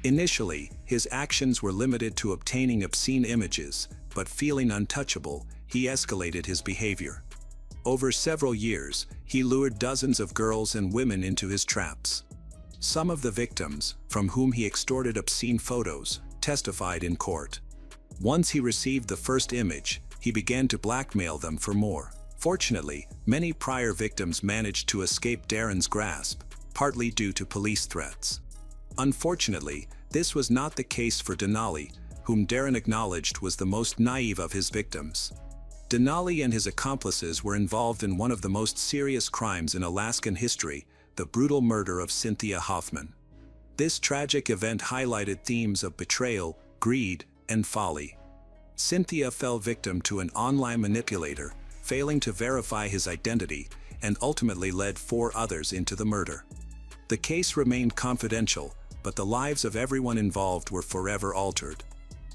Speaker 1: Initially, his actions were limited to obtaining obscene images, but feeling untouchable, he escalated his behavior. Over several years, he lured dozens of girls and women into his traps. Some of the victims, from whom he extorted obscene photos, testified in court. Once he received the first image, he began to blackmail them for more. Fortunately, many prior victims managed to escape Darren's grasp, partly due to police threats. Unfortunately, this was not the case for Denali, whom Darren acknowledged was the most naive of his victims. Denali and his accomplices were involved in one of the most serious crimes in Alaskan history, the brutal murder of Cynthia Hoffman. This tragic event highlighted themes of betrayal, greed, and folly. Cynthia fell victim to an online manipulator, failing to verify his identity, and ultimately led 4 others into the murder. The case remained confidential, but the lives of everyone involved were forever altered.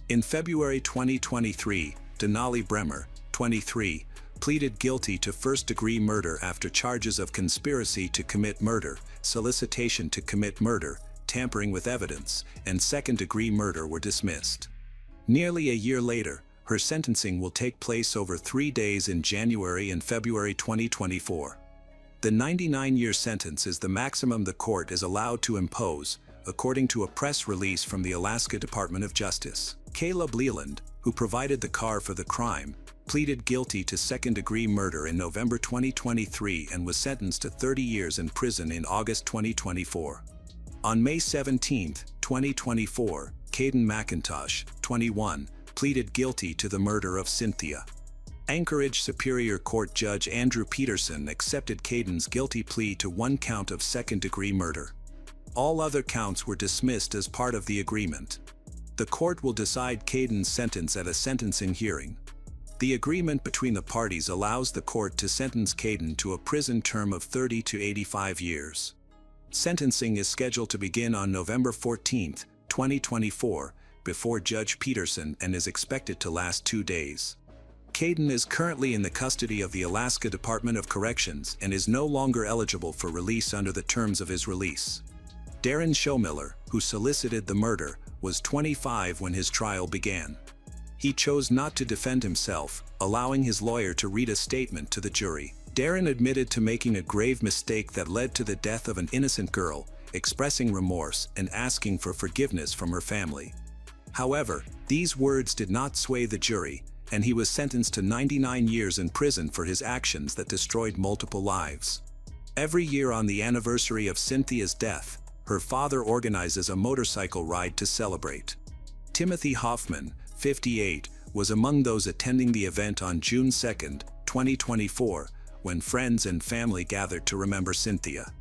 Speaker 1: In February 2023, Denali Bremer, 23, pleaded guilty to first-degree murder after charges of conspiracy to commit murder, solicitation to commit murder, tampering with evidence, and second-degree murder were dismissed. Nearly a year later, her sentencing will take place over 3 days in January and February 2024. The 99-year sentence is the maximum the court is allowed to impose, according to a press release from the Alaska Department of Justice. Caleb Leland, who provided the car for the crime, pleaded guilty to second-degree murder in November 2023 and was sentenced to 30 years in prison in August 2024. On May 17, 2024, Caden McIntosh, 21, pleaded guilty to the murder of Cynthia. Anchorage Superior Court Judge Andrew Peterson accepted Caden's guilty plea to 1 count of second-degree murder. All other counts were dismissed as part of the agreement. The court will decide Caden's sentence at a sentencing hearing. The agreement between the parties allows the court to sentence Caden to a prison term of 30 to 85 years. Sentencing is scheduled to begin on November 14, 2024, before Judge Peterson and is expected to last 2 days. Caden is currently in the custody of the Alaska Department of Corrections and is no longer eligible for release under the terms of his release. Darren Showmiller, who solicited the murder, was 25 when his trial began. He chose not to defend himself, allowing his lawyer to read a statement to the jury. Darren admitted to making a grave mistake that led to the death of an innocent girl, expressing remorse and asking for forgiveness from her family. However, these words did not sway the jury, and he was sentenced to 99 years in prison for his actions that destroyed multiple lives. Every year on the anniversary of Cynthia's death, her father organizes a motorcycle ride to celebrate. Timothy Hoffman, 58, was among those attending the event on June 2, 2024, when friends and family gathered to remember Cynthia.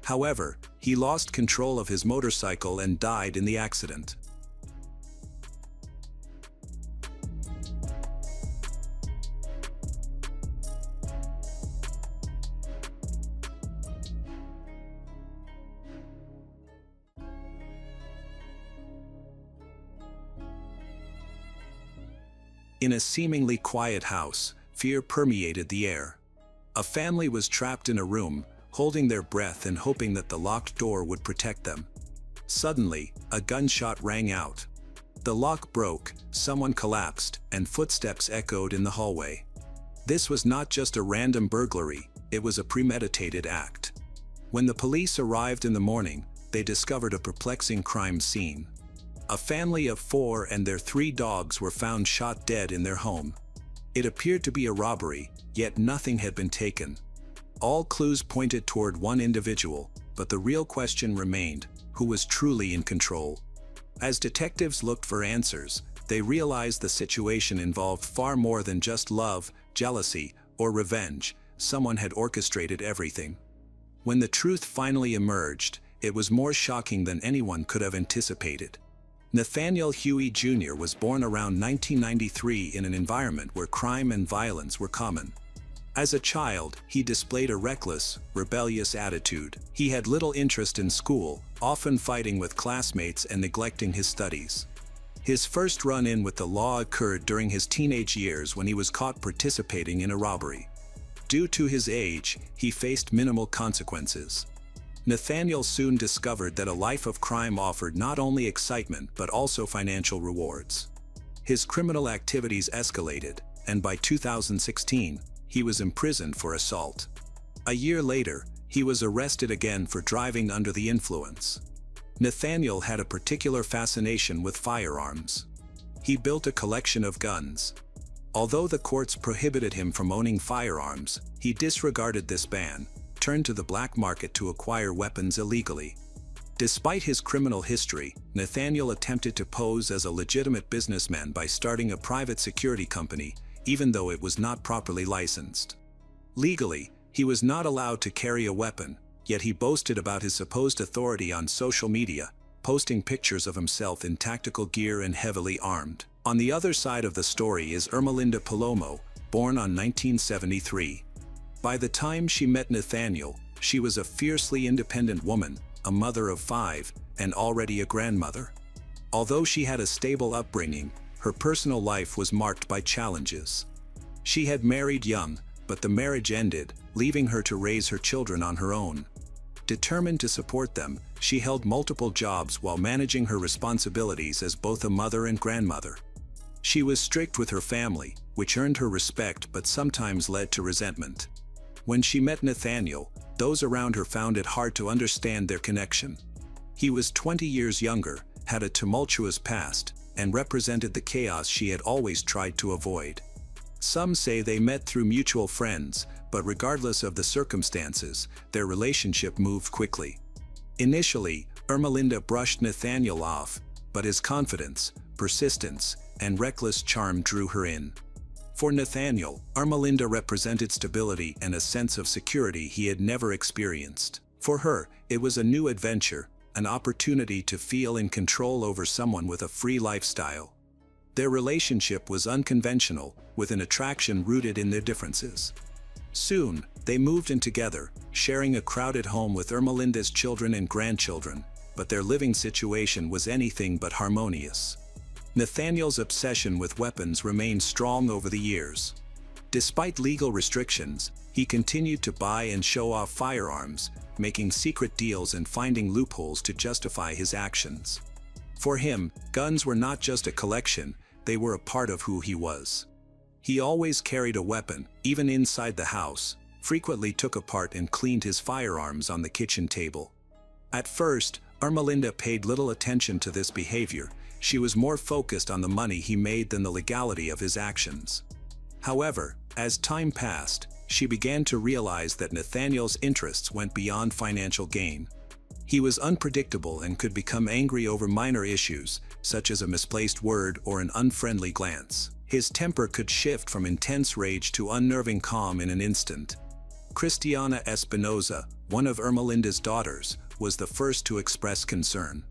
Speaker 1: However, he lost control of his motorcycle and died in the accident. In a seemingly quiet house, fear permeated the air. A family was trapped in a room, holding their breath and hoping that the locked door would protect them. Suddenly, a gunshot rang out. The lock broke, someone collapsed, and footsteps echoed in the hallway. This was not just a random burglary, it was a premeditated act. When the police arrived in the morning, they discovered a perplexing crime scene. A family of 4 and their 3 dogs were found shot dead in their home. It appeared to be a robbery, yet nothing had been taken. All clues pointed toward one individual, but the real question remained: who was truly in control? As detectives looked for answers, they realized the situation involved far more than just love, jealousy, or revenge. Someone had orchestrated everything. When the truth finally emerged, it was more shocking than anyone could have anticipated. Nathaniel Huey Jr. was born around 1993 in an environment where crime and violence were common. As a child, he displayed a reckless, rebellious attitude. He had little interest in school, often fighting with classmates and neglecting his studies. His first run-in with the law occurred during his teenage years when he was caught participating in a robbery. Due to his age, he faced minimal consequences. Nathaniel soon discovered that a life of crime offered not only excitement but also financial rewards. His criminal activities escalated, and by 2016, he was imprisoned for assault. A year later, he was arrested again for driving under the influence. Nathaniel had a particular fascination with firearms. He built a collection of guns. Although the courts prohibited him from owning firearms, he disregarded this ban, turned to the black market to acquire weapons illegally. Despite his criminal history, Nathaniel attempted to pose as a legitimate businessman by starting a private security company, even though it was not properly licensed. Legally, he was not allowed to carry a weapon, yet he boasted about his supposed authority on social media, posting pictures of himself in tactical gear and heavily armed. On the other side of the story is Ermelinda Palomo, born on 1973. By the time she met Nathaniel, she was a fiercely independent woman, a mother of 5, and already a grandmother. Although she had a stable upbringing, her personal life was marked by challenges. She had married young, but the marriage ended, leaving her to raise her children on her own. Determined to support them, she held multiple jobs while managing her responsibilities as both a mother and grandmother. She was strict with her family, which earned her respect but sometimes led to resentment. When she met Nathaniel, those around her found it hard to understand their connection. He was 20 years younger, had a tumultuous past, and represented the chaos she had always tried to avoid. Some say they met through mutual friends, but regardless of the circumstances, their relationship moved quickly. Initially, Ermelinda brushed Nathaniel off, but his confidence, persistence, and reckless charm drew her in. For Nathaniel, Ermelinda represented stability and a sense of security he had never experienced. For her, it was a new adventure, an opportunity to feel in control over someone with a free lifestyle. Their relationship was unconventional, with an attraction rooted in their differences. Soon, they moved in together, sharing a crowded home with Ermelinda's children and grandchildren, but their living situation was anything but harmonious. Nathaniel's obsession with weapons remained strong over the years. Despite legal restrictions, he continued to buy and show off firearms, making secret deals and finding loopholes to justify his actions. For him, guns were not just a collection, they were a part of who he was. He always carried a weapon, even inside the house, frequently took apart and cleaned his firearms on the kitchen table. At first, Ermelinda paid little attention to this behavior. She was more focused on the money he made than the legality of his actions. However, as time passed, she began to realize that Nathaniel's interests went beyond financial gain. He was unpredictable and could become angry over minor issues, such as a misplaced word or an unfriendly glance. His temper could shift from intense rage to unnerving calm in an instant. Cristiana Espinoza, one of Ermelinda's daughters, was the first to express concern.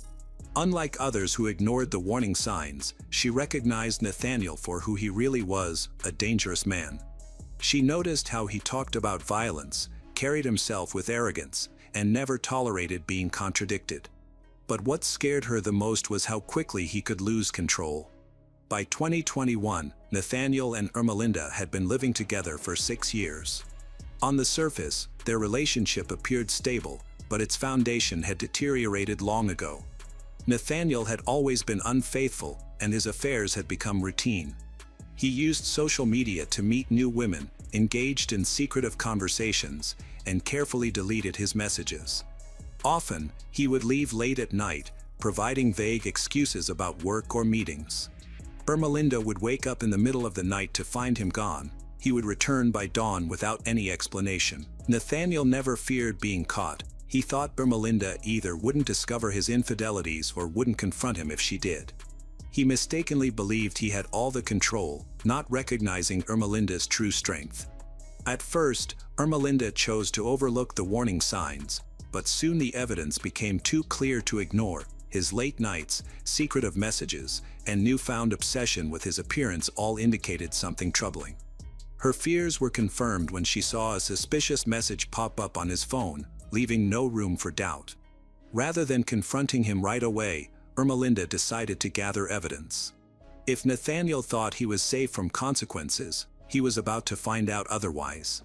Speaker 1: Unlike others who ignored the warning signs, she recognized Nathaniel for who he really was, a dangerous man. She noticed how he talked about violence, carried himself with arrogance, and never tolerated being contradicted. But what scared her the most was how quickly he could lose control. By 2021, Nathaniel and Ermelinda had been living together for 6 years. On the surface, their relationship appeared stable, but its foundation had deteriorated long ago. Nathaniel had always been unfaithful, and his affairs had become routine. He used social media to meet new women, engaged in secretive conversations, and carefully deleted his messages. Often, he would leave late at night, providing vague excuses about work or meetings. Ermelinda would wake up in the middle of the night to find him gone. He would return by dawn without any explanation. Nathaniel never feared being caught. He thought Ermelinda either wouldn't discover his infidelities or wouldn't confront him if she did. He mistakenly believed he had all the control, not recognizing Ermelinda's true strength. At first, Ermelinda chose to overlook the warning signs, but soon the evidence became too clear to ignore. His late nights, secretive messages, and newfound obsession with his appearance all indicated something troubling. Her fears were confirmed when she saw a suspicious message pop up on his phone, leaving no room for doubt. Rather than confronting him right away, Ermelinda decided to gather evidence. If Nathaniel thought he was safe from consequences, he was about to find out otherwise.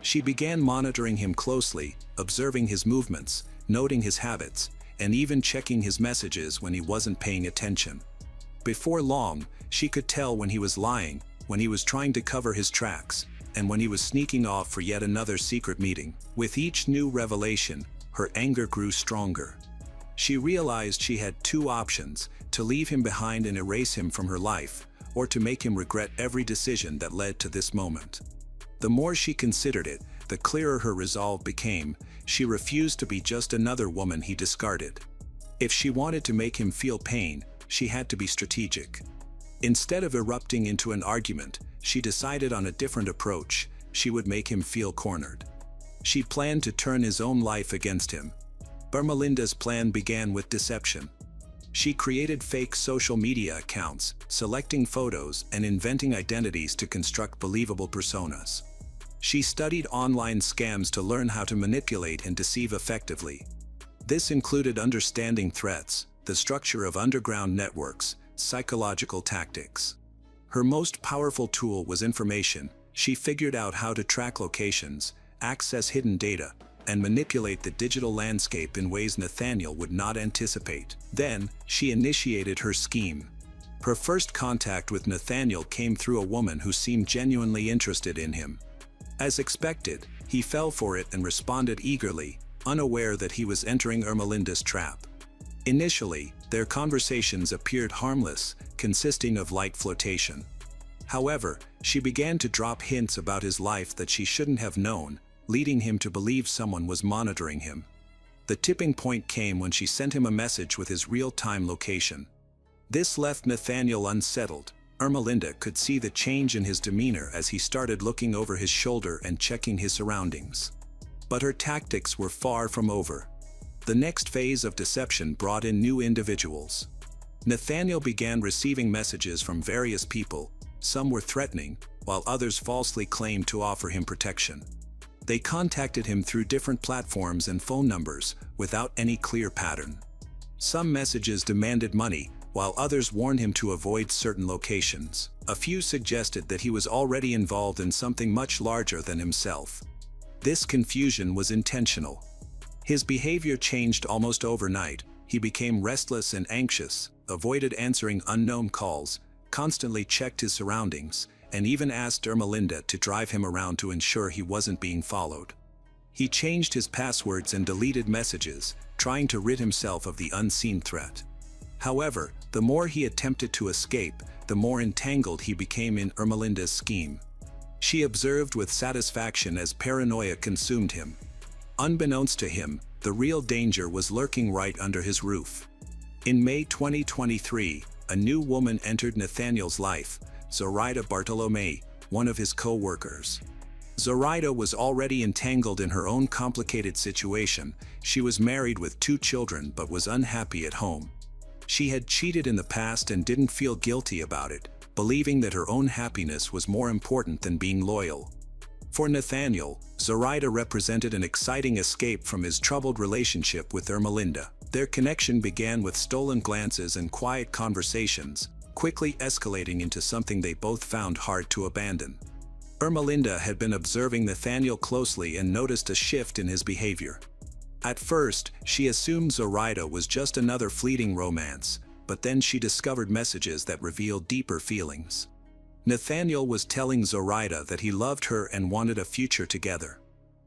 Speaker 1: She began monitoring him closely, observing his movements, noting his habits, and even checking his messages when he wasn't paying attention. Before long, she could tell when he was lying, when he was trying to cover his tracks, and when he was sneaking off for yet another secret meeting. With each new revelation, her anger grew stronger. She realized she had two options: to leave him behind and erase him from her life, or to make him regret every decision that led to this moment. The more she considered it, the clearer her resolve became. She refused to be just another woman he discarded. If she wanted to make him feel pain, she had to be strategic. Instead of erupting into an argument, she decided on a different approach. She would make him feel cornered. She planned to turn his own life against him. Ermelinda's plan began with deception. She created fake social media accounts, selecting photos and inventing identities to construct believable personas. She studied online scams to learn how to manipulate and deceive effectively. This included understanding threats, the structure of underground networks, psychological tactics. Her most powerful tool was information. She figured out how to track locations, access hidden data, and manipulate the digital landscape in ways Nathaniel would not anticipate. Then, she initiated her scheme. Her first contact with Nathaniel came through a woman who seemed genuinely interested in him. As expected, he fell for it and responded eagerly, unaware that he was entering Ermelinda's trap. Initially, their conversations appeared harmless, consisting of light flirtation. However, she began to drop hints about his life that she shouldn't have known, leading him to believe someone was monitoring him. The tipping point came when she sent him a message with his real-time location. This left Nathaniel unsettled. Ermelinda could see the change in his demeanor as he started looking over his shoulder and checking his surroundings. But her tactics were far from over. The next phase of deception brought in new individuals. Nathaniel began receiving messages from various people. Some were threatening, while others falsely claimed to offer him protection. They contacted him through different platforms and phone numbers, without any clear pattern. Some messages demanded money, while others warned him to avoid certain locations. A few suggested that he was already involved in something much larger than himself. This confusion was intentional. His behavior changed almost overnight. He became restless and anxious, avoided answering unknown calls, constantly checked his surroundings, and even asked Ermelinda to drive him around to ensure he wasn't being followed. He changed his passwords and deleted messages, trying to rid himself of the unseen threat. However, the more he attempted to escape, the more entangled he became in Ermelinda's scheme. She observed with satisfaction as paranoia consumed him. Unbeknownst to him, the real danger was lurking right under his roof. In May 2023, a new woman entered Nathaniel's life, Zoraida Bartolome, one of his co-workers. Zoraida was already entangled in her own complicated situation. She was married with 2 children but was unhappy at home. She had cheated in the past and didn't feel guilty about it, believing that her own happiness was more important than being loyal. For Nathaniel, Zoraida represented an exciting escape from his troubled relationship with Ermelinda. Their connection began with stolen glances and quiet conversations, quickly escalating into something they both found hard to abandon. Ermelinda had been observing Nathaniel closely and noticed a shift in his behavior. At first, she assumed Zoraida was just another fleeting romance, but then she discovered messages that revealed deeper feelings. Nathaniel was telling Zoraida that he loved her and wanted a future together.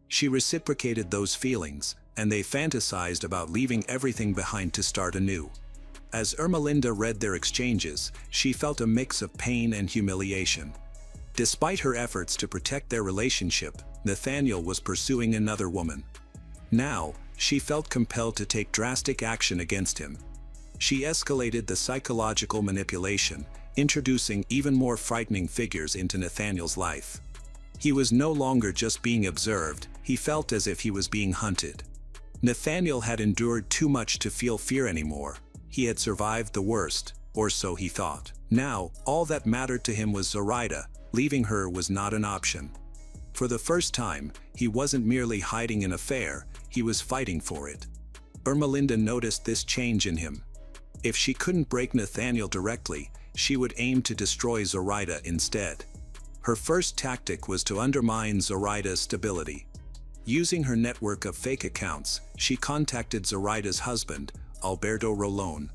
Speaker 1: She reciprocated those feelings, and they fantasized about leaving everything behind to start anew. As Ermelinda read their exchanges, she felt a mix of pain and humiliation. Despite her efforts to protect their relationship, Nathaniel was pursuing another woman. Now, she felt compelled to take drastic action against him. She escalated the psychological manipulation, introducing even more frightening figures into Nathaniel's life. He was no longer just being observed, he felt as if he was being hunted. Nathaniel had endured too much to feel fear anymore. He had survived the worst, or so he thought. Now, all that mattered to him was Zoraida. Leaving her was not an option. For the first time, he wasn't merely hiding an affair, he was fighting for it. Ermelinda noticed this change in him. If she couldn't break Nathaniel directly, she would aim to destroy Zoraida instead. Her first tactic was to undermine Zoraida's stability. Using her network of fake accounts, she contacted Zoraida's husband, Alberto Rolón.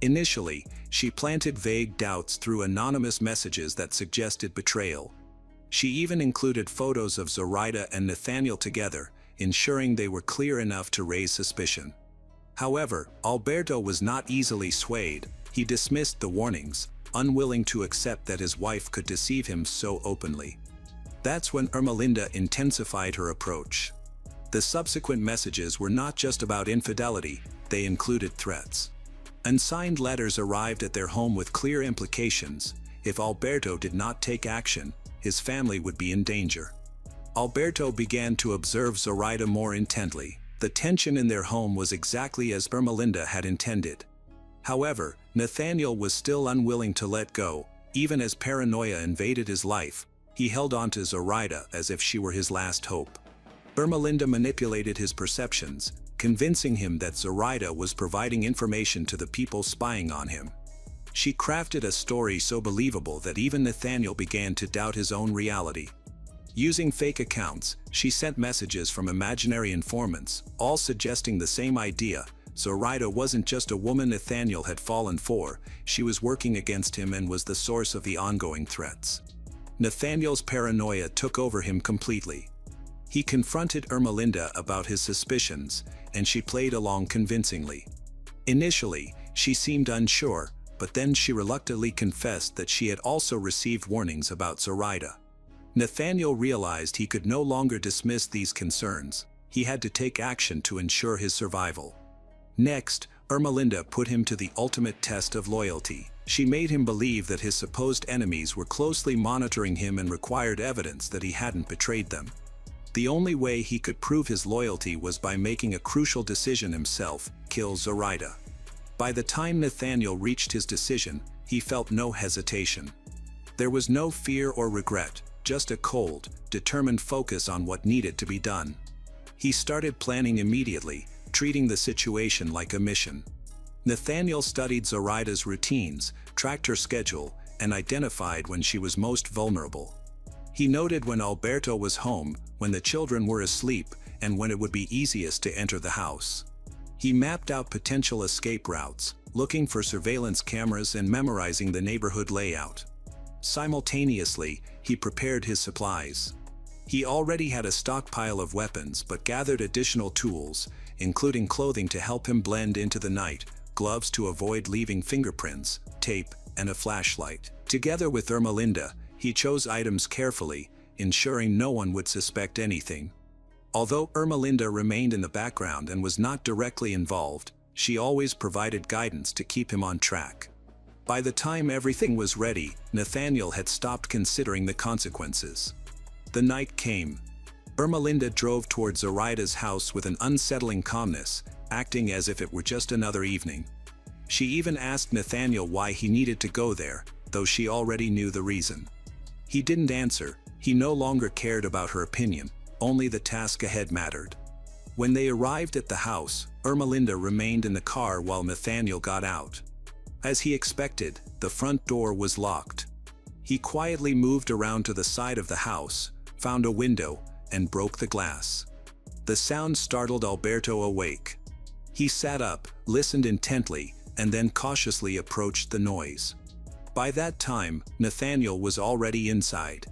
Speaker 1: Initially, she planted vague doubts through anonymous messages that suggested betrayal. She even included photos of Zoraida and Nathaniel together, ensuring they were clear enough to raise suspicion. However, Alberto was not easily swayed. He dismissed the warnings, unwilling to accept that his wife could deceive him so openly. That's when Ermelinda intensified her approach. The subsequent messages were not just about infidelity, they included threats. Unsigned letters arrived at their home with clear implications. If Alberto did not take action, his family would be in danger. Alberto began to observe Zoraida more intently. The tension in their home was exactly as Ermelinda had intended. However, Nathaniel was still unwilling to let go. Even as paranoia invaded his life, he held on to Zoraida as if she were his last hope. Ermelinda manipulated his perceptions, convincing him that Zoraida was providing information to the people spying on him. She crafted a story so believable that even Nathaniel began to doubt his own reality. Using fake accounts, she sent messages from imaginary informants, all suggesting the same idea. Zoraida wasn't just a woman Nathaniel had fallen for, she was working against him and was the source of the ongoing threats. Nathaniel's paranoia took over him completely. He confronted Ermelinda about his suspicions, and she played along convincingly. Initially, she seemed unsure, but then she reluctantly confessed that she had also received warnings about Zoraida. Nathaniel realized he could no longer dismiss these concerns. He had to take action to ensure his survival. Next, Ermelinda put him to the ultimate test of loyalty. She made him believe that his supposed enemies were closely monitoring him and required evidence that he hadn't betrayed them. The only way he could prove his loyalty was by making a crucial decision himself: kill Zoraida. By the time Nathaniel reached his decision, he felt no hesitation. There was no fear or regret, just a cold, determined focus on what needed to be done. He started planning immediately, treating the situation like a mission. Nathaniel studied Zoraida's routines, tracked her schedule, and identified when she was most vulnerable. He noted when Alberto was home, when the children were asleep, and when it would be easiest to enter the house. He mapped out potential escape routes, looking for surveillance cameras and memorizing the neighborhood layout. Simultaneously, he prepared his supplies. He already had a stockpile of weapons but gathered additional tools, including clothing to help him blend into the night, gloves to avoid leaving fingerprints, tape, and a flashlight. Together with Ermelinda, he chose items carefully, ensuring no one would suspect anything. Although Ermelinda remained in the background and was not directly involved, she always provided guidance to keep him on track. By the time everything was ready, Nathaniel had stopped considering the consequences. The night came. Ermelinda drove towards Zoraida's house with an unsettling calmness, acting as if it were just another evening. She even asked Nathaniel why he needed to go there, though she already knew the reason. He didn't answer. He no longer cared about her opinion, only the task ahead mattered. When they arrived at the house, Ermelinda remained in the car while Nathaniel got out. As he expected, the front door was locked. He quietly moved around to the side of the house, found a window, and broke the glass. The sound startled Alberto awake. He sat up, listened intently, and then cautiously approached the noise. By that time, Nathaniel was already inside.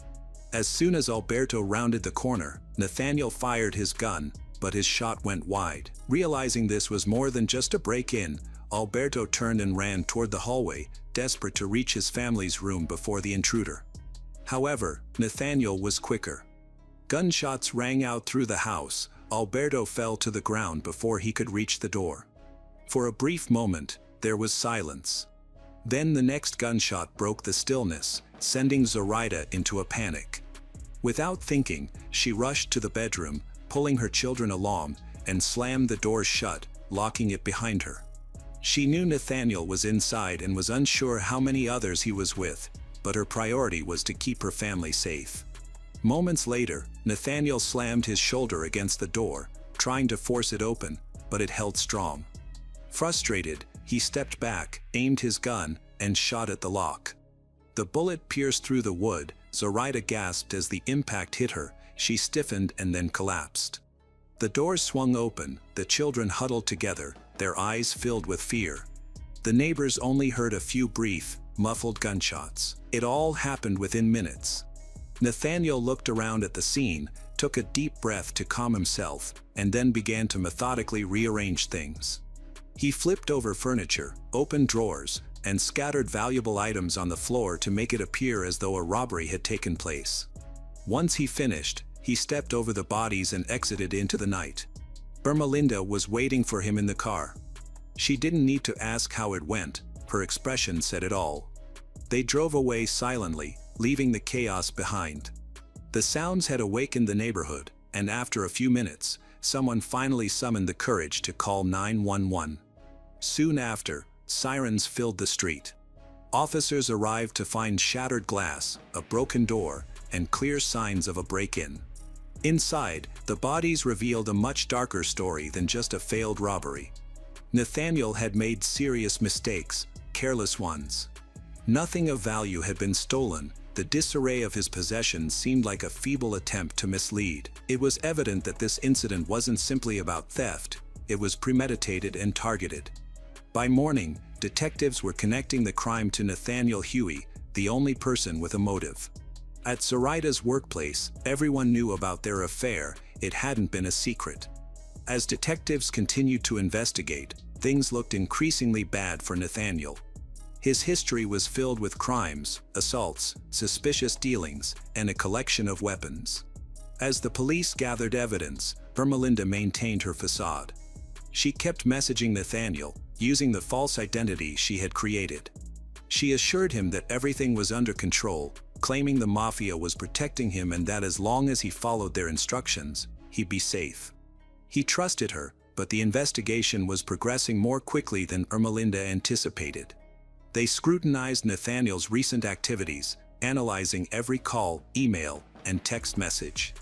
Speaker 1: As soon as Alberto rounded the corner, Nathaniel fired his gun, but his shot went wide. Realizing this was more than just a break-in, Alberto turned and ran toward the hallway, desperate to reach his family's room before the intruder. However, Nathaniel was quicker. Gunshots rang out through the house. Alberto fell to the ground before he could reach the door. For a brief moment, there was silence. Then the next gunshot broke the stillness, sending Zoraida into a panic. Without thinking, she rushed to the bedroom, pulling her children along, and slammed the door shut, locking it behind her. She knew Nathaniel was inside and was unsure how many others he was with, but her priority was to keep her family safe. Moments later, Nathaniel slammed his shoulder against the door, trying to force it open, but it held strong. Frustrated, he stepped back, aimed his gun, and shot at the lock. The bullet pierced through the wood. Zoraida gasped as the impact hit her. She stiffened and then collapsed. The door swung open, the children huddled together, their eyes filled with fear. The neighbors only heard a few brief, muffled gunshots. It all happened within minutes. Nathaniel looked around at the scene, took a deep breath to calm himself, and then began to methodically rearrange things. He flipped over furniture, opened drawers, and scattered valuable items on the floor to make it appear as though a robbery had taken place. Once he finished, he stepped over the bodies and exited into the night. Ermelinda was waiting for him in the car. She didn't need to ask how it went, her expression said it all. They drove away silently, leaving the chaos behind. The sounds had awakened the neighborhood, and after a few minutes, someone finally summoned the courage to call 911. Soon after, sirens filled the street. Officers arrived to find shattered glass, a broken door, and clear signs of a break-in. Inside, the bodies revealed a much darker story than just a failed robbery. Nathaniel had made serious mistakes, careless ones. Nothing of value had been stolen. The disarray of his possessions seemed like a feeble attempt to mislead. It was evident that this incident wasn't simply about theft, it was premeditated and targeted. By morning, detectives were connecting the crime to Nathaniel Huey, the only person with a motive. At Zoraida's workplace, everyone knew about their affair. It hadn't been a secret. As detectives continued to investigate, things looked increasingly bad for Nathaniel. His history was filled with crimes, assaults, suspicious dealings, and a collection of weapons. As the police gathered evidence, Ermelinda maintained her facade. She kept messaging Nathaniel, using the false identity she had created. She assured him that everything was under control, claiming the mafia was protecting him and that as long as he followed their instructions, he'd be safe. He trusted her, but the investigation was progressing more quickly than Ermelinda anticipated. They scrutinized Nathaniel's recent activities, analyzing every call, email, and text message.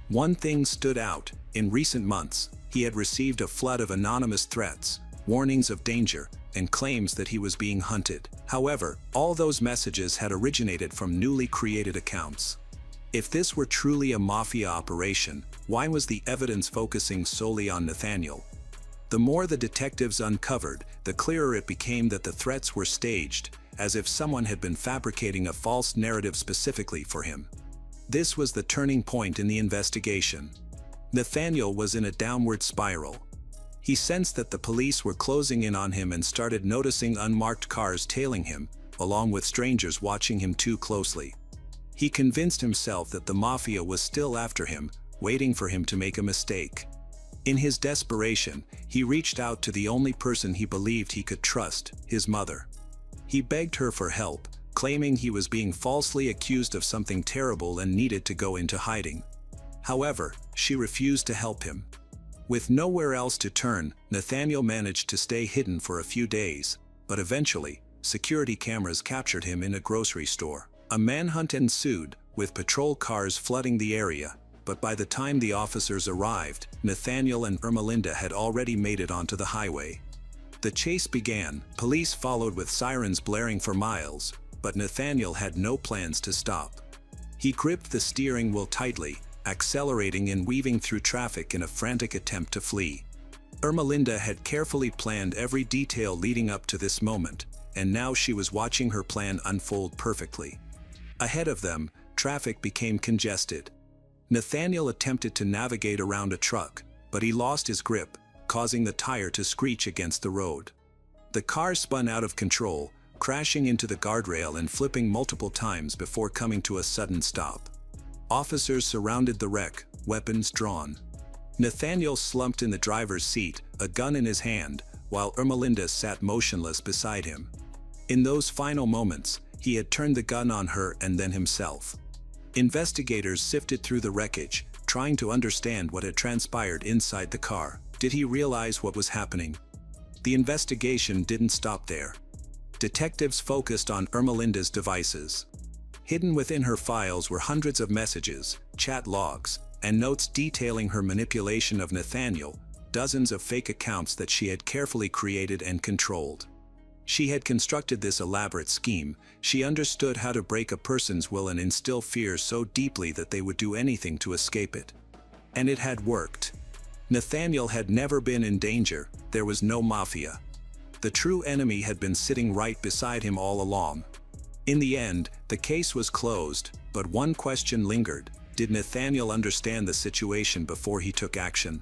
Speaker 1: One thing stood out: in recent months, he had received a flood of anonymous threats, warnings of danger, and claims that he was being hunted. However, all those messages had originated from newly created accounts. If this were truly a mafia operation, why was the evidence focusing solely on Nathaniel? The more the detectives uncovered, the clearer it became that the threats were staged, as if someone had been fabricating a false narrative specifically for him. This was the turning point in the investigation. Nathaniel was in a downward spiral. He sensed that the police were closing in on him and started noticing unmarked cars tailing him, along with strangers watching him too closely. He convinced himself that the mafia was still after him, waiting for him to make a mistake. In his desperation, he reached out to the only person he believed he could trust, his mother. He begged her for help, claiming he was being falsely accused of something terrible and needed to go into hiding. However, she refused to help him. With nowhere else to turn, Nathaniel managed to stay hidden for a few days, but eventually, security cameras captured him in a grocery store. A manhunt ensued, with patrol cars flooding the area, but by the time the officers arrived, Nathaniel and Ermelinda had already made it onto the highway. The chase began. Police followed with sirens blaring for miles, but Nathaniel had no plans to stop. He gripped the steering wheel tightly, accelerating and weaving through traffic in a frantic attempt to flee. Ermelinda had carefully planned every detail leading up to this moment, and now she was watching her plan unfold perfectly. Ahead of them, traffic became congested. Nathaniel attempted to navigate around a truck, but he lost his grip, causing the tire to screech against the road. The car spun out of control, crashing into the guardrail and flipping multiple times before coming to a sudden stop. Officers surrounded the wreck, weapons drawn. Nathaniel slumped in the driver's seat, a gun in his hand, while Ermelinda sat motionless beside him. In those final moments, he had turned the gun on her and then himself. Investigators sifted through the wreckage, trying to understand what had transpired inside the car. Did he realize what was happening? The investigation didn't stop there. Detectives focused on Ermelinda's devices. Hidden within her files were hundreds of messages, chat logs, and notes detailing her manipulation of Nathaniel, dozens of fake accounts that she had carefully created and controlled. She had constructed this elaborate scheme. She understood how to break a person's will and instill fear so deeply that they would do anything to escape it. And it had worked. Nathaniel had never been in danger. There was no mafia. The true enemy had been sitting right beside him all along. In the end, the case was closed, but one question lingered. Did Nathaniel understand the situation before he took action?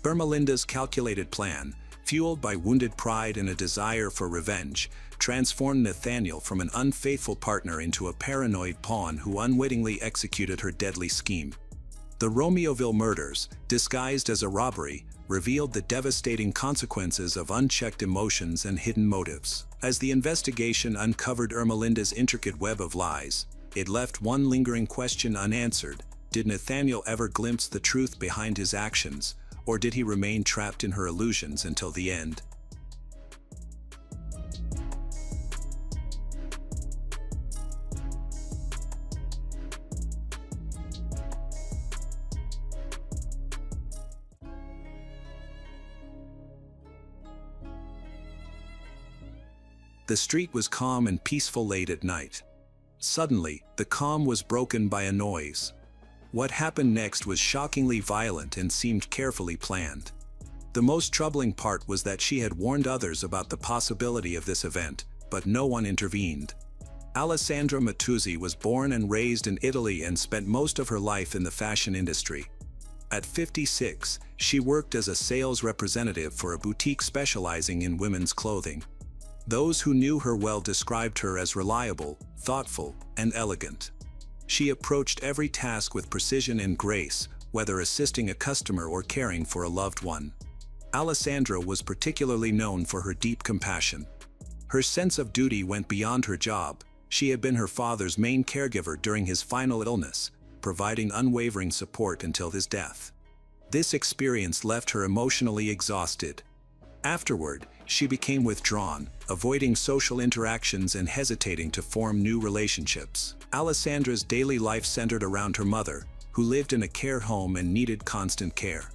Speaker 1: Ermelinda's calculated plan, fueled by wounded pride and a desire for revenge, transformed Nathaniel from an unfaithful partner into a paranoid pawn who unwittingly executed her deadly scheme. The Romeoville murders, disguised as a robbery, revealed the devastating consequences of unchecked emotions and hidden motives. As the investigation uncovered Ermelinda's intricate web of lies, it left one lingering question unanswered. Did Nathaniel ever glimpse the truth behind his actions, or did he remain trapped in her illusions until the end? The street was calm and peaceful late at night. Suddenly, the calm was broken by a noise. What happened next was shockingly violent and seemed carefully planned. The most troubling part was that she had warned others about the possibility of this event, but no one intervened. Alessandra Mattuzzi was born and raised in Italy and spent most of her life in the fashion industry. At 56, she worked as a sales representative for a boutique specializing in women's clothing. Those who knew her well described her as reliable, thoughtful, and elegant. She approached every task with precision and grace, whether assisting a customer or caring for a loved one. Alessandra was particularly known for her deep compassion. Her sense of duty went beyond her job. She had been her father's main caregiver during his final illness, providing unwavering support until his death. This experience left her emotionally exhausted. Afterward, she became withdrawn, avoiding social interactions and hesitating to form new relationships. Alessandra's daily life centered around her mother, who lived in a care home and needed constant care.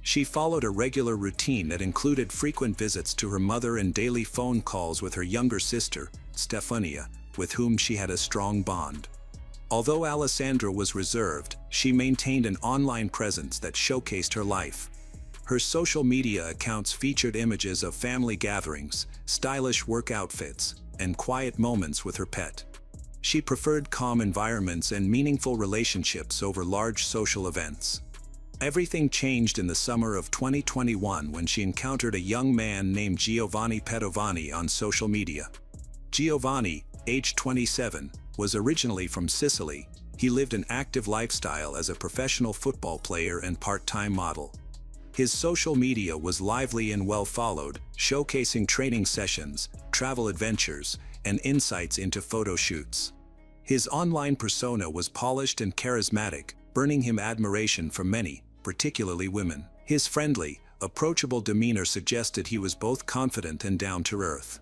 Speaker 1: She followed a regular routine that included frequent visits to her mother and daily phone calls with her younger sister, Stefania, with whom she had a strong bond. Although Alessandra was reserved, she maintained an online presence that showcased her life. Her social media accounts featured images of family gatherings, stylish work outfits, and quiet moments with her pet. She preferred calm environments and meaningful relationships over large social events. Everything changed in the summer of 2021 when she encountered a young man named Giovanni Padovani on social media. Giovanni, aged 27, was originally from Sicily. He lived an active lifestyle as a professional football player and part-time model. His social media was lively and well-followed, showcasing training sessions, travel adventures, and insights into photo shoots. His online persona was polished and charismatic, earning him admiration from many, particularly women. His friendly, approachable demeanor suggested he was both confident and down-to-earth.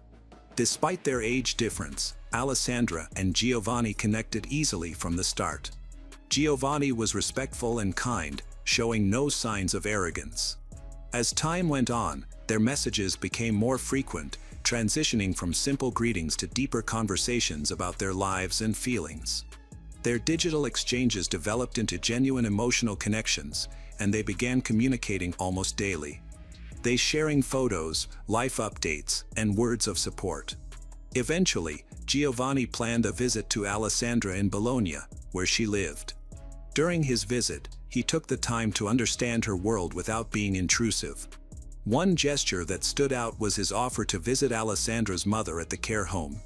Speaker 1: Despite their age difference, Alessandra and Giovanni connected easily from the start. Giovanni was respectful and kind, showing no signs of arrogance. As time went on, their messages became more frequent, transitioning from simple greetings to deeper conversations about their lives and feelings. Their digital exchanges developed into genuine emotional connections, and they began communicating almost daily. They sharing photos, life updates, and words of support. Eventually, Giovanni planned a visit to Alessandra in Bologna, where she lived. During his visit, he took the time to understand her world without being intrusive. One gesture that stood out was his offer to visit Alessandra's mother at the care home.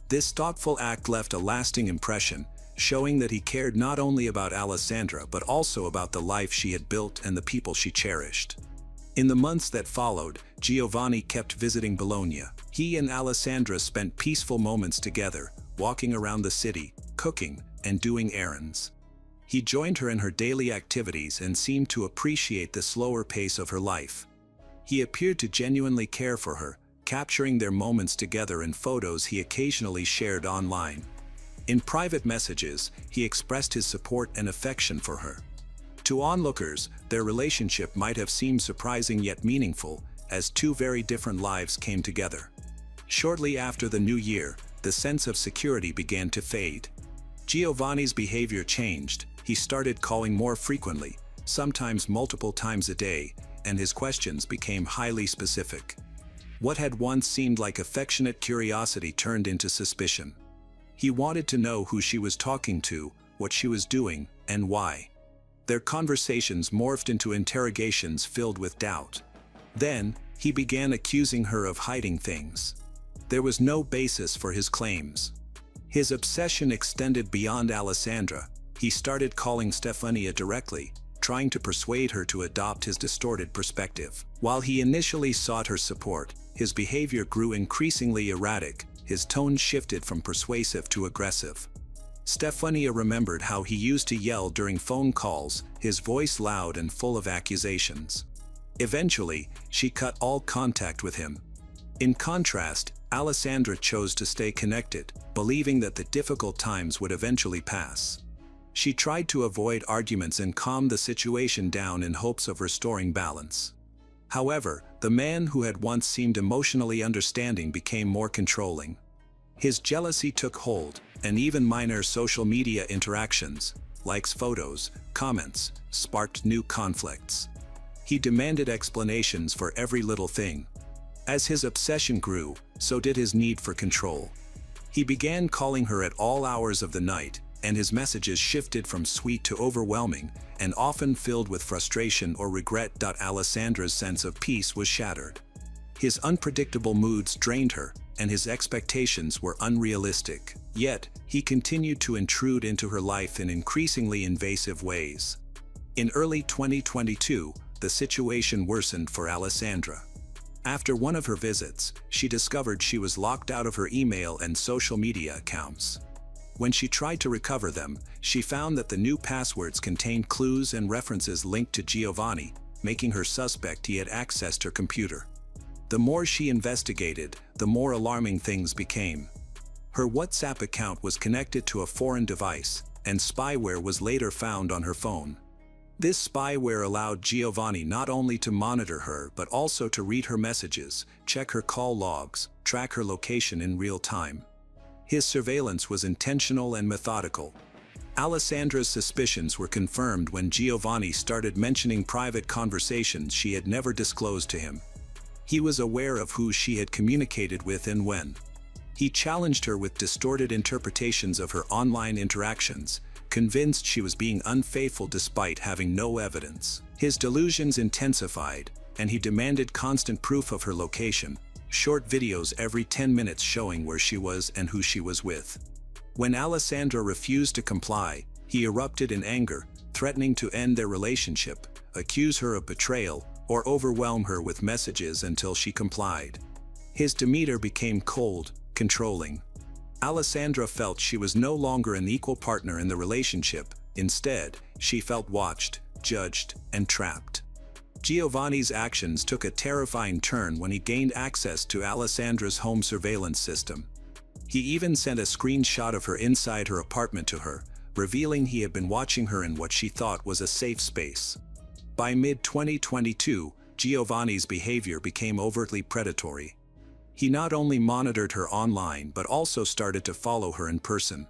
Speaker 1: This thoughtful act left a lasting impression, showing that he cared not only about Alessandra but also about the life she had built and the people she cherished. In the months that followed, Giovanni kept visiting Bologna. He and Alessandra spent peaceful moments together, walking around the city, cooking, and doing errands. He joined her in her daily activities and seemed to appreciate the slower pace of her life. He appeared to genuinely care for her, capturing their moments together in photos he occasionally shared online. In private messages, he expressed his support and affection for her. To onlookers, their relationship might have seemed surprising yet meaningful, as two very different lives came together. Shortly after the new year, the sense of security began to fade. Giovanni's behavior changed. He started calling more frequently, sometimes multiple times a day, and his questions became highly specific. What had once seemed like affectionate curiosity turned into suspicion. He wanted to know who she was talking to, what she was doing, and why. Their conversations morphed into interrogations filled with doubt. Then, he began accusing her of hiding things. There was no basis for his claims. His obsession extended beyond Alessandra. He started calling Stefania directly, trying to persuade her to adopt his distorted perspective. While he initially sought her support, his behavior grew increasingly erratic. His tone shifted from persuasive to aggressive. Stefania remembered how he used to yell during phone calls, his voice loud and full of accusations. Eventually, she cut all contact with him. In contrast, Alessandra chose to stay connected, believing that the difficult times would eventually pass. She tried to avoid arguments and calm the situation down in hopes of restoring balance. However, the man who had once seemed emotionally understanding became more controlling. His jealousy took hold, and even minor social media interactions, likes, photos, comments, sparked new conflicts. He demanded explanations for every little thing. As his obsession grew, so did his need for control. He began calling her at all hours of the night, and his messages shifted from sweet to overwhelming, and often filled with frustration or regret. Alessandra's sense of peace was shattered. His unpredictable moods drained her, and his expectations were unrealistic. Yet, he continued to intrude into her life in increasingly invasive ways. In early 2022, the situation worsened for Alessandra. After one of her visits, she discovered she was locked out of her email and social media accounts. When she tried to recover them, she found that the new passwords contained clues and references linked to Giovanni, making her suspect he had accessed her computer. The more she investigated, the more alarming things became. Her WhatsApp account was connected to a foreign device, and spyware was later found on her phone. This spyware allowed Giovanni not only to monitor her but also to read her messages, check her call logs, track her location in real time. His surveillance was intentional and methodical. Alessandra's suspicions were confirmed when Giovanni started mentioning private conversations she had never disclosed to him. He was aware of who she had communicated with and when. He challenged her with distorted interpretations of her online interactions, convinced she was being unfaithful despite having no evidence. His delusions intensified, and he demanded constant proof of her location, short videos every 10 minutes showing where she was and who she was with. When Alessandra refused to comply, he erupted in anger, threatening to end their relationship, accuse her of betrayal, or overwhelm her with messages until she complied. His demeanor became cold, controlling. Alessandra felt she was no longer an equal partner in the relationship. Instead, she felt watched, judged, and trapped. Giovanni's actions took a terrifying turn when he gained access to Alessandra's home surveillance system. He even sent a screenshot of her inside her apartment to her, revealing he had been watching her in what she thought was a safe space. By mid-2022, Giovanni's behavior became overtly predatory. He not only monitored her online but also started to follow her in person.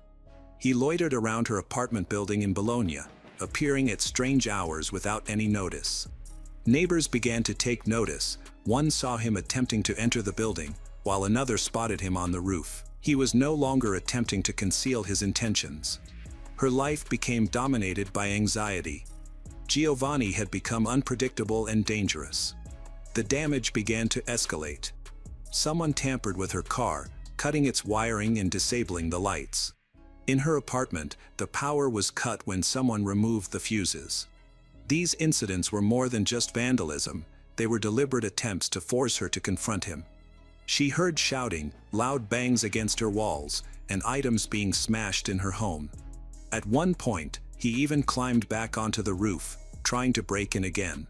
Speaker 1: He loitered around her apartment building in Bologna, appearing at strange hours without any notice. Neighbors began to take notice. One saw him attempting to enter the building, while another spotted him on the roof. He was no longer attempting to conceal his intentions. Her life became dominated by anxiety. Giovanni had become unpredictable and dangerous. The damage began to escalate. Someone tampered with her car, cutting its wiring and disabling the lights. In her apartment, the power was cut when someone removed the fuses. These incidents were more than just vandalism, they were deliberate attempts to force her to confront him. She heard shouting, loud bangs against her walls, and items being smashed in her home. At one point, he even climbed back onto the roof, trying to break in again.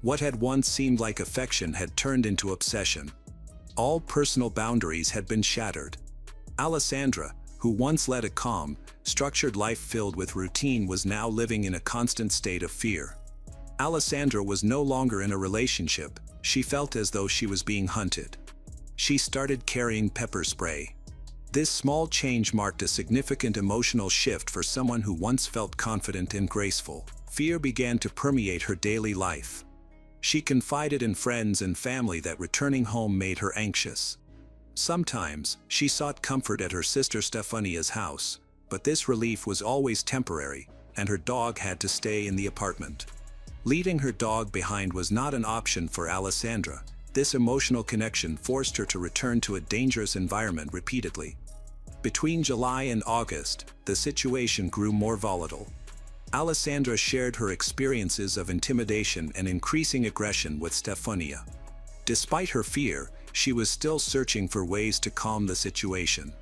Speaker 1: What had once seemed like affection had turned into obsession. All personal boundaries had been shattered. Alessandra, who once led a calm, structured life filled with routine, was now living in a constant state of fear. Alessandra was no longer in a relationship, she felt as though she was being hunted. She started carrying pepper spray. This small change marked a significant emotional shift for someone who once felt confident and graceful. Fear began to permeate her daily life. She confided in friends and family that returning home made her anxious. Sometimes, she sought comfort at her sister Stefania's house, but this relief was always temporary, and her dog had to stay in the apartment. Leaving her dog behind was not an option for Alessandra. This emotional connection forced her to return to a dangerous environment repeatedly. Between July and August, the situation grew more volatile. Alessandra shared her experiences of intimidation and increasing aggression with Stefania. Despite her fear, she was still searching for ways to calm the situation.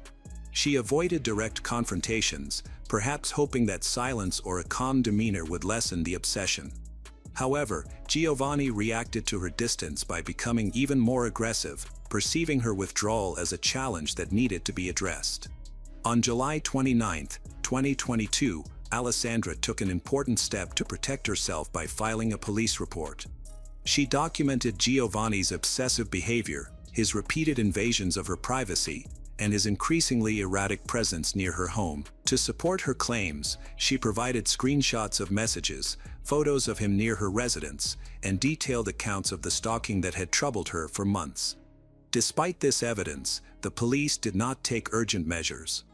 Speaker 1: She avoided direct confrontations, perhaps hoping that silence or a calm demeanor would lessen the obsession. However, Giovanni reacted to her distance by becoming even more aggressive, perceiving her withdrawal as a challenge that needed to be addressed. On July 29, 2022, Alessandra took an important step to protect herself by filing a police report. She documented Giovanni's obsessive behavior, his repeated invasions of her privacy, and his increasingly erratic presence near her home. To support her claims, she provided screenshots of messages, photos of him near her residence, and detailed accounts of the stalking that had troubled her for months. Despite this evidence, the police did not take urgent measures.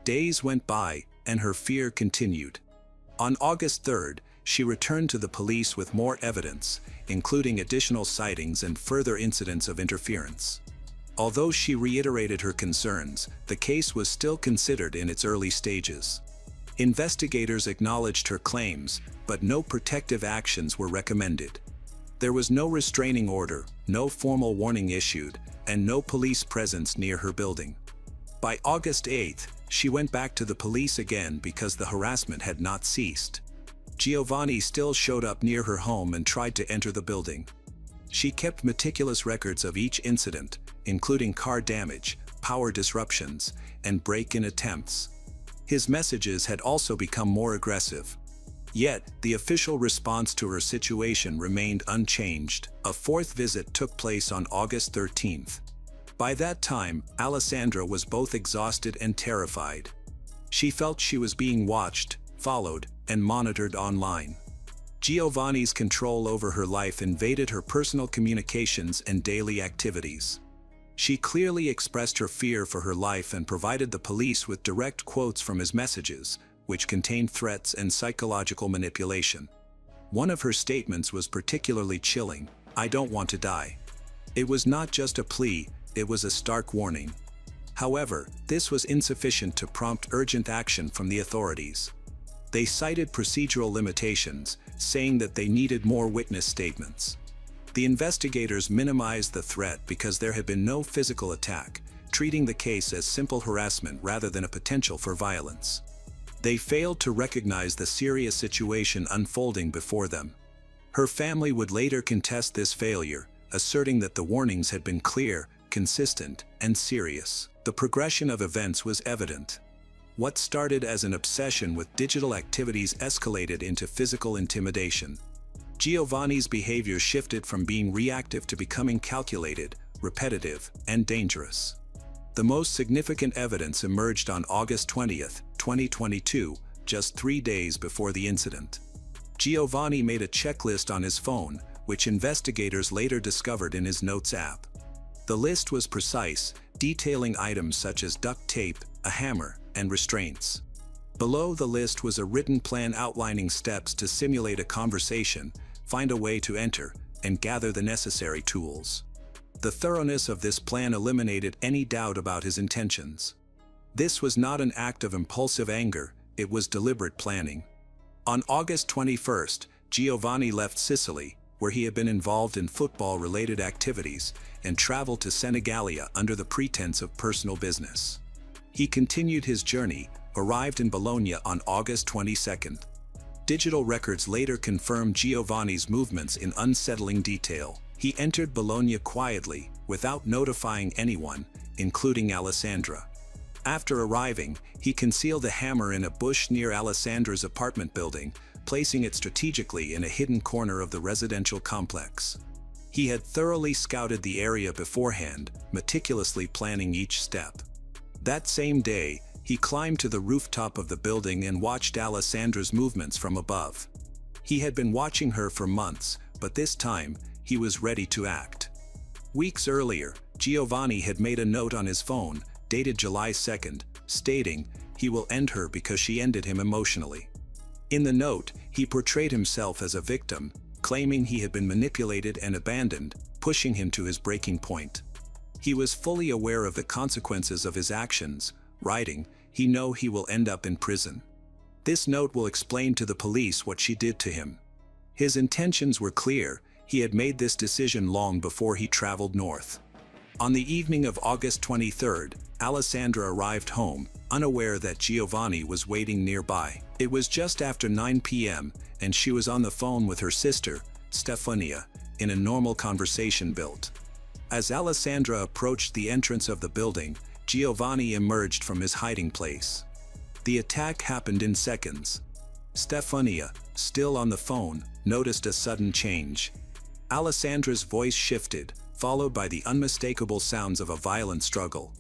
Speaker 1: Days went by, and her fear continued. On August 3rd, she returned to the police with more evidence, including additional sightings and further incidents of interference. Although she reiterated her concerns, the case was still considered in its early stages. Investigators acknowledged her claims, but no protective actions were recommended. There was no restraining order, no formal warning issued, and no police presence near her building. By August 8th, she went back to the police again because the harassment had not ceased. Giovanni still showed up near her home and tried to enter the building. She kept meticulous records of each incident, including car damage, power disruptions, and break-in attempts. His messages had also become more aggressive. Yet, the official response to her situation remained unchanged. A fourth visit took place on August 13th. By that time, Alessandra was both exhausted and terrified. She felt she was being watched, followed, and monitored online. Giovanni's control over her life invaded her personal communications and daily activities. She clearly expressed her fear for her life and provided the police with direct quotes from his messages, which contained threats and psychological manipulation. One of her statements was particularly chilling: "I don't want to die." It was not just a plea, it was a stark warning. However, this was insufficient to prompt urgent action from the authorities. They cited procedural limitations, saying that they needed more witness statements. The investigators minimized the threat because there had been no physical attack, treating the case as simple harassment rather than a potential for violence. They failed to recognize the serious situation unfolding before them. Her family would later contest this failure, asserting that the warnings had been clear, consistent, and serious. The progression of events was evident. What started as an obsession with digital activities escalated into physical intimidation. Giovanni's behavior shifted from being reactive to becoming calculated, repetitive, and dangerous. The most significant evidence emerged on August 20th, 2022, just 3 days before the incident. Giovanni made a checklist on his phone, which investigators later discovered in his Notes app. The list was precise, detailing items such as duct tape, a hammer, and restraints. Below the list was a written plan outlining steps to simulate a conversation, find a way to enter, and gather the necessary tools. The thoroughness of this plan eliminated any doubt about his intentions. This was not an act of impulsive anger, it was deliberate planning. On August 21st, Giovanni left Sicily, where he had been involved in football-related activities, and traveled to Senigallia under the pretense of personal business. He continued his journey, arrived in Bologna on August 22nd. Digital records later confirmed Giovanni's movements in unsettling detail. He entered Bologna quietly, without notifying anyone, including Alessandra. After arriving, he concealed the hammer in a bush near Alessandra's apartment building, placing it strategically in a hidden corner of the residential complex. He had thoroughly scouted the area beforehand, meticulously planning each step. That same day, he climbed to the rooftop of the building and watched Alessandra's movements from above. He had been watching her for months, but this time, he was ready to act. Weeks earlier, Giovanni had made a note on his phone, dated July 2nd, stating, "He will end her because she ended him emotionally." In the note, he portrayed himself as a victim, claiming he had been manipulated and abandoned, pushing him to his breaking point. He was fully aware of the consequences of his actions, writing, "He knows he will end up in prison. This note will explain to the police what she did to him." His intentions were clear, he had made this decision long before he traveled north. On the evening of August 23rd, Alessandra arrived home, unaware that Giovanni was waiting nearby. It was just after 9 p.m., and she was on the phone with her sister, Stefania, in a normal conversation built. As Alessandra approached the entrance of the building, Giovanni emerged from his hiding place. The attack happened in seconds. Stefania, still on the phone, noticed a sudden change. Alessandra's voice shifted, followed by the unmistakable sounds of a violent struggle.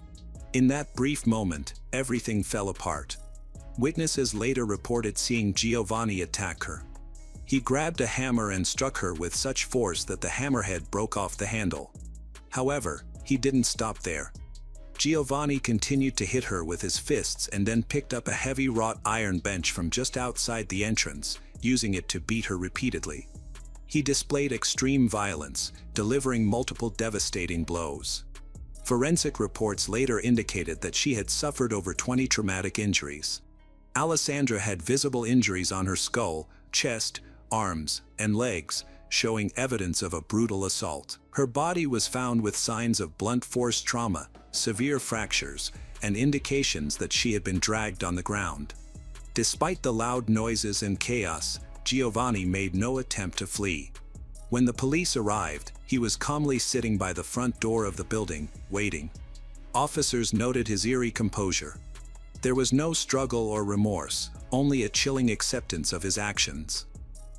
Speaker 1: In that brief moment, everything fell apart. Witnesses later reported seeing Giovanni attack her. He grabbed a hammer and struck her with such force that the hammerhead broke off the handle. However, he didn't stop there. Giovanni continued to hit her with his fists and then picked up a heavy wrought iron bench from just outside the entrance, using it to beat her repeatedly. He displayed extreme violence, delivering multiple devastating blows. Forensic reports later indicated that she had suffered over 20 traumatic injuries. Alessandra had visible injuries on her skull, chest, arms, and legs, showing evidence of a brutal assault. Her body was found with signs of blunt force trauma, severe fractures, and indications that she had been dragged on the ground. Despite the loud noises and chaos, Giovanni made no attempt to flee. When the police arrived, he was calmly sitting by the front door of the building, waiting. Officers noted his eerie composure. There was no struggle or remorse, only a chilling acceptance of his actions.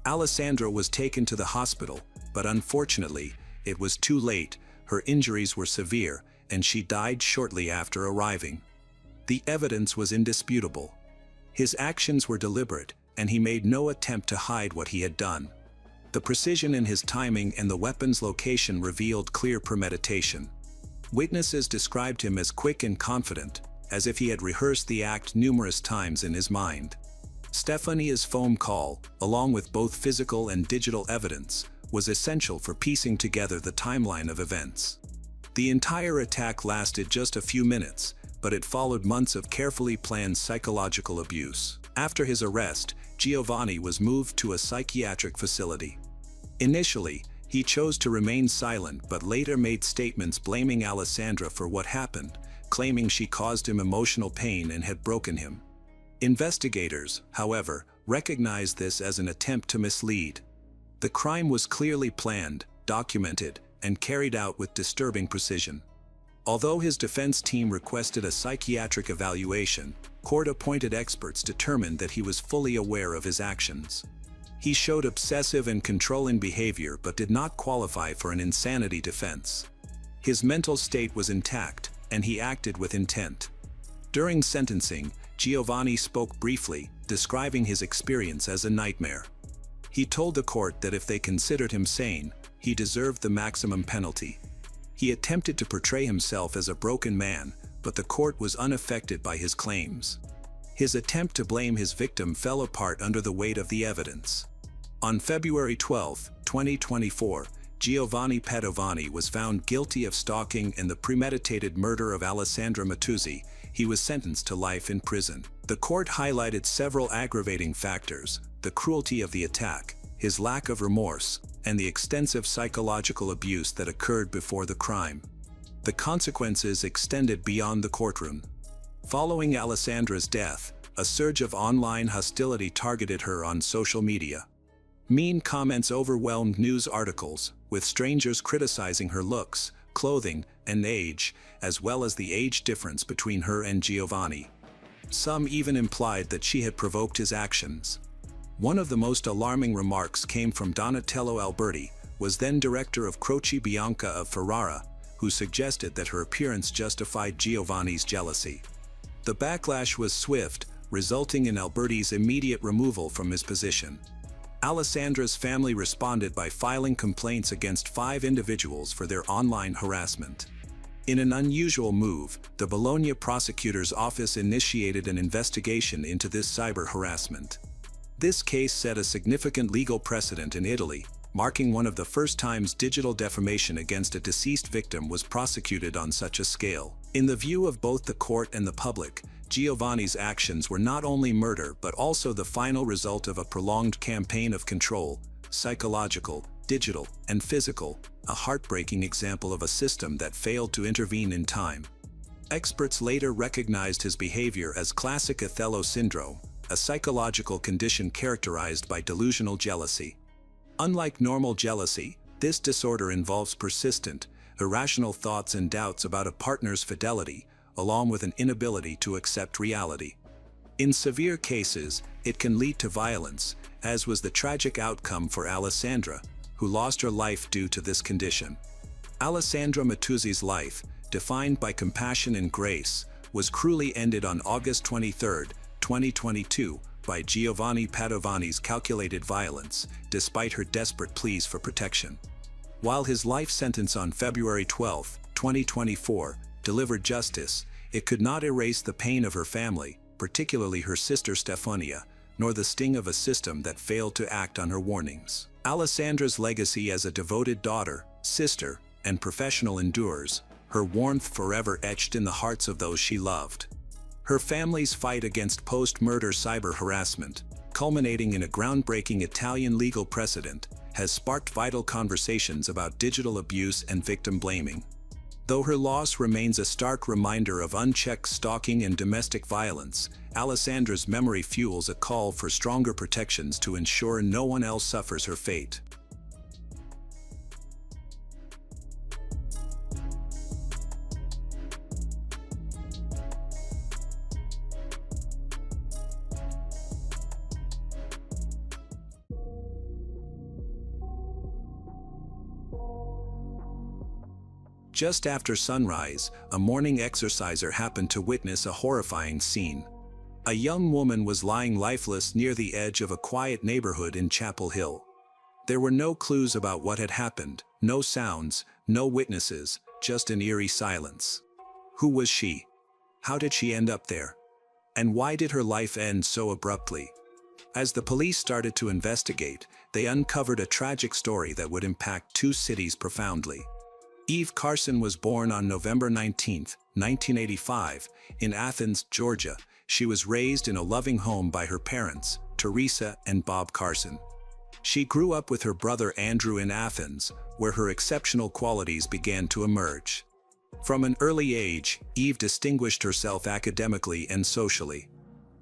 Speaker 1: Alessandra was taken to the hospital, but unfortunately, it was too late. Her injuries were severe, and she died shortly after arriving. The evidence was indisputable. His actions were deliberate, and he made no attempt to hide what he had done. The precision in his timing and the weapon's location revealed clear premeditation. Witnesses described him as quick and confident, as if he had rehearsed the act numerous times in his mind. Stefania's phone call, along with both physical and digital evidence, was essential for piecing together the timeline of events. The entire attack lasted just a few minutes, but it followed months of carefully planned psychological abuse. After his arrest, Giovanni was moved to a psychiatric facility. Initially, he chose to remain silent but later made statements blaming Alessandra for what happened, claiming she caused him emotional pain and had broken him. Investigators, however, recognized this as an attempt to mislead. The crime was clearly planned, documented, and carried out with disturbing precision. Although his defense team requested a psychiatric evaluation, court-appointed experts determined that he was fully aware of his actions. He showed obsessive and controlling behavior but did not qualify for an insanity defense. His mental state was intact, and he acted with intent. During sentencing, Giovanni spoke briefly, describing his experience as a nightmare. He told the court that if they considered him sane, he deserved the maximum penalty. He attempted to portray himself as a broken man, but the court was unaffected by his claims. His attempt to blame his victim fell apart under the weight of the evidence. On February 12, 2024, Giovanni Padovani was found guilty of stalking and the premeditated murder of Alessandra Mattuzzi. He was sentenced to life in prison. The court highlighted several aggravating factors: the cruelty of the attack, his lack of remorse, and the extensive psychological abuse that occurred before the crime. The consequences extended beyond the courtroom. Following Alessandra's death, a surge of online hostility targeted her on social media. Mean comments overwhelmed news articles, with strangers criticizing her looks, clothing, and age, as well as the age difference between her and Giovanni. Some even implied that she had provoked his actions. One of the most alarming remarks came from Donatello Alberti, was then director of Croce Bianca of Ferrara, who suggested that her appearance justified Giovanni's jealousy. The backlash was swift, resulting in Alberti's immediate removal from his position. Alessandra's family responded by filing complaints against 5 individuals for their online harassment. In an unusual move, the Bologna prosecutor's office initiated an investigation into this cyber harassment. This case set a significant legal precedent in Italy, marking one of the first times digital defamation against a deceased victim was prosecuted on such a scale. In the view of both the court and the public, Giovanni's actions were not only murder but also the final result of a prolonged campaign of control, psychological, digital, and physical, a heartbreaking example of a system that failed to intervene in time. Experts later recognized his behavior as classic Othello syndrome, a psychological condition characterized by delusional jealousy. Unlike normal jealousy, this disorder involves persistent, irrational thoughts and doubts about a partner's fidelity, along with an inability to accept reality. In severe cases, it can lead to violence, as was the tragic outcome for Alessandra, who lost her life due to this condition. Alessandra Mattuzzi's life, defined by compassion and grace, was cruelly ended on August 23, 2022, by Giovanni Padovani's calculated violence, despite her desperate pleas for protection. While his life sentence on February 12, 2024, delivered justice, it could not erase the pain of her family, particularly her sister Stefania, nor the sting of a system that failed to act on her warnings. Alessandra's legacy as a devoted daughter, sister, and professional endures, her warmth forever etched in the hearts of those she loved. Her family's fight against post-murder cyber harassment, culminating in a groundbreaking Italian legal precedent, has sparked vital conversations about digital abuse and victim blaming. Though her loss remains a stark reminder of unchecked stalking and domestic violence, Alessandra's memory fuels a call for stronger protections to ensure no one else suffers her fate. Just after sunrise, a morning exerciser happened to witness a horrifying scene. A young woman was lying lifeless near the edge of a quiet neighborhood in Chapel Hill. There were no clues about what had happened, no sounds, no witnesses, just an eerie silence. Who was she? How did she end up there? And why did her life end so abruptly? As the police started to investigate, they uncovered a tragic story that would impact 2 cities profoundly. Eve Carson was born on November 19, 1985, in Athens, Georgia. She was raised in a loving home by her parents, Teresa and Bob Carson. She grew up with her brother Andrew in Athens, where her exceptional qualities began to emerge. From an early age, Eve distinguished herself academically and socially.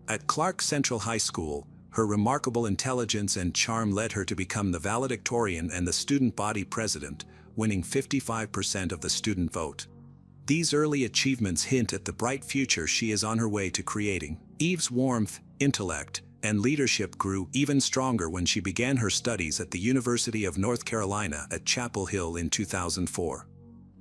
Speaker 1: At Clark Central High School, her remarkable intelligence and charm led her to become the valedictorian and the student body president, winning 55% of the student vote. These early achievements hint at the bright future she is on her way to creating. Eve's warmth, intellect, and leadership grew even stronger when she began her studies at the University of North Carolina at Chapel Hill in 2004.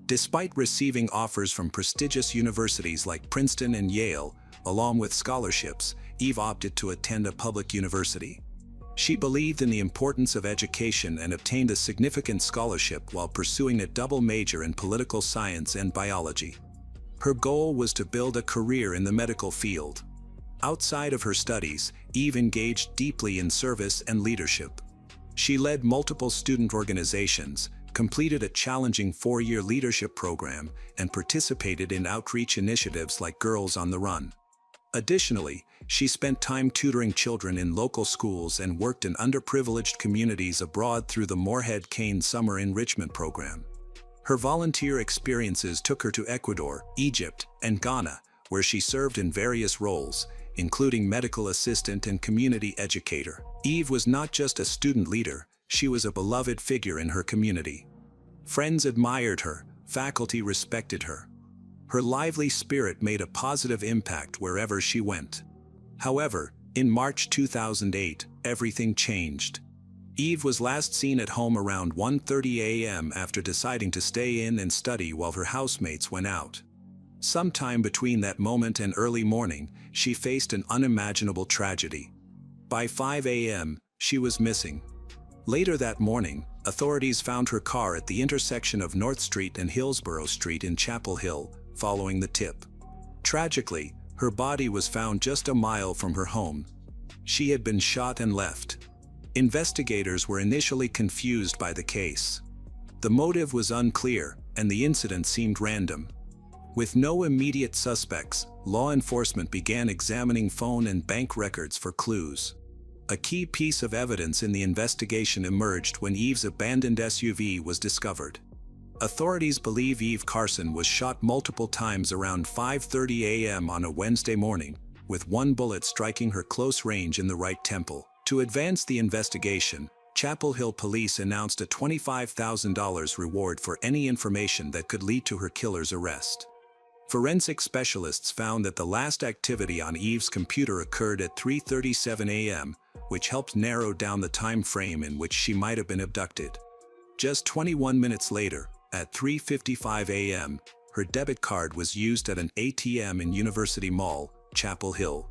Speaker 1: Despite receiving offers from prestigious universities like Princeton and Yale, along with scholarships, Eve opted to attend a public university. She believed in the importance of education and obtained a significant scholarship while pursuing a double major in political science and biology. Her goal was to build a career in the medical field. Outside of her studies, Eve engaged deeply in service and leadership. She led multiple student organizations, completed a challenging 4-year leadership program, and participated in outreach initiatives like Girls on the Run. Additionally, she spent time tutoring children in local schools and worked in underprivileged communities abroad through the Moorhead Kane Summer Enrichment Program. Her volunteer experiences took her to Ecuador, Egypt, and Ghana, where she served in various roles, including medical assistant and community educator. Eve was not just a student leader, she was a beloved figure in her community. Friends admired her, faculty respected her. Her lively spirit made a positive impact wherever she went. However, in March 2008, everything changed. Eve was last seen at home around 1:30 a.m. after deciding to stay in and study while her housemates went out. Sometime between that moment and early morning, she faced an unimaginable tragedy. By 5 a.m., she was missing. Later that morning, authorities found her car at the intersection of North Street and Hillsborough Street in Chapel Hill, following the tip. Tragically, her body was found just a mile from her home. She had been shot and left. Investigators were initially confused by the case. The motive was unclear, and the incident seemed random. With no immediate suspects, law enforcement began examining phone and bank records for clues. A key piece of evidence in the investigation emerged when Eve's abandoned SUV was discovered. Authorities believe Eve Carson was shot multiple times around 5:30 a.m. on a Wednesday morning, with one bullet striking her close range in the right temple. To advance the investigation, Chapel Hill police announced a $25,000 reward for any information that could lead to her killer's arrest. Forensic specialists found that the last activity on Eve's computer occurred at 3:37 a.m., which helped narrow down the time frame in which she might have been abducted. Just 21 minutes later, at 3:55 a.m., her debit card was used at an ATM in University Mall, Chapel Hill.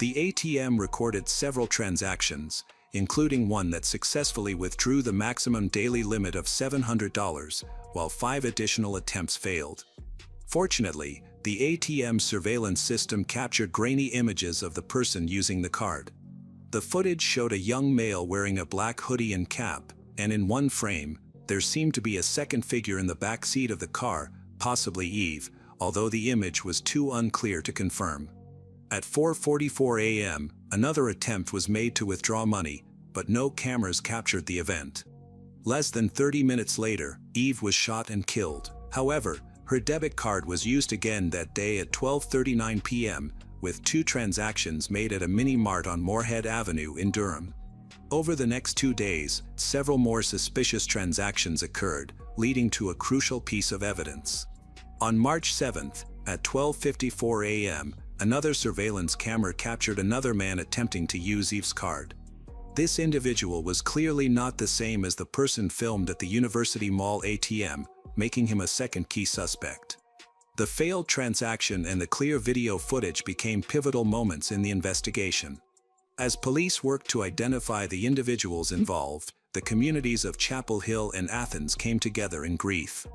Speaker 1: The ATM recorded several transactions, including one that successfully withdrew the maximum daily limit of $700, while 5 additional attempts failed. Fortunately, the ATM surveillance system captured grainy images of the person using the card. The footage showed a young male wearing a black hoodie and cap, and in one frame, there seemed to be a second figure in the back seat of the car, possibly Eve, although the image was too unclear to confirm. At 4:44 a.m., another attempt was made to withdraw money, but no cameras captured the event. Less than 30 minutes later, Eve was shot and killed. However, her debit card was used again that day at 12:39 p.m., with 2 transactions made at a mini-mart on Moorhead Avenue in Durham. Over the next 2 days, several more suspicious transactions occurred, leading to a crucial piece of evidence. On March 7th, at 12:54 a.m., another surveillance camera captured another man attempting to use Eve's card. This individual was clearly not the same as the person filmed at the University Mall ATM, making him a second key suspect. The failed transaction and the clear video footage became pivotal moments in the investigation. As police worked to identify the individuals involved, the communities of Chapel Hill and Athens came together in grief.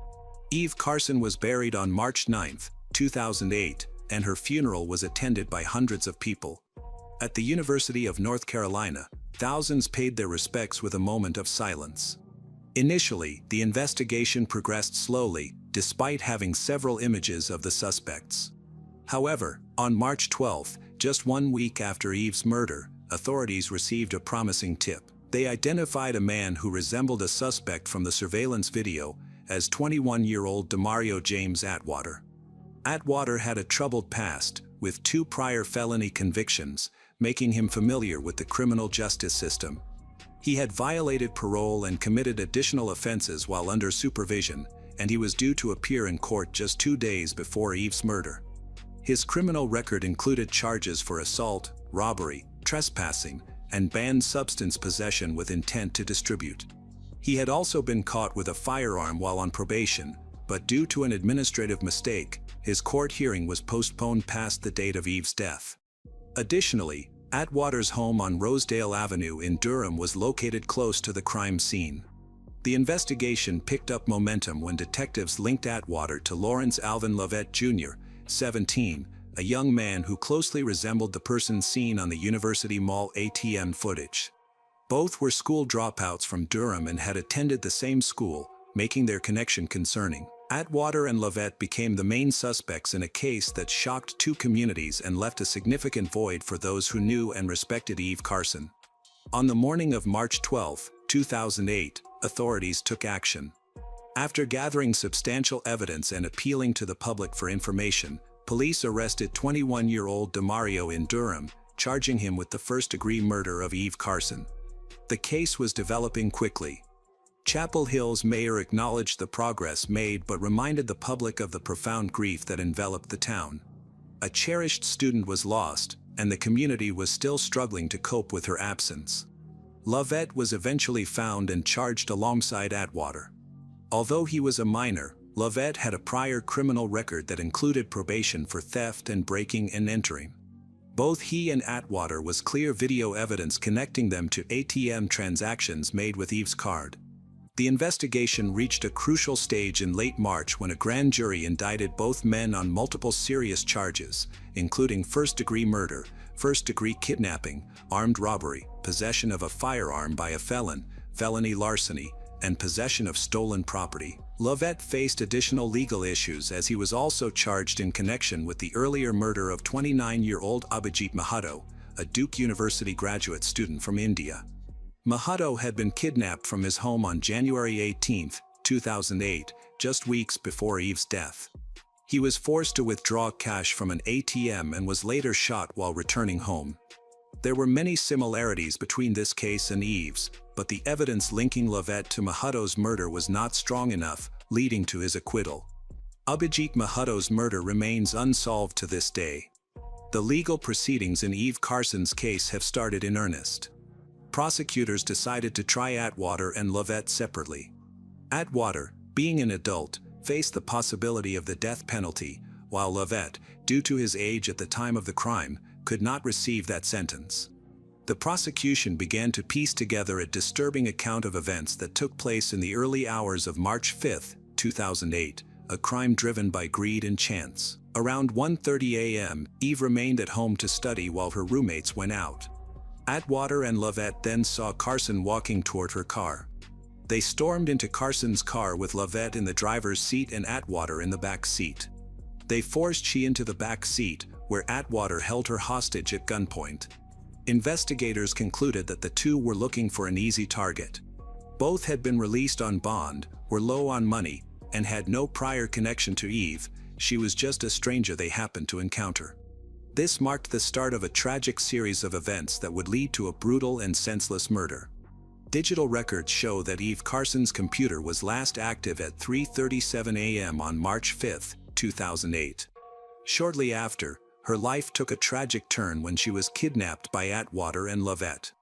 Speaker 1: Eve Carson was buried on March 9, 2008, and her funeral was attended by hundreds of people. At the University of North Carolina, thousands paid their respects with a moment of silence. Initially, the investigation progressed slowly, despite having several images of the suspects. However, on March 12, just 1 week after Eve's murder, authorities received a promising tip. They identified a man who resembled a suspect from the surveillance video as 21-year-old Demario James Atwater. Atwater had a troubled past, with 2 prior felony convictions, making him familiar with the criminal justice system. He had violated parole and committed additional offenses while under supervision, and he was due to appear in court just 2 days before Eve's murder. His criminal record included charges for assault, robbery, trespassing, and banned substance possession with intent to distribute. He had also been caught with a firearm while on probation, but due to an administrative mistake, his court hearing was postponed past the date of Eve's death. Additionally, Atwater's home on Rosedale Avenue in Durham was located close to the crime scene. The investigation picked up momentum when detectives linked Atwater to Lawrence Alvin Lovett Jr., 17, a young man who closely resembled the person seen on the University Mall ATM footage. Both were school dropouts from Durham and had attended the same school, making their connection concerning. Atwater and Lovett became the main suspects in a case that shocked two communities and left a significant void for those who knew and respected Eve Carson. On the morning of March 12, 2008, authorities took action. After gathering substantial evidence and appealing to the public for information, police arrested 21-year-old DeMario in Durham, charging him with the first-degree murder of Eve Carson. The case was developing quickly. Chapel Hill's mayor acknowledged the progress made but reminded the public of the profound grief that enveloped the town. A cherished student was lost, and the community was still struggling to cope with her absence. Lovett was eventually found and charged alongside Atwater. Although he was a minor, Lovett had a prior criminal record that included probation for theft and breaking and entering. Both he and Atwater was clear video evidence connecting them to ATM transactions made with Eve's card. The investigation reached a crucial stage in late March when a grand jury indicted both men on multiple serious charges, including first-degree murder, first-degree kidnapping, armed robbery, possession of a firearm by a felon, felony larceny, and possession of stolen property. Lovett faced additional legal issues as he was also charged in connection with the earlier murder of 29-year-old Abhijit Mahato, a Duke University graduate student from India. Mahato had been kidnapped from his home on January 18, 2008, just weeks before Eve's death. He was forced to withdraw cash from an ATM and was later shot while returning home. There were many similarities between this case and Eve's, but the evidence linking Lovett to Mahato's murder was not strong enough, leading to his acquittal. Abhijit Mahato's murder remains unsolved to this day. The legal proceedings in Eve Carson's case have started in earnest. Prosecutors decided to try Atwater and Lovett separately. Atwater, being an adult, faced the possibility of the death penalty, while Lovett, due to his age at the time of the crime, could not receive that sentence. The prosecution began to piece together a disturbing account of events that took place in the early hours of March 5, 2008, a crime driven by greed and chance. Around 1:30 a.m., Eve remained at home to study while her roommates went out. Atwater and Lovett then saw Carson walking toward her car. They stormed into Carson's car with Lovett in the driver's seat and Atwater in the back seat. They forced she into the back seat, where Atwater held her hostage at gunpoint. Investigators concluded that the two were looking for an easy target. Both had been released on bond, were low on money, and had no prior connection to Eve. She was just a stranger they happened to encounter. This marked the start of a tragic series of events that would lead to a brutal and senseless murder. Digital records show that Eve Carson's computer was last active at 3:37 a.m. on March 5, 2008. Shortly after, her life took a tragic turn when she was kidnapped by Atwater and Lovett.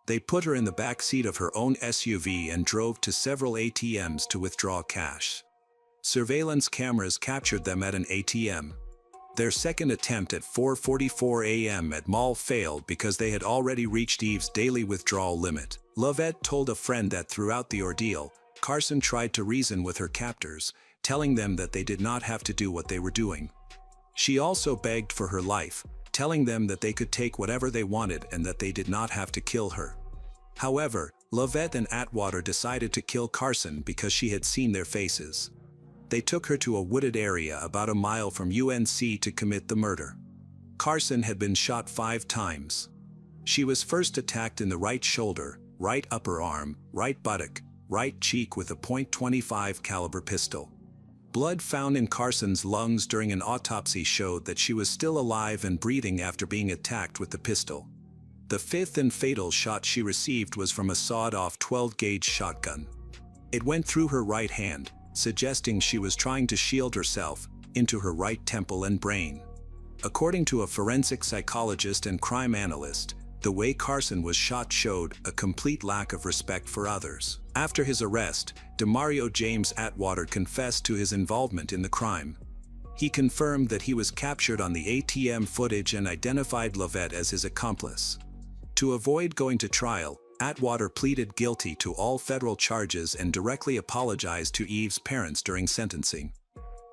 Speaker 1: They put her in the back seat of her own SUV and drove to several ATMs to withdraw cash. Surveillance cameras captured them at an ATM. Their second attempt at 4:44 a.m. at Mall failed because they had already reached Eve's daily withdrawal limit. Lovett told a friend that throughout the ordeal, Carson tried to reason with her captors, telling them that they did not have to do what they were doing. She also begged for her life, telling them that they could take whatever they wanted and that they did not have to kill her. However, Lovett and Atwater decided to kill Carson because she had seen their faces. They took her to a wooded area about a mile from UNC to commit the murder. Carson had been shot 5 times. She was first attacked in the right shoulder, right upper arm, right buttock, right cheek with a .25 caliber pistol. Blood found in Carson's lungs during an autopsy showed that she was still alive and breathing after being attacked with the pistol. The 5th and fatal shot she received was from a sawed-off 12-gauge shotgun. It went through her right hand, suggesting she was trying to shield herself, into her right temple and brain. According to a forensic psychologist and crime analyst, the way Carson was shot showed a complete lack of respect for others. After his arrest, DeMario James Atwater confessed to his involvement in the crime. He confirmed that he was captured on the ATM footage and identified Lovett as his accomplice. To avoid going to trial, Atwater pleaded guilty to all federal charges and directly apologized to Eve's parents during sentencing.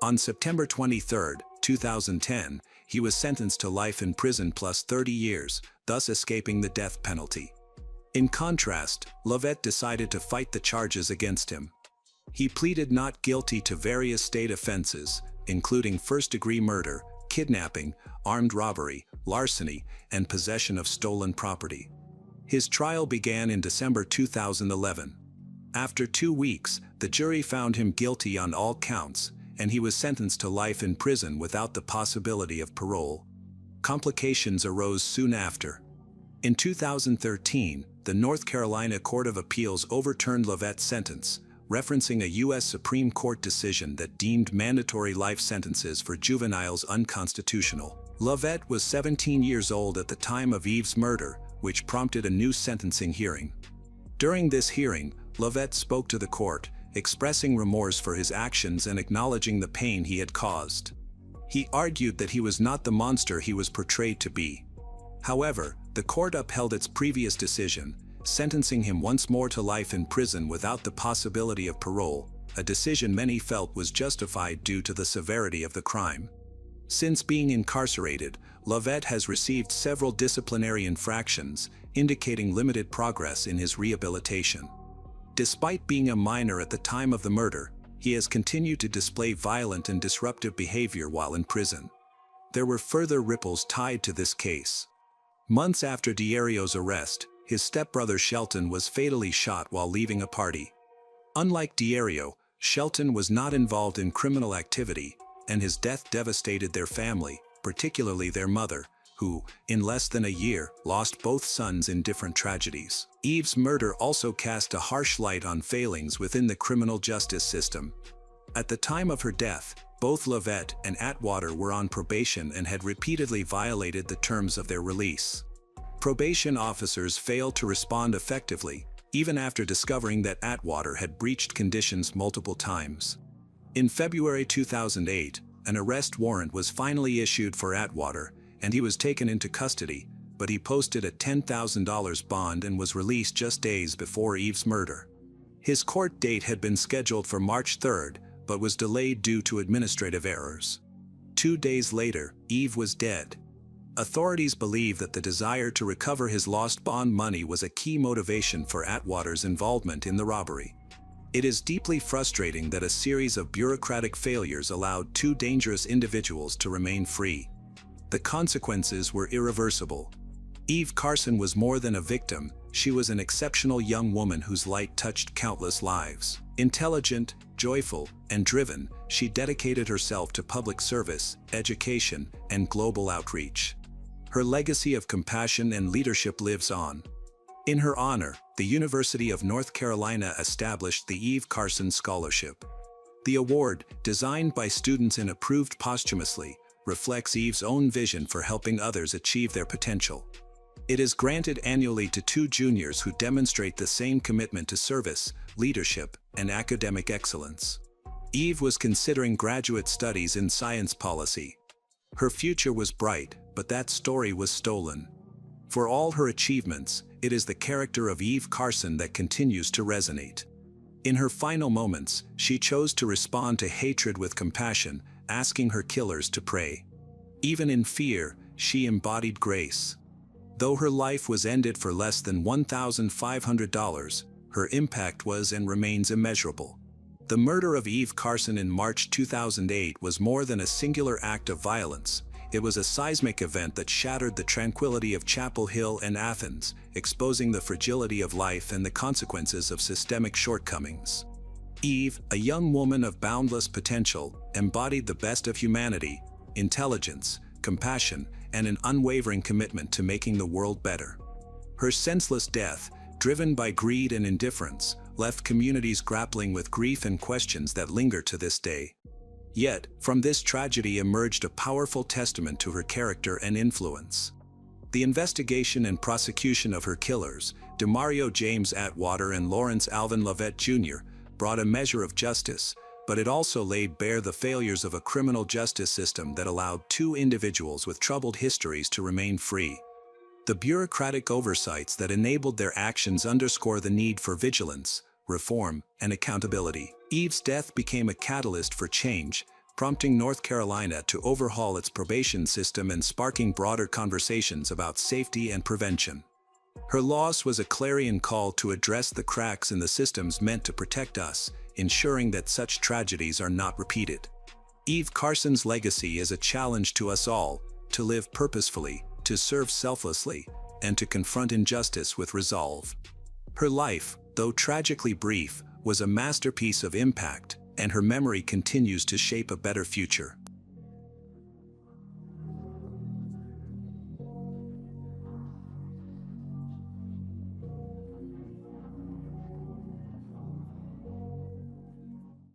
Speaker 1: On September 23, 2010, he was sentenced to life in prison plus 30 years, thus escaping the death penalty. In contrast, Lovett decided to fight the charges against him. He pleaded not guilty to various state offenses, including first-degree murder, kidnapping, armed robbery, larceny, and possession of stolen property. His trial began in December 2011. After 2 weeks, the jury found him guilty on all counts, and he was sentenced to life in prison without the possibility of parole. Complications arose soon after. In 2013, the North Carolina Court of Appeals overturned Lovett's sentence, referencing a U.S. Supreme Court decision that deemed mandatory life sentences for juveniles unconstitutional. Lovett was 17 years old at the time of Eve's murder, which prompted a new sentencing hearing. During this hearing, Lovett spoke to the court, expressing remorse for his actions and acknowledging the pain he had caused. He argued that he was not the monster he was portrayed to be. However, the court upheld its previous decision, sentencing him once more to life in prison without the possibility of parole, a decision many felt was justified due to the severity of the crime. Since being incarcerated, Lovett has received several disciplinary infractions, indicating limited progress in his rehabilitation. Despite being a minor at the time of the murder, he has continued to display violent and disruptive behavior while in prison. There were further ripples tied to this case. Months after Diario's arrest, his stepbrother Shelton was fatally shot while leaving a party. Unlike Diario, Shelton was not involved in criminal activity, and his death devastated their family, particularly their mother, who, in less than a year, lost both sons in different tragedies. Eve's murder also cast a harsh light on failings within the criminal justice system. At the time of her death, both Lovett and Atwater were on probation and had repeatedly violated the terms of their release. Probation officers failed to respond effectively, even after discovering that Atwater had breached conditions multiple times. In February 2008, an arrest warrant was finally issued for Atwater, and he was taken into custody, but he posted a $10,000 bond and was released just days before Eve's murder. His court date had been scheduled for March 3, but was delayed due to administrative errors. 2 days later, Eve was dead. Authorities believe that the desire to recover his lost bond money was a key motivation for Atwater's involvement in the robbery. It is deeply frustrating that a series of bureaucratic failures allowed two dangerous individuals to remain free. The consequences were irreversible. Eve Carson was more than a victim, she was an exceptional young woman whose light touched countless lives. Intelligent, joyful, and driven, she dedicated herself to public service, education, and global outreach. Her legacy of compassion and leadership lives on. In her honor, the University of North Carolina established the Eve Carson Scholarship. The award, designed by students and approved posthumously, reflects Eve's own vision for helping others achieve their potential. It is granted annually to 2 juniors who demonstrate the same commitment to service, leadership, and academic excellence. Eve was considering graduate studies in science policy. Her future was bright, but that story was stolen. For all her achievements, it is the character of Eve Carson that continues to resonate. In her final moments, she chose to respond to hatred with compassion, asking her killers to pray. Even in fear, she embodied grace. Though her life was ended for less than $1,500, her impact was and remains immeasurable. The murder of Eve Carson in March 2008 was more than a singular act of violence. It was a seismic event that shattered the tranquility of Chapel Hill and Athens, exposing the fragility of life and the consequences of systemic shortcomings. Eve, a young woman of boundless potential, embodied the best of humanity: intelligence, compassion, and an unwavering commitment to making the world better. Her senseless death, driven by greed and indifference, left communities grappling with grief and questions that linger to this day. Yet, from this tragedy emerged a powerful testament to her character and influence. The investigation and prosecution of her killers, Demario James Atwater and Lawrence Alvin Lovett Jr., brought a measure of justice, but it also laid bare the failures of a criminal justice system that allowed two individuals with troubled histories to remain free. The bureaucratic oversights that enabled their actions underscore the need for vigilance, reform, and accountability. Eve's death became a catalyst for change, prompting North Carolina to overhaul its probation system and sparking broader conversations about safety and prevention. Her loss was a clarion call to address the cracks in the systems meant to protect us, ensuring that such tragedies are not repeated. Eve Carson's legacy is a challenge to us all, to live purposefully, to serve selflessly, and to confront injustice with resolve. Her life, though tragically brief, was a masterpiece of impact, and her memory continues to shape a better future.